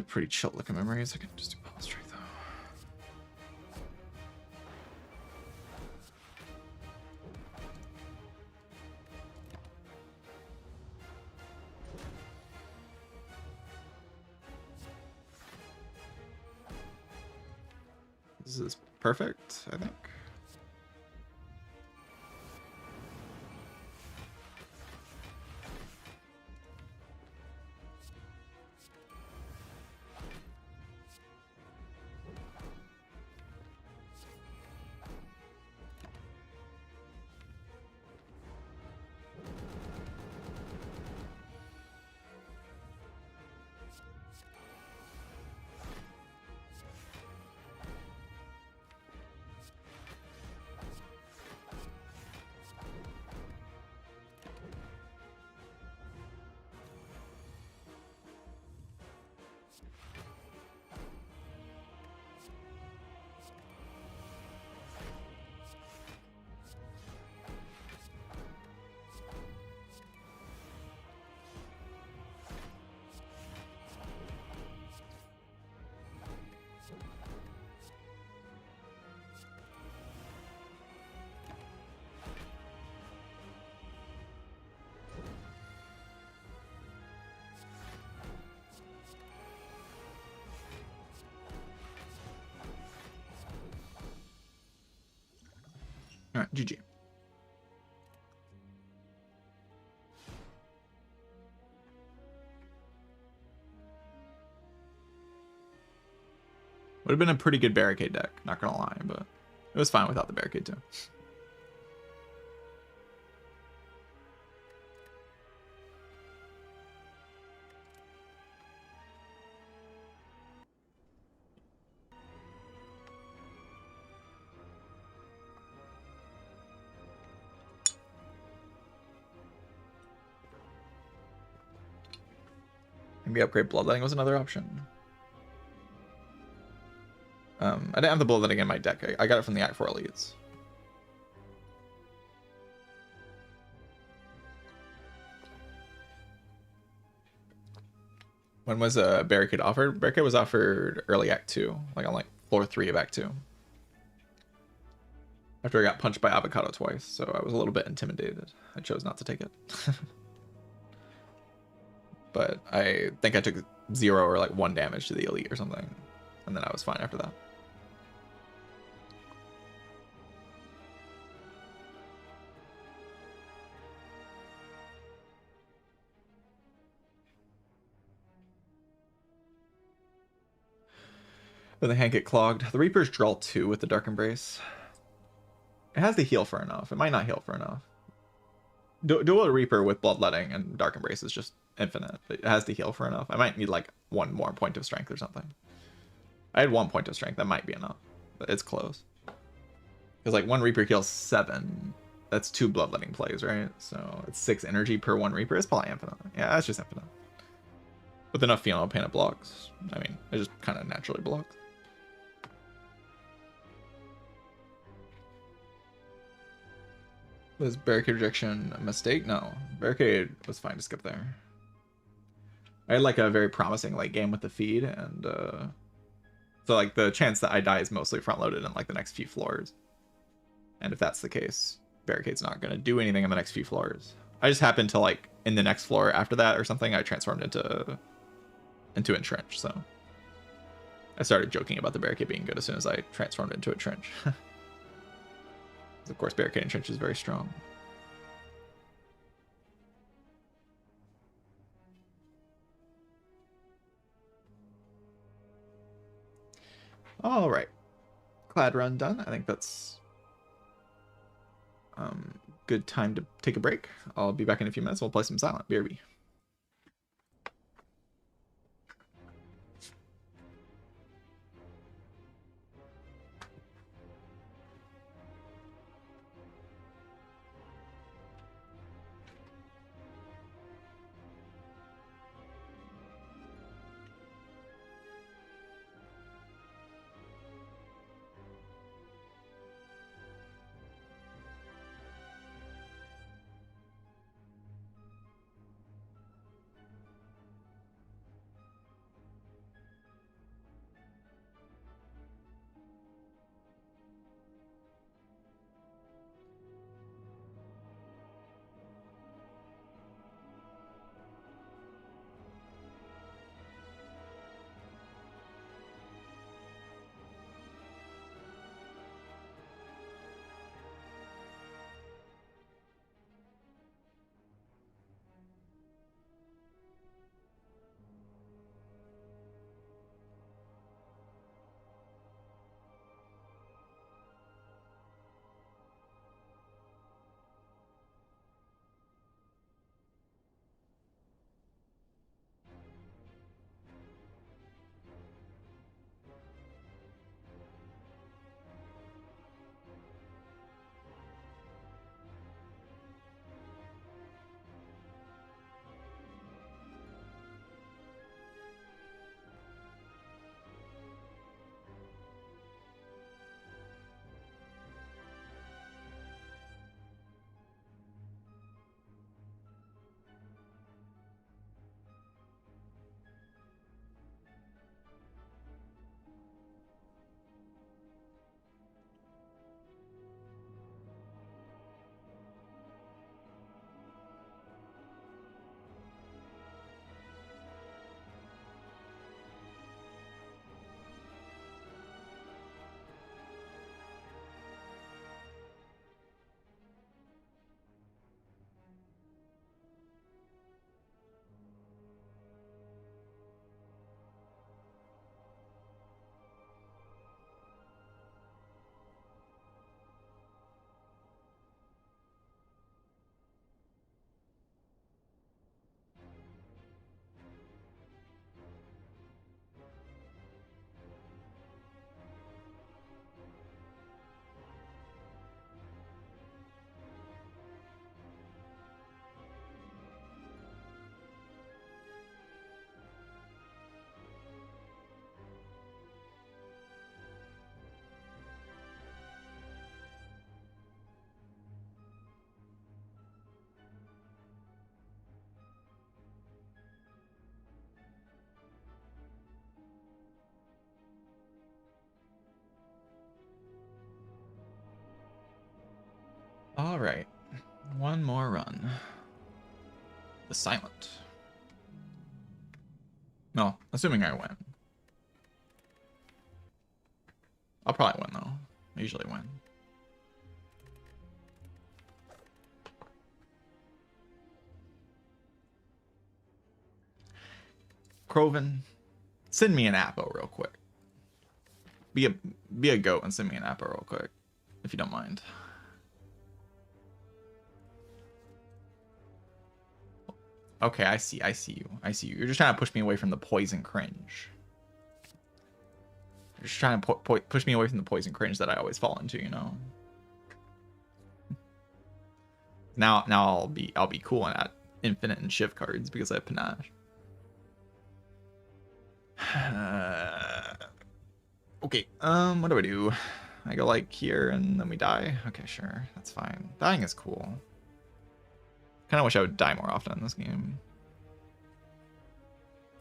Pretty chill looking memories. I can just do Pulse Strike though. This is perfect, I think. All right, GG. Would have been a pretty good barricade deck, not gonna lie, but it was fine without the barricade too. Maybe upgrade Bloodletting was another option. I didn't have the Bloodletting in my deck. I got it from the Act 4 Elites. When was a Barricade offered? Barricade was offered early Act 2, like on like floor 3 of Act 2. After I got punched by Avocado twice, so I was a little bit intimidated. I chose not to take it. But I think I took 0 or like 1 damage to the Elite or something. And then I was fine after that. When the hand get clogged. The Reapers draw 2 with the Dark Embrace. It has to heal for enough. It might not heal for enough. Dual Reaper with Bloodletting and Dark Embrace is just infinite. It has to heal for enough. I might need like 1 more point of strength or something. I had 1 point of strength. That might be enough. But it's close. Because like one Reaper heals 7. That's 2 bloodletting plays, right? So it's 6 energy per 1 Reaper. It's probably infinite. Yeah, that's just infinite. With enough Phenomenal Pain it blocks. I mean, it just kind of naturally blocks. Was Barricade Rejection a mistake? No. Barricade was fine to skip there. I had like a very promising late game with the feed, and so like the chance that I die is mostly front-loaded in like the next few floors. And if that's the case, Barricade's not going to do anything in the next few floors. I just happened to like in the next floor after that or something, I transformed into Entrench, so I started joking about the Barricade being good as soon as I transformed into a Trench. Of course, Barricade and Trench is very strong. All right, Clad run done. I think that's good time to take a break. I'll be back in a few minutes. We'll play some Silent. BRB. All right, one more run. The Silent. No, assuming I win. I'll probably win though. I usually win. Croven, send me an Apo real quick. Be a goat and send me an Apo real quick, if you don't mind. Okay, I see you. You're just trying to push me away from the poison cringe. You're just trying to push me away from the poison cringe that I always fall into, you know? Now I'll be cool and at infinite and shift cards because I have panache. Okay, what do I do? I go like here and then we die? Okay, sure, that's fine. Dying is cool. Kind of wish I would die more often in this game.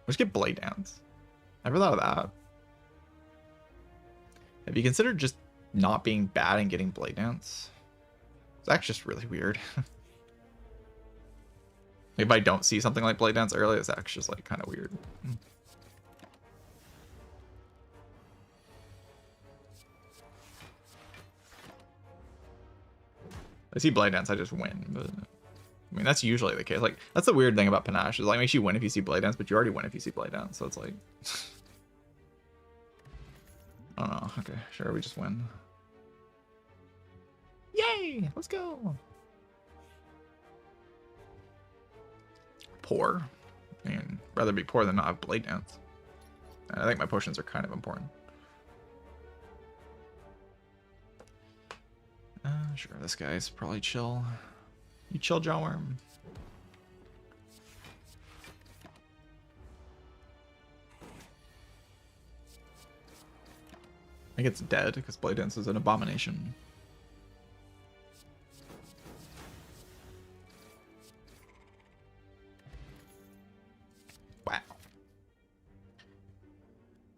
We should get Blade Dance. Never thought of that. Have you considered just not being bad and getting Blade Dance? That's just really weird. If I don't see something like Blade Dance early, it's actually just like kind of weird. I see Blade Dance, I just win, but I mean that's usually the case. Like that's the weird thing about panache is like makes you win if you see Blade Dance, but you already win if you see Blade Dance. So it's like I don't know. Okay, sure, we just win. Yay! Let's go. Poor. I mean, rather be poor than not have Blade Dance. I think my potions are kind of important. Sure, this guy's probably chill. You chill, Jawworm. I think it's dead because Blade Dance is an abomination. Wow.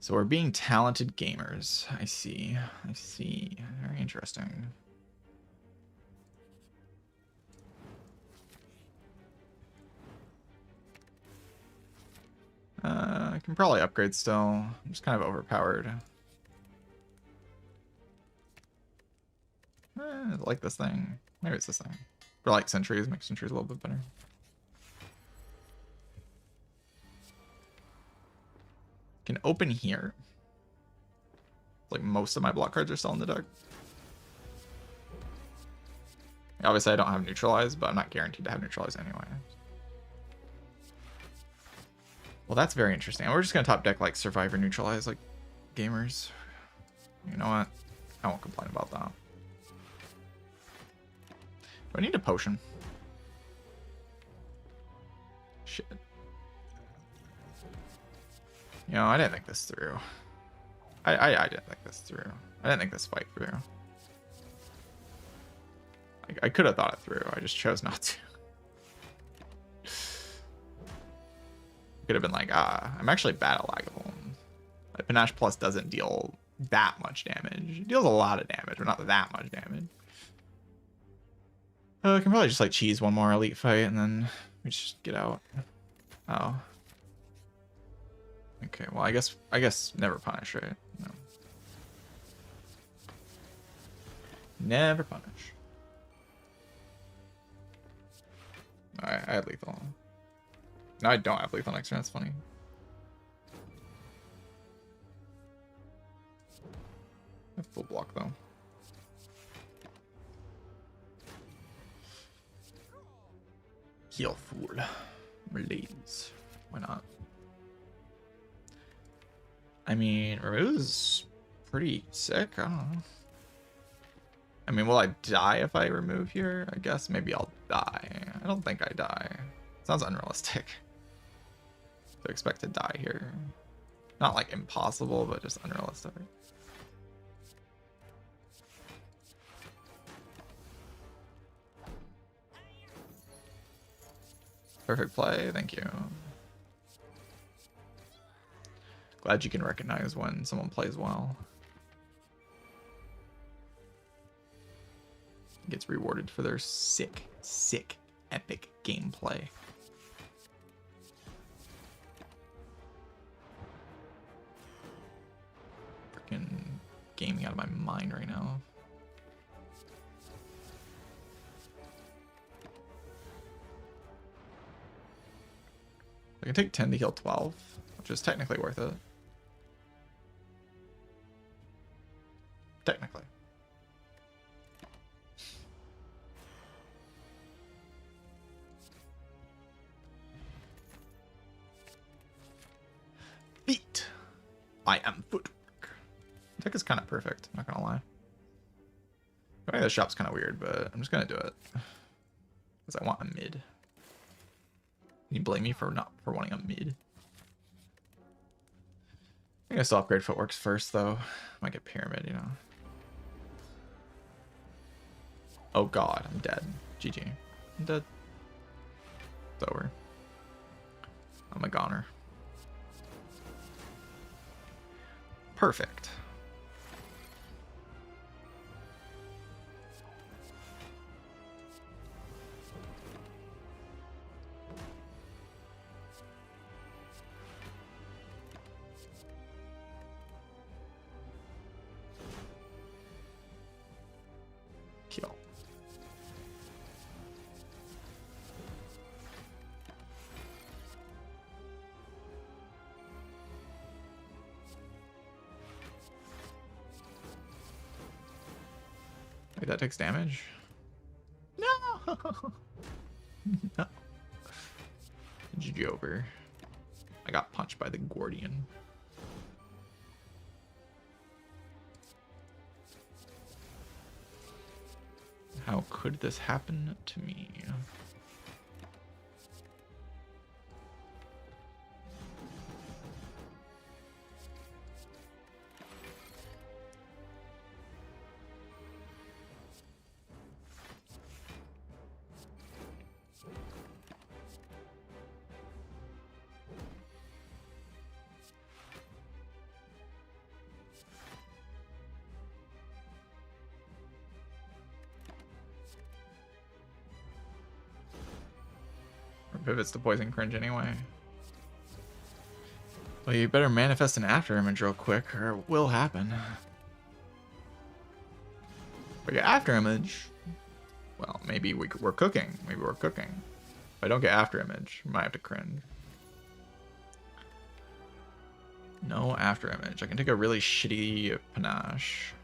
So we're being talented gamers. I see. I see. Very interesting. I can probably upgrade still. I'm just kind of overpowered. I like this thing. Maybe it's this thing. For like sentries, make sentries a little bit better. Can open here. Like most of my block cards are still in the deck. Obviously I don't have neutralize, but I'm not guaranteed to have neutralize anyway. Well, that's very interesting. We're just gonna top deck like survivor neutralize like gamers. You know what? I won't complain about that. Do I need a potion? Shit. You know, I didn't think this through. I didn't think this through. I didn't think this fight through. I could have thought it through. I just chose not to. Could have been like, I'm actually bad at Lagavulin. Like, Panache Plus doesn't deal that much damage. It deals a lot of damage, but not that much damage. I can probably just like cheese one more elite fight and then we just get out. Oh. Okay, well I guess never punish, right? No. Never punish. Alright, I had lethal. No, I don't have lethal next turn, that's funny. I have full block though. Heal fool. Malaise. Why not? I mean, remove is pretty sick. I don't know. I mean, will I die if I remove here? I guess maybe I'll die. I don't think I die. Sounds unrealistic to expect to die here. Not like impossible, but just unrealistic. Perfect play, thank you. Glad you can recognize when someone plays well. Gets rewarded for their sick, epic gameplay. Freaking gaming out of my mind right now. I can take 10 to heal 12, which is technically worth it. Technically. Feet. I am footwork. Deck is kind of perfect, not gonna lie. Going to the shop's kind of weird, but I'm just gonna do it. Because I want a mid. Can you blame me for wanting a mid? I guess I'll upgrade footworks first, though. Might get pyramid, you know. Oh god, I'm dead. GG. I'm dead. It's over. I'm a goner. Perfect. Kill. Wait, that takes damage? No! No. GG over. I got punched by the Gordian. How could this happen to me? Pivots to poison cringe anyway. Well, you better manifest an after image real quick, or it will happen. But your after image, well, maybe we're cooking. Maybe we're cooking. If I don't get after image, I might have to cringe. No after image. I can take a really shitty panache.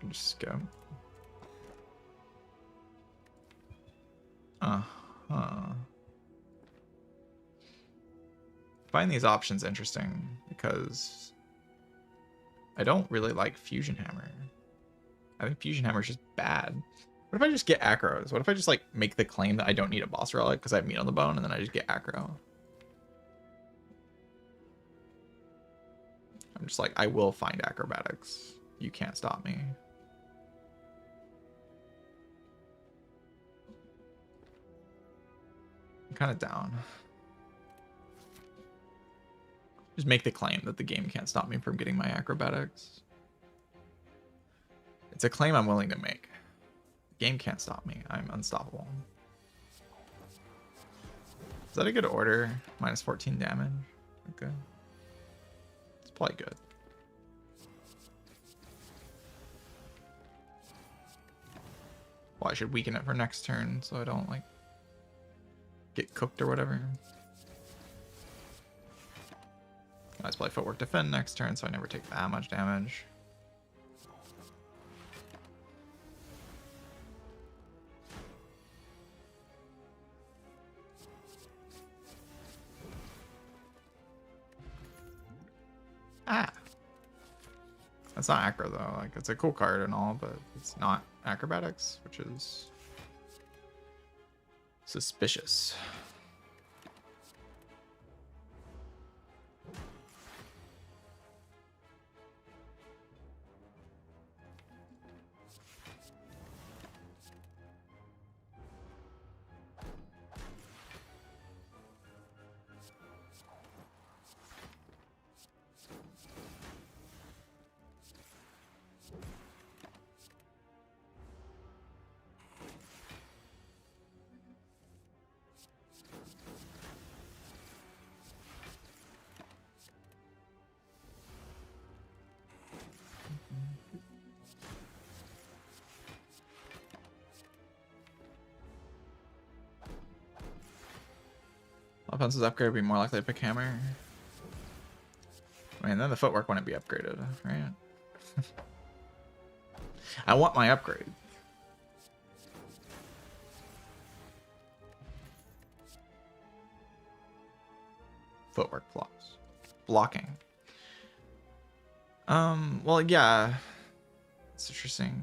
Just go. Uh-huh. Find these options interesting because I don't really like Fusion Hammer. I think Fusion Hammer is just bad. What if I just get accros? What if I just like make the claim that I don't need a boss relic because I have meat on the bone and then I just get aggro? I'm just like, I will find acrobatics. You can't stop me. I'm kind of down. Just make the claim that the game can't stop me from getting my acrobatics. It's a claim I'm willing to make. The game can't stop me. I'm unstoppable. Is that a good order? Minus 14 damage. Okay. It's probably good. Well, I should weaken it for next turn so I don't like get cooked or whatever. Let's play footwork defend next turn so I never take that much damage. Ah. That's not acro though. Like it's a cool card and all, but it's not acrobatics, which is suspicious. Offense's upgrade would be more likely to pick hammer. I mean, then the footwork wouldn't be upgraded, right? I want my upgrade. Footwork flops. Blocking. Well, yeah. It's interesting.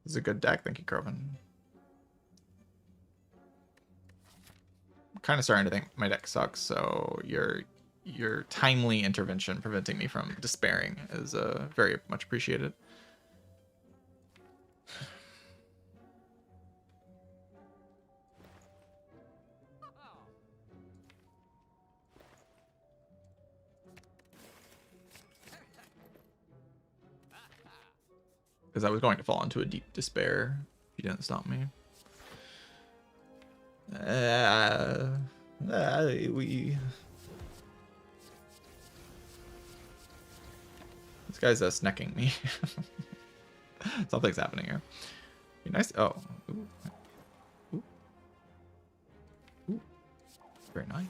This is a good deck. Thank you, Croven. I'm kind of starting to think my deck sucks, so your timely intervention preventing me from despairing is very much appreciated. Because I was going to fall into a deep despair if you didn't stop me. This guy's snecking me. Something's happening here. Be nice. Oh. Ooh. Ooh. Ooh. Very nice.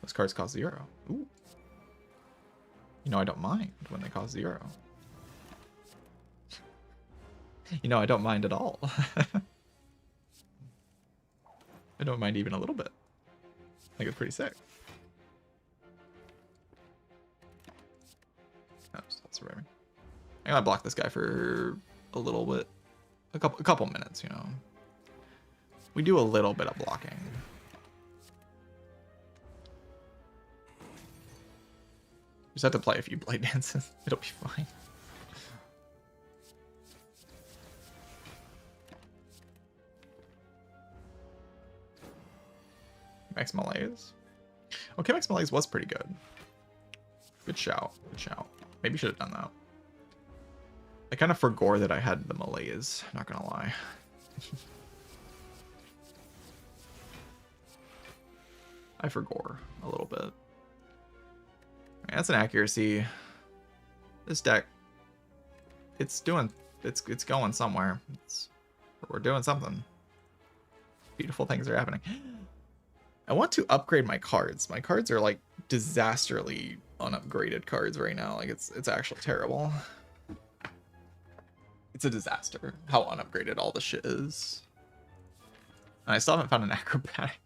Those cards cost 0. Ooh. You know, I don't mind when they cost 0. You know, I don't mind at all. I don't mind even a little bit. I think it's pretty sick. Oops, that's surviving. I gotta block this guy for a little bit. A couple minutes, you know. We do a little bit of blocking. Just have to play a few blade dances. It'll be fine. Max Malaise. Okay, Max Malaise was pretty good. Good shout. Good shout. Maybe should have done that. I kind of forgot that I had the Malaise, not gonna lie. I forgot a little bit. That's an accuracy. This deck, it's going somewhere. We're doing something. Beautiful things are happening. I want to upgrade my cards. My cards are like disastrously unupgraded cards right now. Like it's actually terrible. It's a disaster how unupgraded all the shit is. And I still haven't found an acrobatic.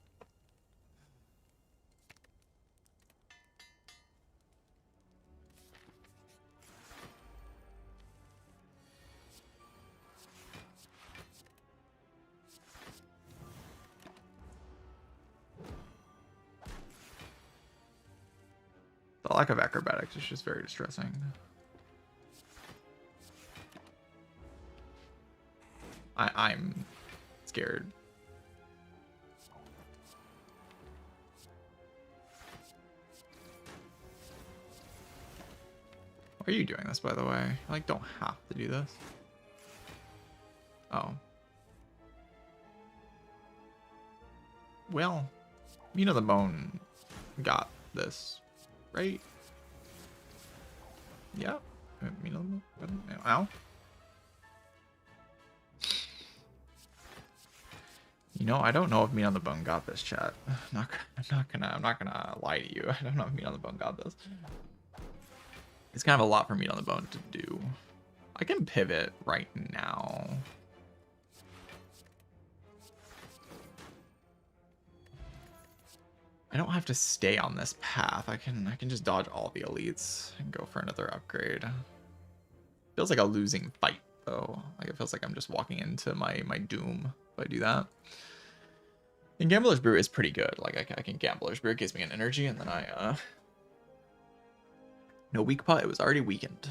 The lack of acrobatics is just very distressing. I'm scared. Why are you doing this, by the way? I like don't have to do this. Oh. Well, you know the bone got this, right? Yeah. You know, ow. You know, I don't know if Meat on the Bone got this, chat. I'm not gonna lie to you. I don't know if Meat on the Bone got this. It's kind of a lot for Meat on the Bone to do. I can pivot right now. I don't have to stay on this path. I can just dodge all the elites and go for another upgrade. Feels like a losing fight though. Like it feels like I'm just walking into my doom if I do that. And Gambler's Brew is pretty good. Like I can Gambler's Brew, it gives me an energy, and then I no weak pot, it was already weakened.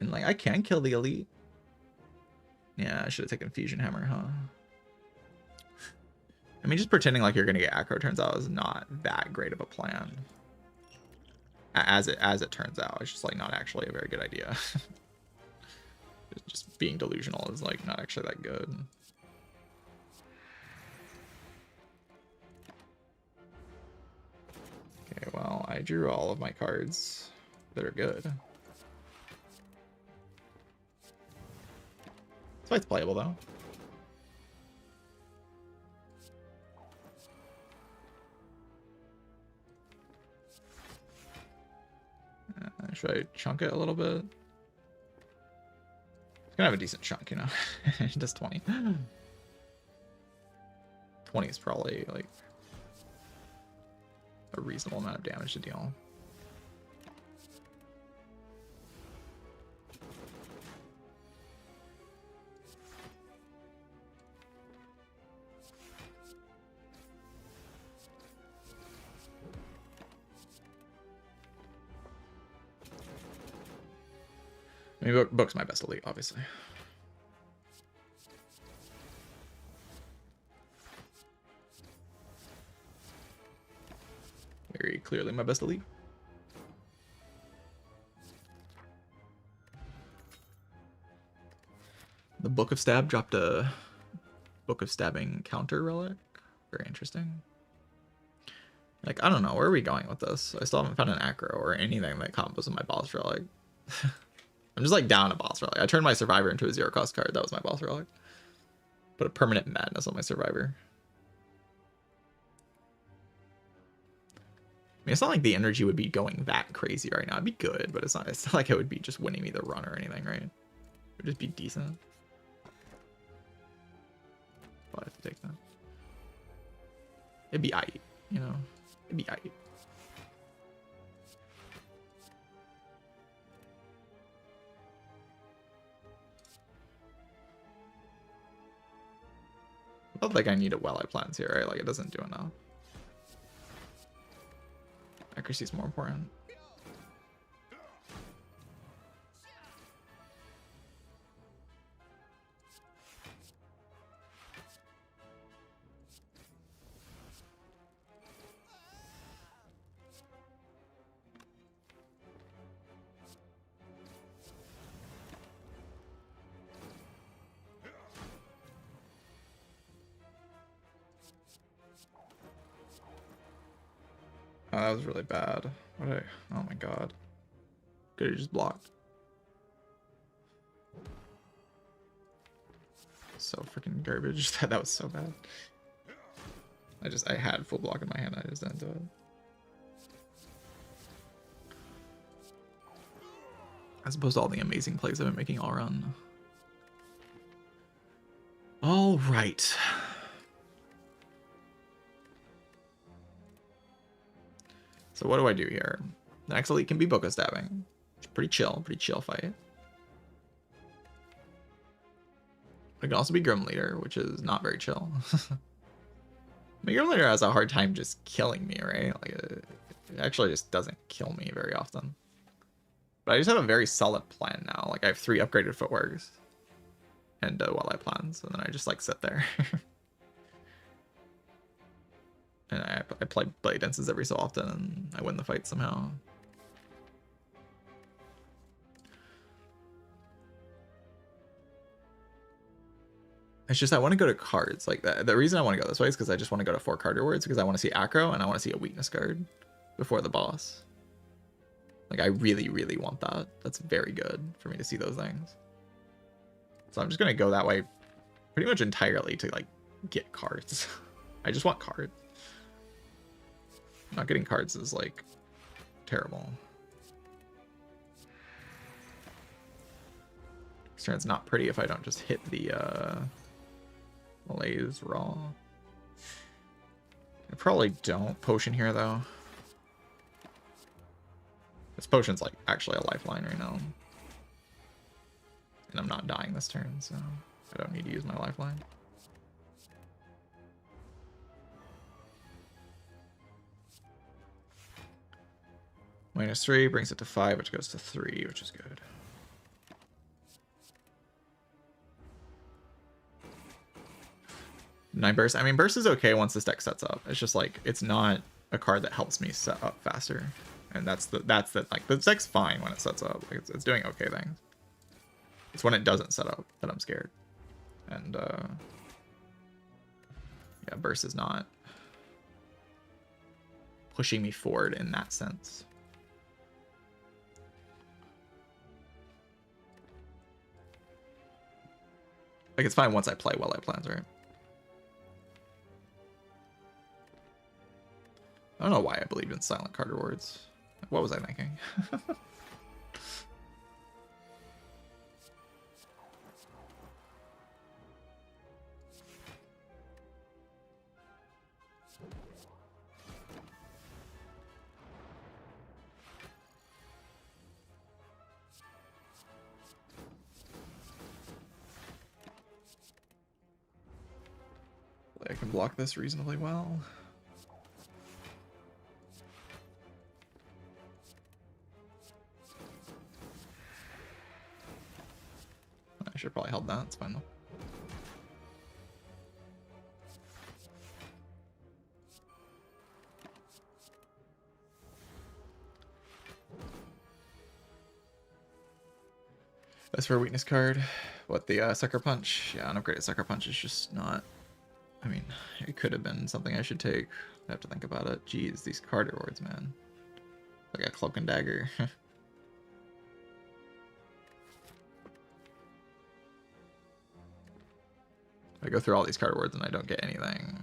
And like I can kill the elite. Yeah, I should have taken Fusion Hammer, huh? I mean, just pretending like you're gonna get aggro turns out is not that great of a plan. As it turns out, it's just like not actually a very good idea. Just being delusional is like not actually that good. Okay, well, I drew all of my cards that are good. This fight's playable though. Should I chunk it a little bit? It's gonna have a decent chunk, you know. It does 20. 20 is probably like a reasonable amount of damage to deal. I mean, Book's my best elite, obviously. Very clearly my best elite. The Book of Stab dropped a Book of Stabbing counter relic. Very interesting. Like, I don't know. Where are we going with this? I still haven't found an acro or anything that combos with my boss relic. I'm just like down a boss relic. I turned my survivor into a 0-cost card. That was my boss relic. Put a permanent madness on my survivor. I mean, it's not like the energy would be going that crazy right now. It'd be good, but it's not like it would be just winning me the run or anything, right? It would just be decent. But I have to take that. It'd be aight, you know? It'd be aight. Not like I need a well-eye plans here, right? Like, it doesn't do enough. Accuracy is more important. Oh, that was really bad. Oh my god. Could have just blocked. So freaking garbage. That was so bad. I had full block in my hand. I just didn't do it. As opposed to all the amazing plays I've been making all run. All right. So what do I do here? The next elite can be Book of Stabbing. It's pretty chill fight. It can also be Grim Leader, which is not very chill. I mean, Grim Leader has a hard time just killing me, right? Like, it actually just doesn't kill me very often. But I just have a very solid plan now. Like, I have 3 upgraded footworks and well-eye plans, and then I just like sit there. And I play Blade Dances every so often, and I win the fight somehow. It's just I want to go to cards. Like, the reason I want to go this way is because I just want to go to 4 card rewards, because I want to see Acro and I want to see a weakness card before the boss. Like, I really, really want that. That's very good for me to see those things. So I'm just going to go that way pretty much entirely to, like, get cards. I just want cards. Not getting cards is, like, terrible. This turn's not pretty if I don't just hit the Malaise Raw. I probably don't potion here, though. This potion's, like, actually a lifeline right now. And I'm not dying this turn, so I don't need to use my lifeline. -3 brings it to 5, which goes to 3, which is good. Nine burst. I mean, burst is okay once this deck sets up. It's just like it's not a card that helps me set up faster, and that's the like the deck's fine when it sets up. Like, it's doing okay things. It's when it doesn't set up that I'm scared, and yeah, burst is not pushing me forward in that sense. Like, it's fine once I play well-eye plans, right? I don't know why I believed in silent card rewards. What was I thinking? I can block this reasonably well. I should probably held that. It's fine though. That's for a weakness card. What, the Sucker Punch? Yeah, an upgraded Sucker Punch is just not... I mean, it could have been something I should take. I have to think about it. Jeez, these card rewards, man. Like a Cloak and Dagger. I go through all these card rewards and I don't get anything.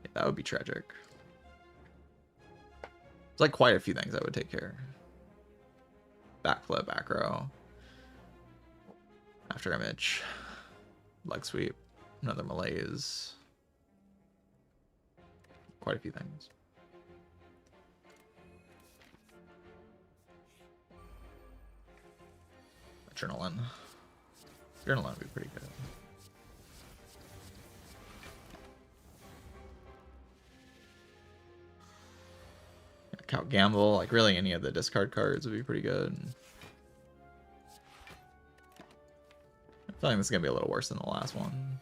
Yeah, that would be tragic. There's like quite a few things I would take here. Backflip, back row. After image. Leg sweep. Another malaise. Quite a few things. Adrenaline. Adrenaline would be pretty good. Count Gamble, like really any of the discard cards would be pretty good. I feel like this is gonna be a little worse than the last one.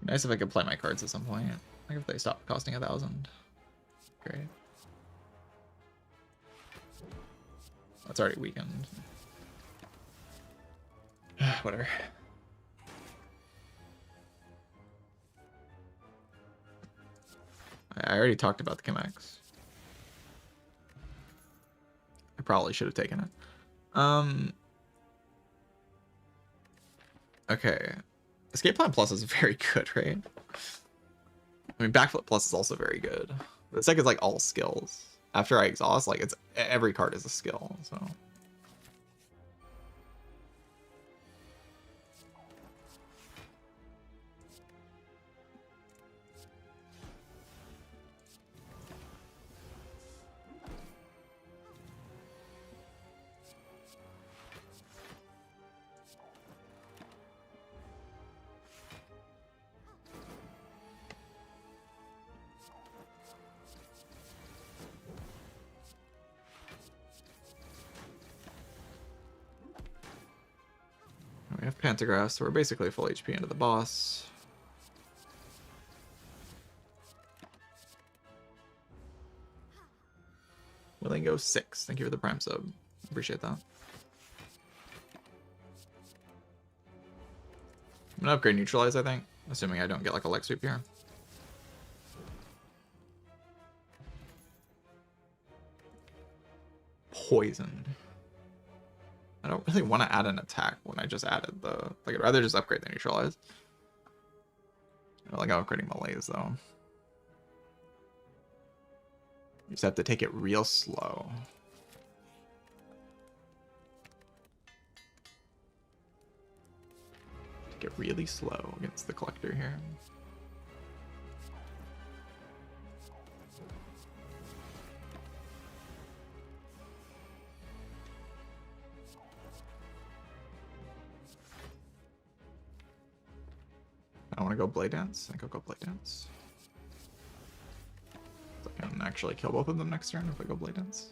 Nice if I could play my cards at some point. Like if they stop costing 1,000. Great. That's already weakened. Whatever. I already talked about the Chemex. I probably should have taken it. Okay. Escape Plan Plus is very good, right? I mean, Backflip Plus is also very good. The second's like all skills. After I exhaust, like it's every card is a skill, so. We have Pantograph, so we're basically full HP into the boss. Willing go 6. Thank you for the Prime sub. Appreciate that. I'm gonna upgrade Neutralize, I think. Assuming I don't get like a leg sweep here. Poisoned. I don't really want to add an attack when I just added the... Like, I'd rather just upgrade the Neutralize. I don't like upgrading Malaise, though. You just have to take it real slow. Take it really slow against the Collector here. I want to go Blade Dance. I think I'll go Blade Dance. So I can actually kill both of them next turn if I go Blade Dance.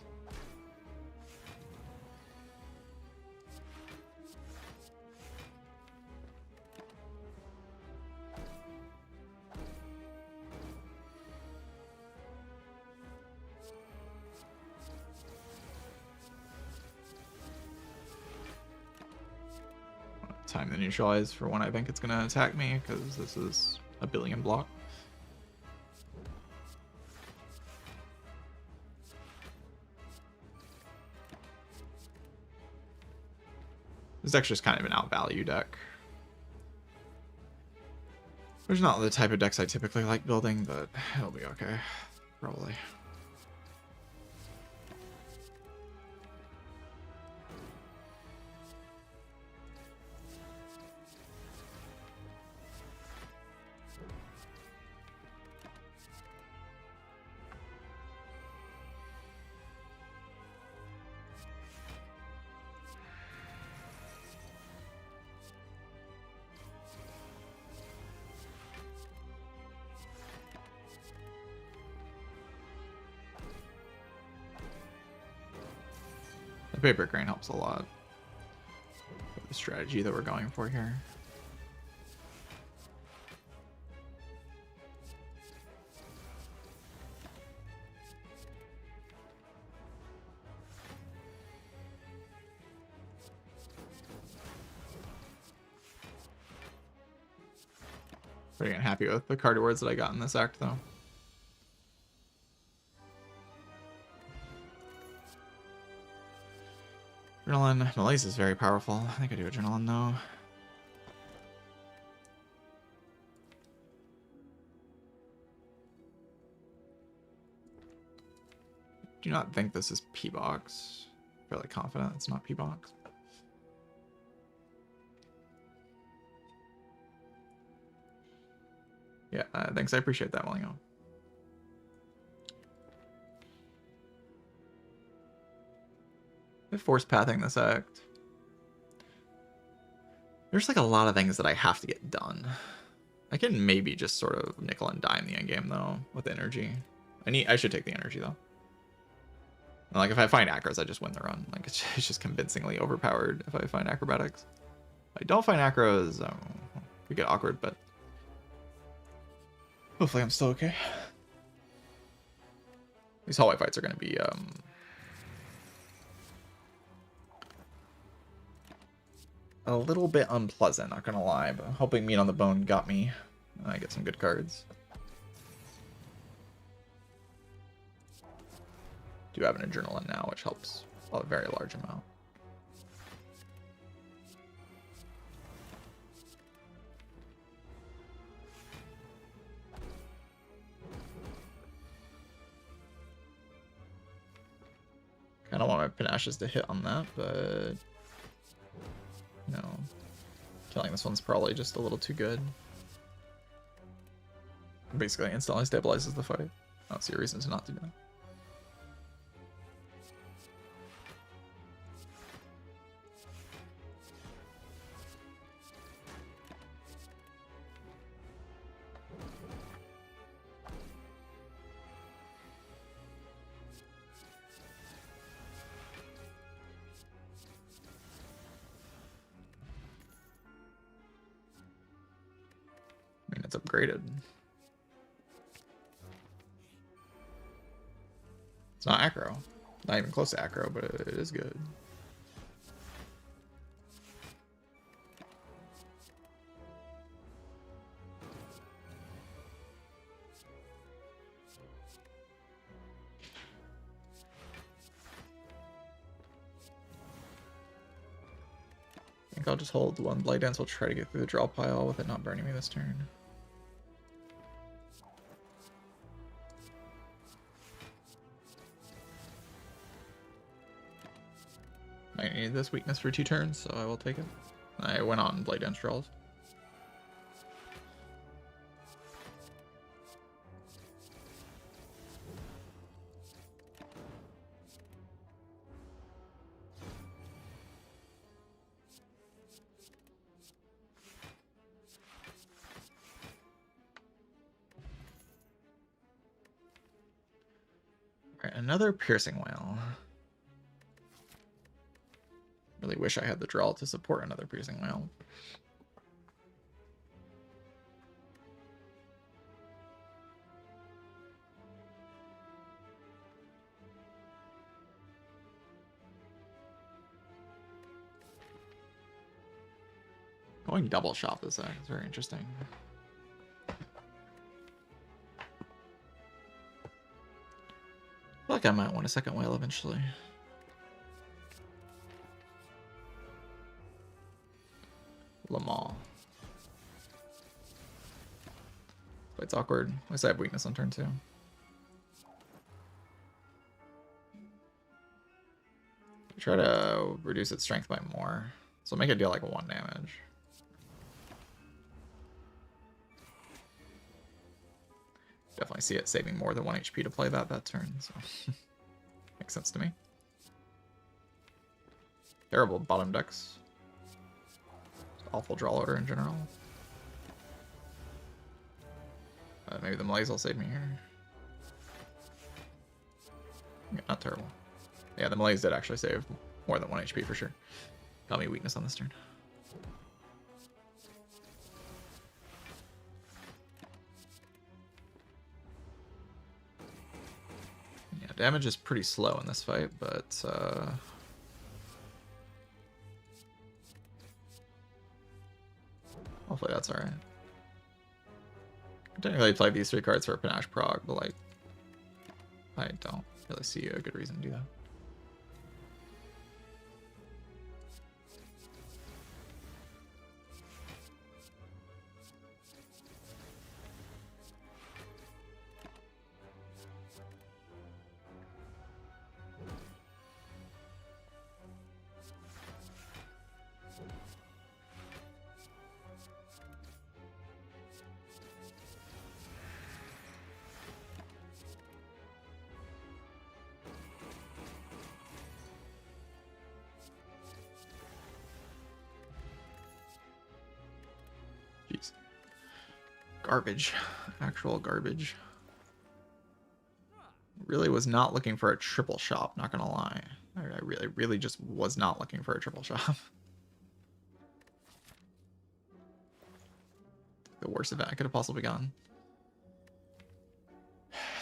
Time to neutralize for when I think it's gonna attack me, because this is a billion block. This deck's just kind of an outvalue deck. There's not the type of decks I typically like building, but it'll be okay. Probably. The paper crane helps a lot with the strategy that we're going for here. Pretty unhappy with the card awards that I got in this act, though. Adrenaline. Malaise is very powerful. I think I do Adrenaline, though. Do not think this is P-Box. Fairly confident it's not P-Box. Yeah, thanks. I appreciate that, Willingo. Force pathing this act. There's like a lot of things that I have to get done. I can maybe just sort of nickel and dime the endgame though with energy. I should take the energy though. Like if I find acros, I just win the run. Like it's just convincingly overpowered if I find acrobatics. If I don't find acros, we get awkward, but hopefully I'm still okay. These hallway fights are going to be a little bit unpleasant, not gonna lie, but I'm hoping Meat on the Bone got me. I get some good cards. Do have an Adrenaline now, which helps a very large amount. Kinda want my Panaches to hit on that, but no. Killing this one's probably just a little too good. Basically instantly stabilizes the fight. I don't see a reason to not do that. I mean, it's upgraded. It's not aggro. Not even close to aggro, but it is good. I think I'll just hold one Blade Dance. We'll try to get through the draw pile with it not burning me this turn. I need this weakness for 2 turns, so I will take it. I went on Blade Dance draws. Alright, another Piercing Wail. Really wish I had the draw to support another Piercing Wail. Going double shop this act is very interesting. I feel like I might want a second whale eventually. Lamar. It's awkward. At least I have weakness on turn 2. Try to reduce its strength by more. So make it deal like 1 damage. Definitely see it saving more than 1 HP to play that turn, so makes sense to me. Terrible bottom decks. Awful draw order in general. Maybe the malaise will save me here. Yeah, not terrible. Yeah, the malaise did actually save more than 1 HP for sure. Got me weakness on this turn. Yeah, damage is pretty slow in this fight, but hopefully that's alright. I technically play these 3 cards for a Panache Prog, but like, I don't really see a good reason to do that. Jeez. Garbage. Actual garbage. Really was not looking for a triple shop, not gonna lie. I really just was not looking for a triple shop. The worst event I could have possibly gotten.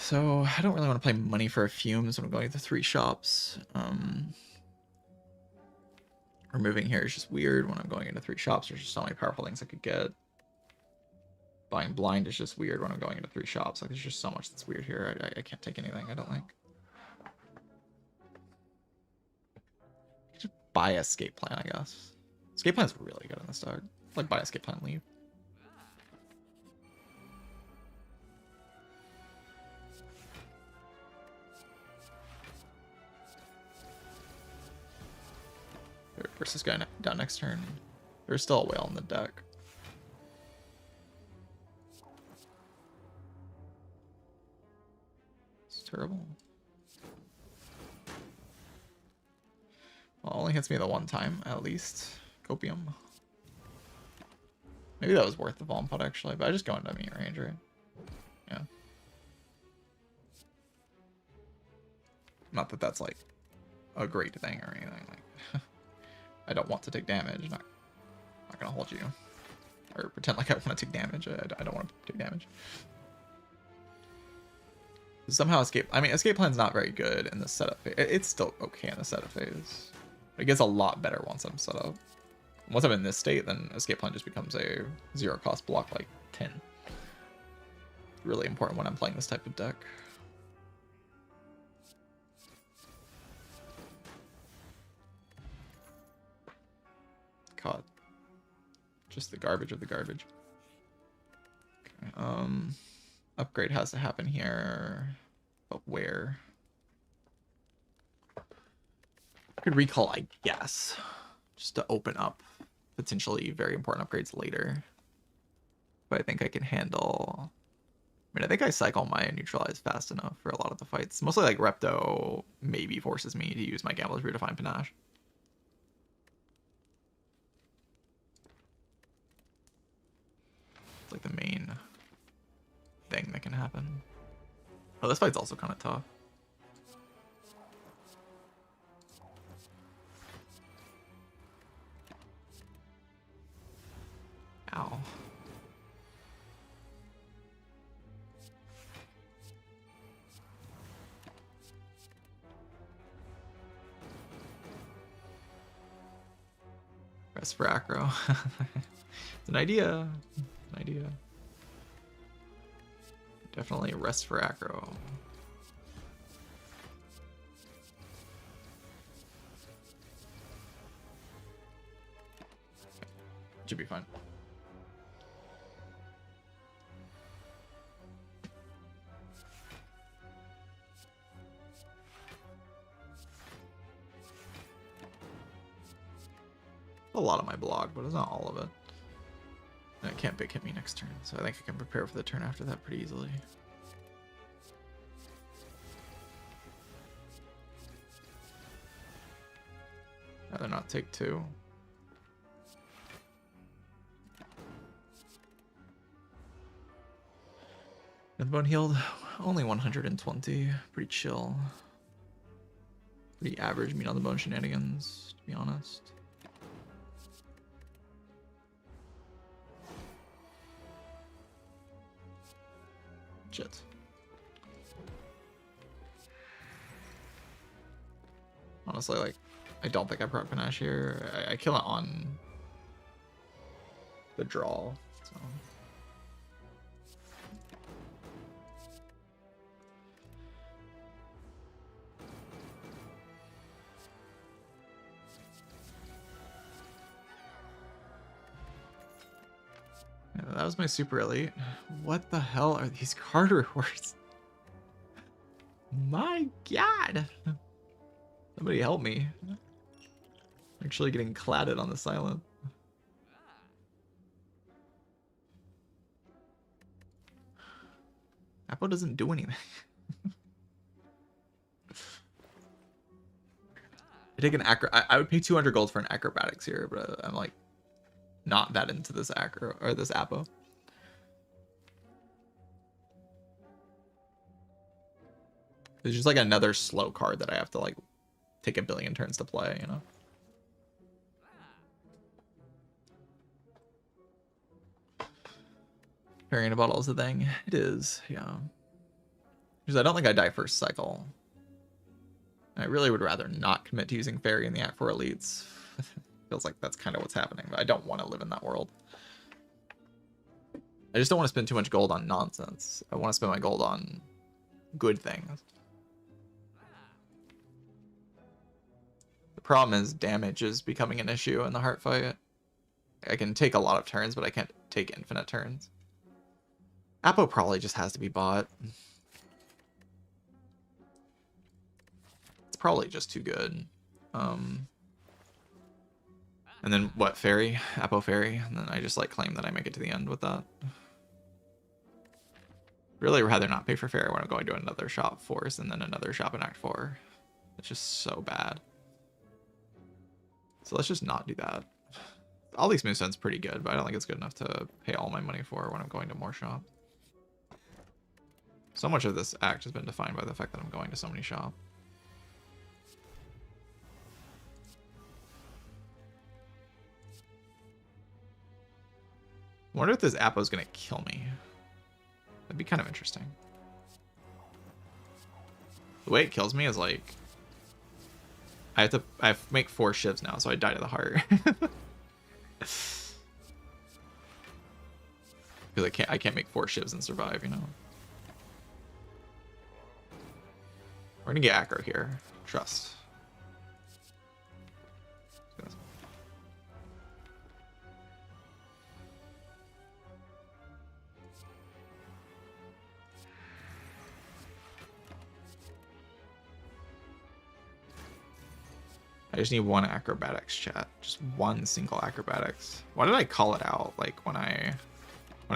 So I don't really want to play money for a fumes when I'm going to 3 shops. Removing here is just weird when I'm going into 3 shops. There's just so many powerful things I could get. Buying blind is just weird when I'm going into 3 shops. Like, there's just so much that's weird here. I can't take anything I don't like. Just buy escape plan, I guess. Escape plan's really good in this deck. Like, buy escape plan, leave. Where's this guy down next turn? There's still a whale in the deck. It's terrible. Well, only hits me the 1 time, at least. Copium. Maybe that was worth the Vuln Pot, actually, but I just go into meat range, right? Yeah. Not that that's, like, a great thing or anything. Like, I don't want to take damage. Not gonna hold you. Or pretend like I want to take damage. I don't want to take damage. Somehow escape... I mean, escape plan's not very good in the setup phase. It's still okay in the setup phase. It gets a lot better once I'm set up. Once I'm in this state, then escape plan just becomes a 0 cost block like 10. Really important when I'm playing this type of deck. God. Just the garbage of the garbage. Okay, upgrade has to happen here. But where? I could recall, I guess. Just to open up potentially very important upgrades later. But I think I can handle... I mean, I think I cycle my neutralize fast enough for a lot of the fights. Mostly like Repto maybe forces me to use my Gambler's Redefined Panache. It's like the main thing that can happen. Oh, this fight's also kind of tough. Ow. Rest for acro. It's an idea. An idea. Definitely rest for acro. Should be fine. a lot of my block, but it's not all of it. And it can't big hit me next turn, so I think I can prepare for the turn after that pretty easily. Rather not take 2. And bone healed, only 120. Pretty chill. Pretty average meat on the bone shenanigans, to be honest. Shit. Honestly, like, I don't think I proc panache here. I kill it on the draw, so. Yeah, that was my super elite. What the hell are these card rewards? My god! Somebody help me. I'm actually getting cladded on the silent. Apple doesn't do anything. I take an I would pay 200 gold for an acrobatics here, but I'm like not that into this acro or this Apo. It's just like another slow card that I have to like take a billion turns to play, you know. Carrying a bottle is a thing. It is, yeah. Because I don't think I die first cycle. I really would rather not commit to using Fairy in the Act 4 elites. Feels like that's kind of what's happening, but I don't want to live in that world. I just don't want to spend too much gold on nonsense. I want to spend my gold on good things. The problem is damage is becoming an issue in the heart fight. I can take a lot of turns, but I can't take infinite turns. Apo probably just has to be bought. It's probably just too good. And then what, Fairy? Apo Fairy? And then I just like claim that I make it to the end with that. Really rather not pay for Fairy when I'm going to another shop force and then another shop in Act 4. It's just so bad. So let's just not do that. All these moves sounds pretty good, but I don't think it's good enough to pay all my money for when I'm going to more shop. So much of this act has been defined by the fact that I'm going to so many shops. I wonder if this Apo is going to kill me. That'd be kind of interesting. The way it kills me is like... I have to make 4 shivs now, so I die to the heart. Because I can't make 4 shivs and survive, you know? We're gonna get aggro here. Trust. I just need 1 acrobatics, chat. Just 1 single acrobatics. Why did I call it out? Like when I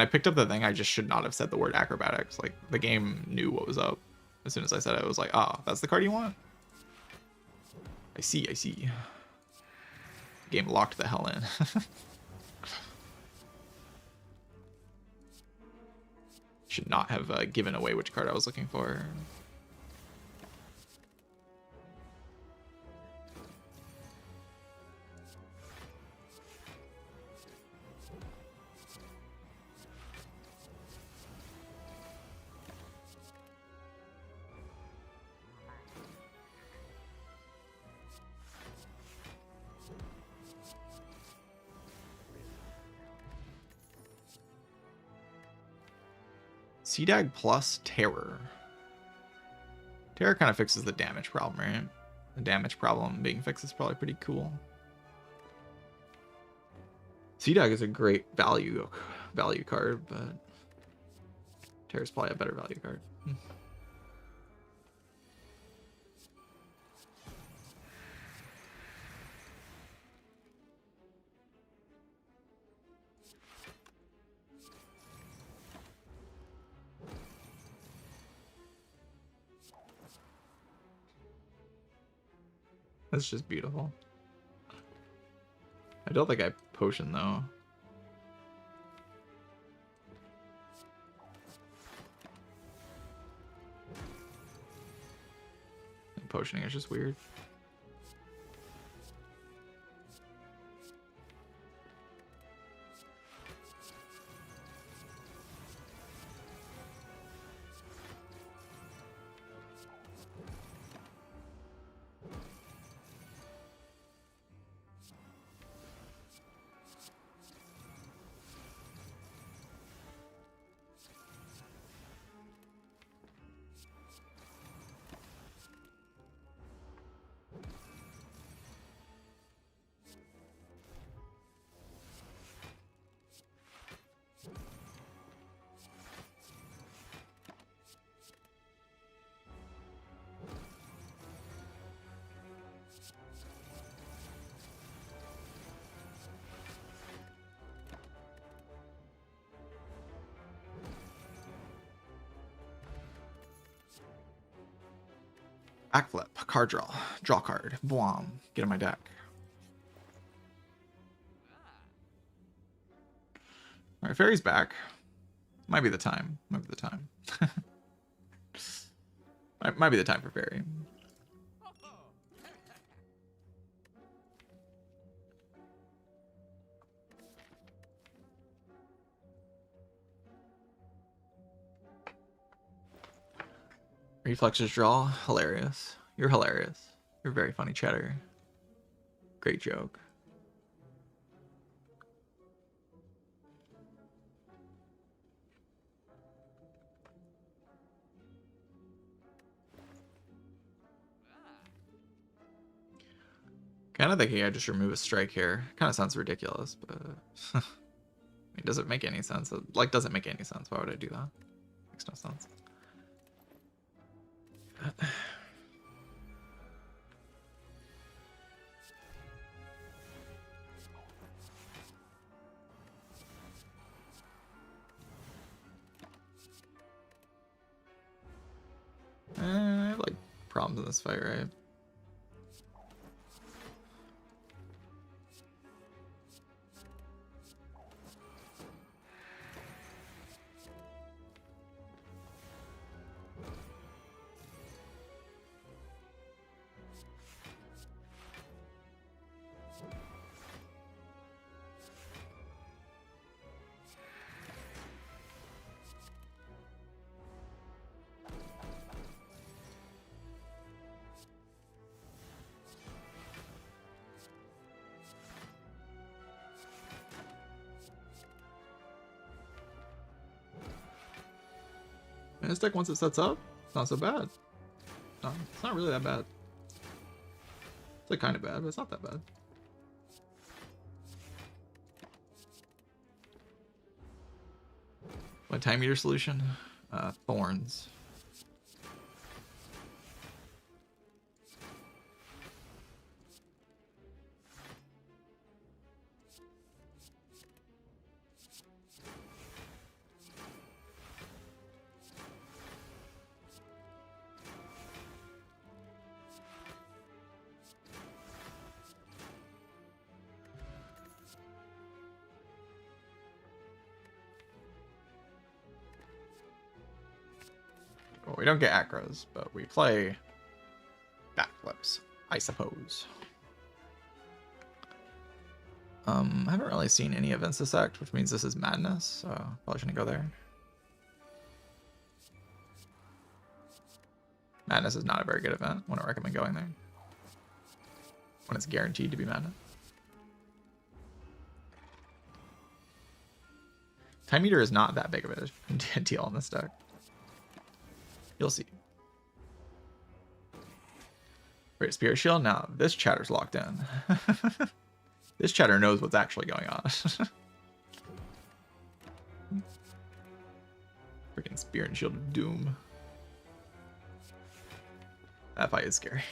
picked up the thing, I just should not have said the word acrobatics. Like the game knew what was up. As soon as I said it, it was like, oh, that's the card you want? I see, I see. Game locked the hell in. Should not have given away which card I was looking for. CDAG plus Terror. Terror kind of fixes the damage problem, right? The damage problem being fixed is probably pretty cool. CDAG is a great value card, but Terror's probably a better value card. That's just beautiful. I don't think I potion though. Potioning is just weird. Backflip, card draw card, boom, get in my deck. All right, Fairy's back. Might be the time. Might be the time. might be the time for Fairy. Reflexes draw, hilarious. You're hilarious. You're very funny, Cheddar. Great joke. Kind of thinking I just remove a strike here. Kind of sounds ridiculous, but it doesn't make any sense. It, like, doesn't make any sense. Why would I do that? Makes no sense. I have like problems in this fight, right? And this deck, once it sets up, it's not so bad. No, it's not really that bad. It's like kind of bad, but it's not that bad. My time meter solution? Thorns. Well, we don't get acros, but we play backflips, I suppose. I haven't really seen any events this act, which means this is madness, so probably shouldn't go there. Madness is not a very good event. Wouldn't recommend going there when it's guaranteed to be madness. Time meter is not that big of a deal on this deck. You'll see. Great Spirit Shield. Now this chatter's locked in. This chatter knows what's actually going on. Freaking Spirit and Shield of Doom. That fight is scary.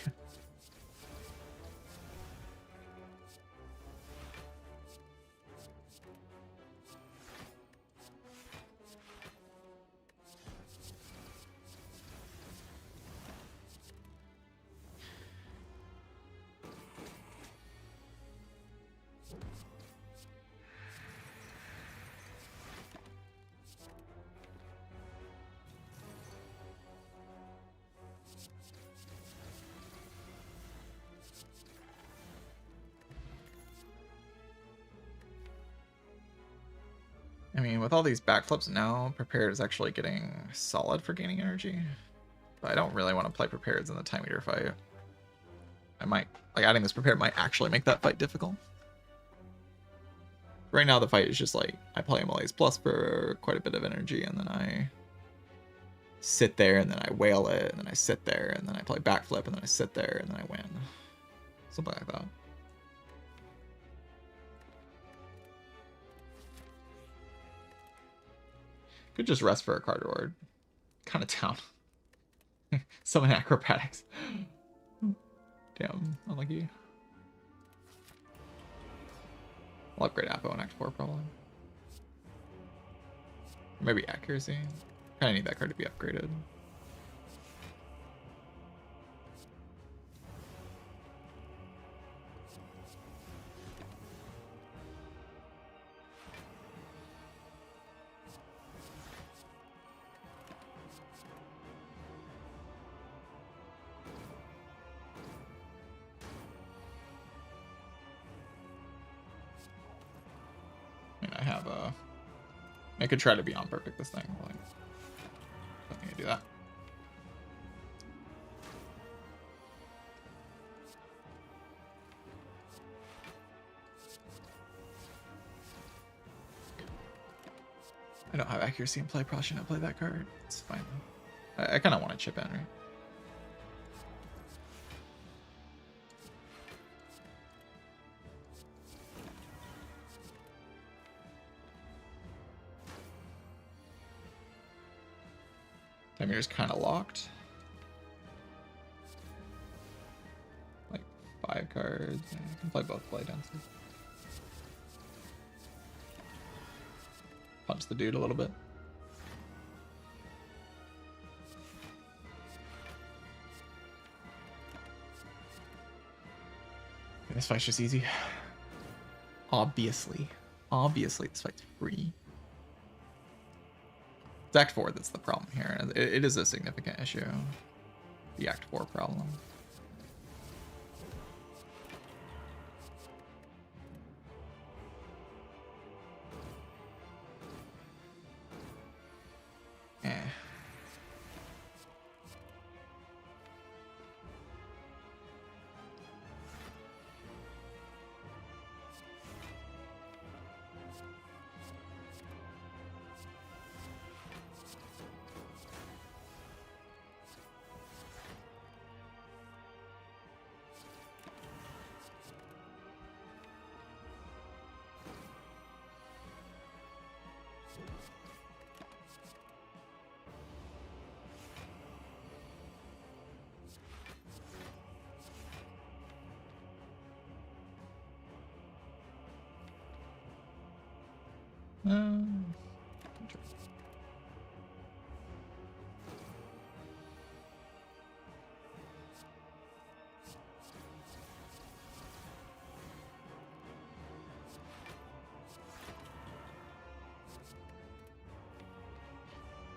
I mean, with all these backflips now, prepared is actually getting solid for gaining energy. But I don't really want to play prepared in the time meter fight. I might, like, adding this prepared might actually make that fight difficult. Right now, the fight is just like, I play Malaise Plus for quite a bit of energy, and then I sit there, and then I whale it, and then I sit there, and then I play backflip, and then I sit there, and then I win. Something like that. Could just rest for a card reward. Kind of down. Summon acrobatics. Damn, unlucky. I'll upgrade Apo in Act 4 probably. Or maybe accuracy. Kinda need that card to be upgraded. I have a... I could try to be on perfect this thing. Like, I think I do that. I don't have accuracy in play. Probably shouldn't play that card. It's fine though. I kind of want to chip in, right? Time meter's kind of locked. Like 5 cards. I can play both play dances. Punch the dude a little bit. Okay, this fight's just easy. Obviously. Obviously, this fight's free. It's Act 4 that's the problem here. It is a significant issue. The Act 4 problem. Eh.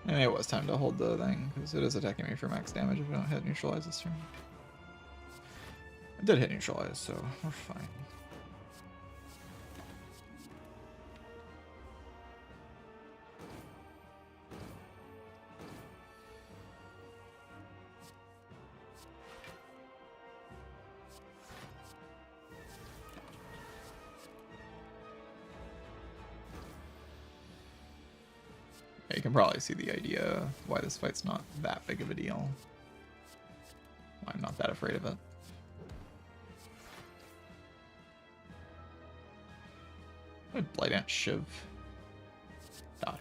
And it was time to hold the thing, because it is attacking me for max damage if I don't hit neutralize this turn. I did hit neutralize, so we're fine. You can probably see the idea why this fight's not that big of a deal. Why I'm not that afraid of it. Blight Ant Shiv. Die.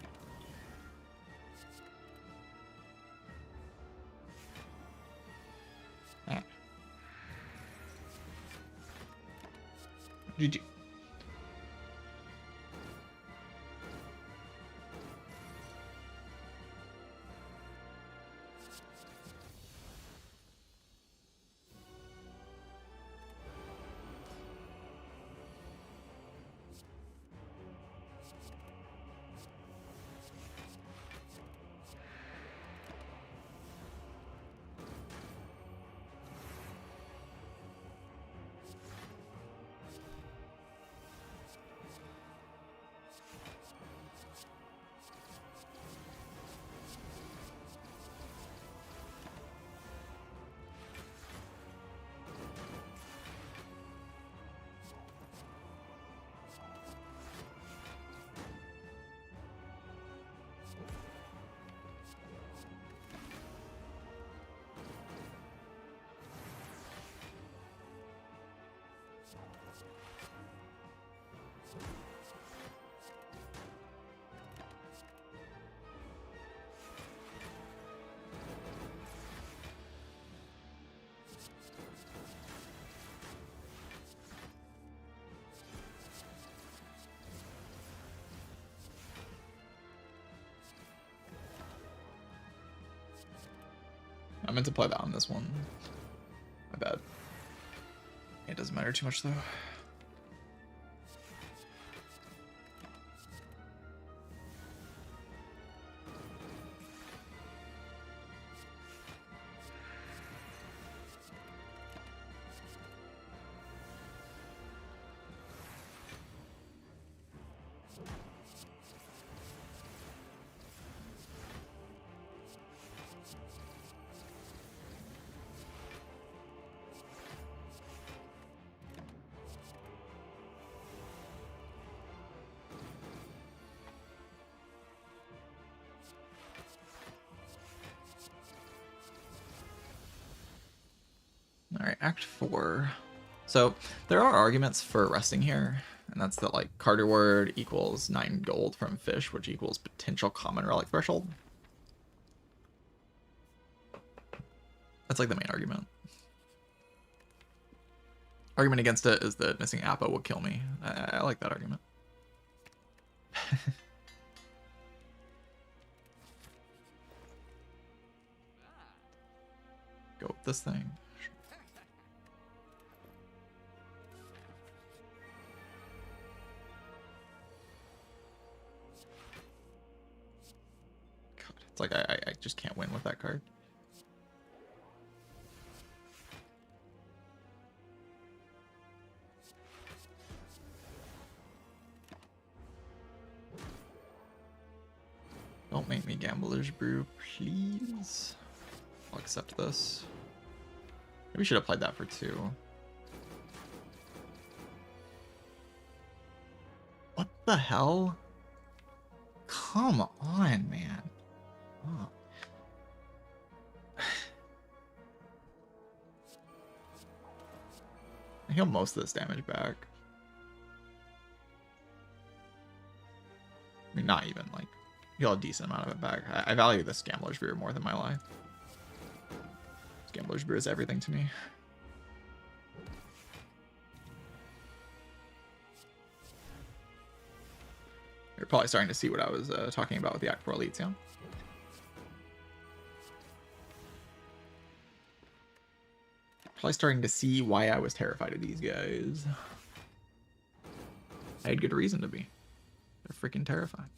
Ah. GG. I meant to play that on this one. My bad. It doesn't matter too much though. Alright, Act 4. So, there are arguments for resting here, and that's that, like, card reward equals 9 gold from fish, which equals potential common relic threshold. That's, like, the main argument. Argument against it is that missing Appa will kill me. I like that argument. Go with this thing. God, it's like I just can't win with that card. Don't make me Gambler's Brew, please. I'll accept this. Maybe we should have played that for 2. What the hell? Come on, man. Oh. I heal most of this damage back. I mean, not even, like, heal a decent amount of it back. I value this Gambler's Brew more than my life. This Gambler's Brew is everything to me. You're probably starting to see what I was talking about with the Act 4 elites, yeah? Probably starting to see why I was terrified of these guys. I had good reason to be. They're freaking terrifying.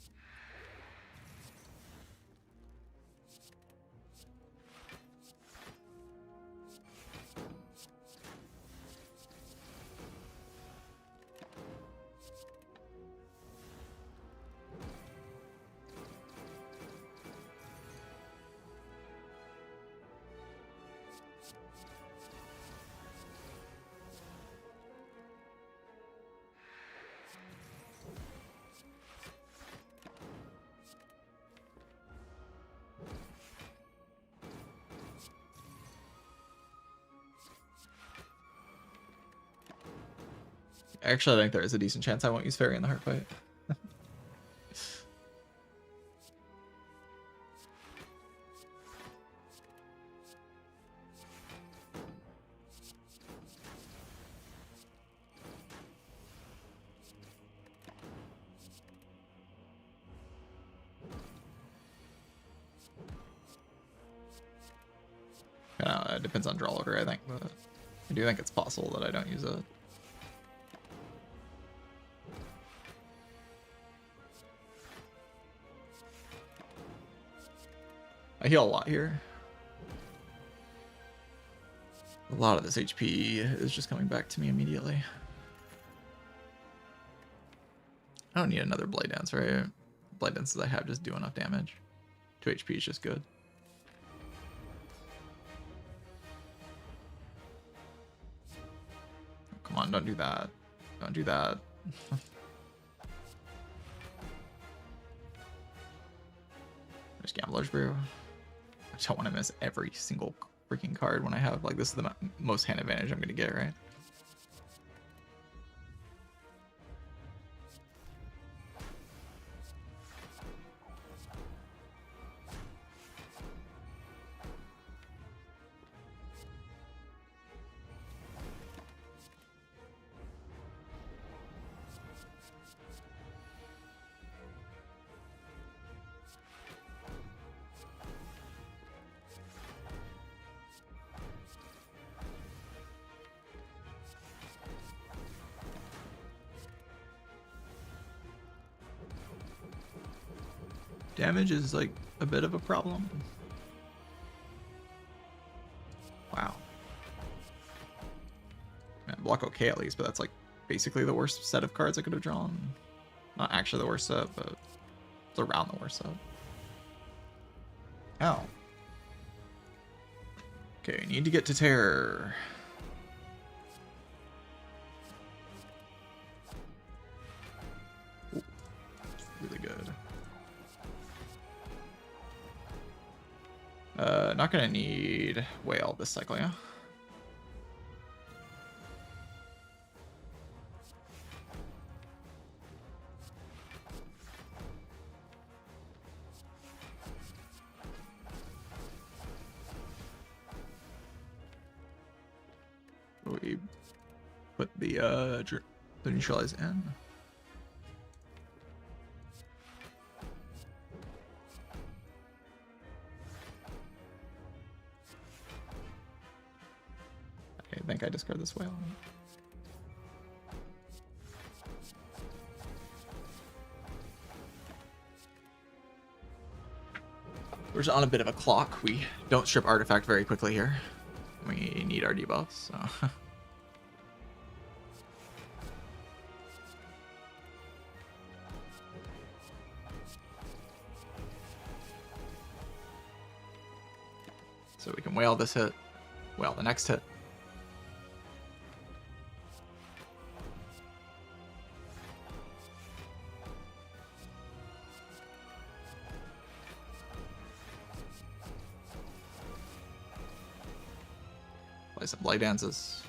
Actually, I think there is a decent chance I won't use Fairy in the heart fight. It depends on draw order, I think, but I do think it's possible that I don't use it. I heal a lot here. A lot of this HP is just coming back to me immediately. I don't need another Blade Dance, right? Blade Dances I have just do enough damage. 2 HP is just good. Come on, don't do that. Don't do that. There's Gambler's Brew. I don't want to miss every single freaking card when I have, like, this is the most hand advantage I'm going to get, right? Damage is like a bit of a problem. Wow. Yeah, block okay at least, but that's like basically the worst set of cards I could have drawn. Not actually the worst set, but it's around the worst set. Ow. Okay, need to get to terror. Ooh, really good. Not gonna need whale this cycle, yeah? We put the neutralize in. Okay, I think I discard this whale. We're just on a bit of a clock. We don't strip artifact very quickly here. We need our debuffs, so. So we can whale this hit, whale the next hit. Play some blade dances.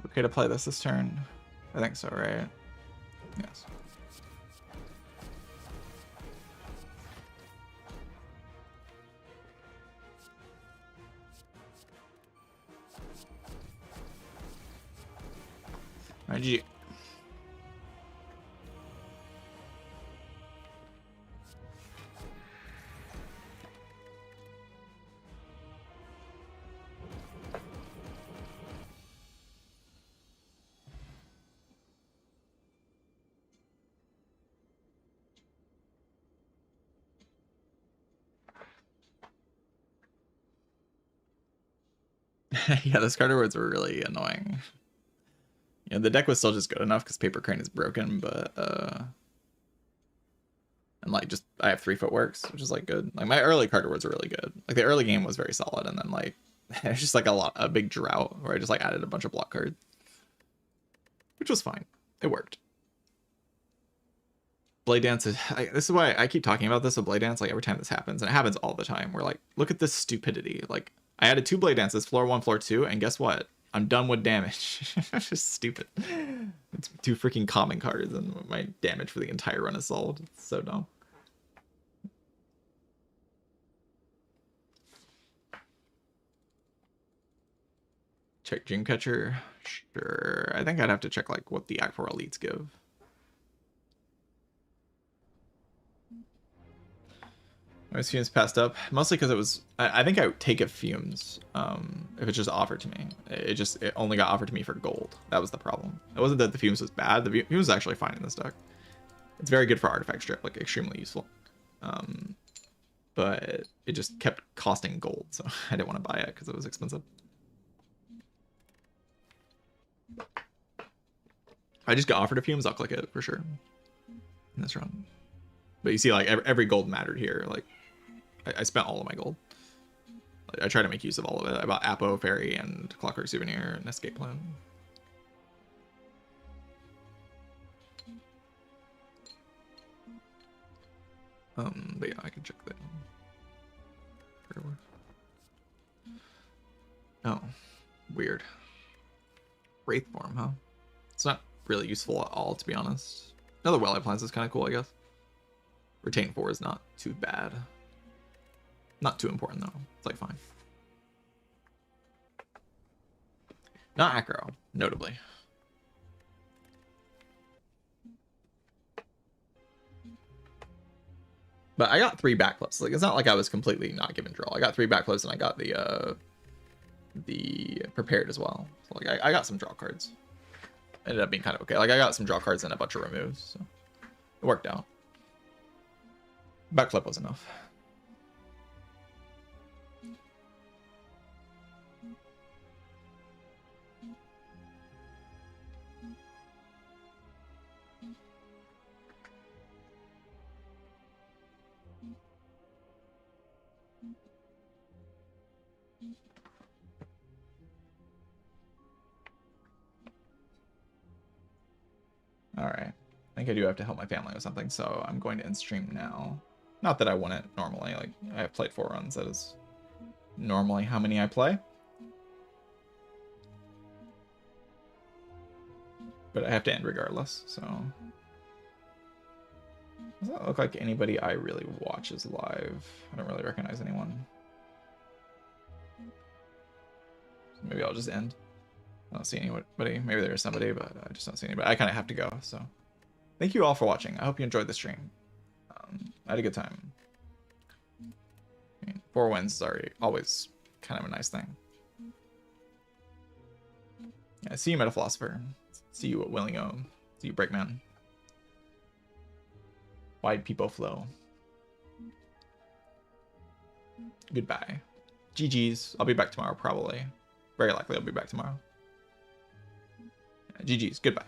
Okay to play this turn? I think so, right? Yes. GG. Yeah, those card rewards were really annoying. Yeah, the deck was still just good enough because Paper Crane is broken, but and like just I have 3 footworks, which is like good. Like my early card rewards were really good. Like the early game was very solid, and then like it's just like a big drought where I just like added a bunch of block cards, which was fine. It worked. Blade Dance is this is why I keep talking about this with Blade Dance. Like every time this happens, and it happens all the time. We're like, look at this stupidity. Like I added 2 Blade Dances, floor 1, floor 2, and guess what? I'm done with damage. It's just stupid. It's 2 freaking common cards, and my damage for the entire run is solved. It's so dumb. Check Dreamcatcher. Sure. I think I'd have to check like what the Act 4 elites give. My Fumes passed up, mostly because it was, I think I would take a Fumes if it's just offered to me. It only got offered to me for gold. That was the problem. It wasn't that the Fumes was bad. The Fumes was actually fine in this deck. It's very good for artifact strip, like extremely useful. But it just kept costing gold, so I didn't want to buy it because it was expensive. I just got offered a Fumes, I'll click it for sure in this run. But you see, like every gold mattered here. Like I spent all of my gold. Like, I tried to make use of all of it. I bought Apo, Fairy, and Clockwork Souvenir and Escape Plan. But yeah, I can check that. Oh, weird. Wraith form, huh? It's not really useful at all, to be honest. Another well appliance is kind of cool, I guess. Retain 4 is not too bad. Not too important, though. It's like fine. Not acro, notably. But I got 3 backflips. Like, it's not like I was completely not given draw. I got 3 backflips and I got the prepared as well. So, like, I got some draw cards. Ended up being kind of okay. Like, I got some draw cards and a bunch of removes, so it worked out. Backflip was enough. All right. I think I do have to help my family with something, so I'm going to end stream now. Not that I wouldn't normally. Like, I have played 4 runs. That is normally how many I play. But I have to end regardless, so... Does that look like anybody I really watch is live? I don't really recognize anyone. So maybe I'll just end. I don't see anybody. Maybe there's somebody, but I just don't see anybody. I kind of have to go, so... Thank you all for watching. I hope you enjoyed the stream. I had a good time. I mean, 4 wins are always kind of a nice thing. Yeah, see you, Metaphilosopher. See you, Willingo. See you, Breakman. Wide people flow. Goodbye. GG's. I'll be back tomorrow, probably. Very likely I'll be back tomorrow. GG's. Goodbye.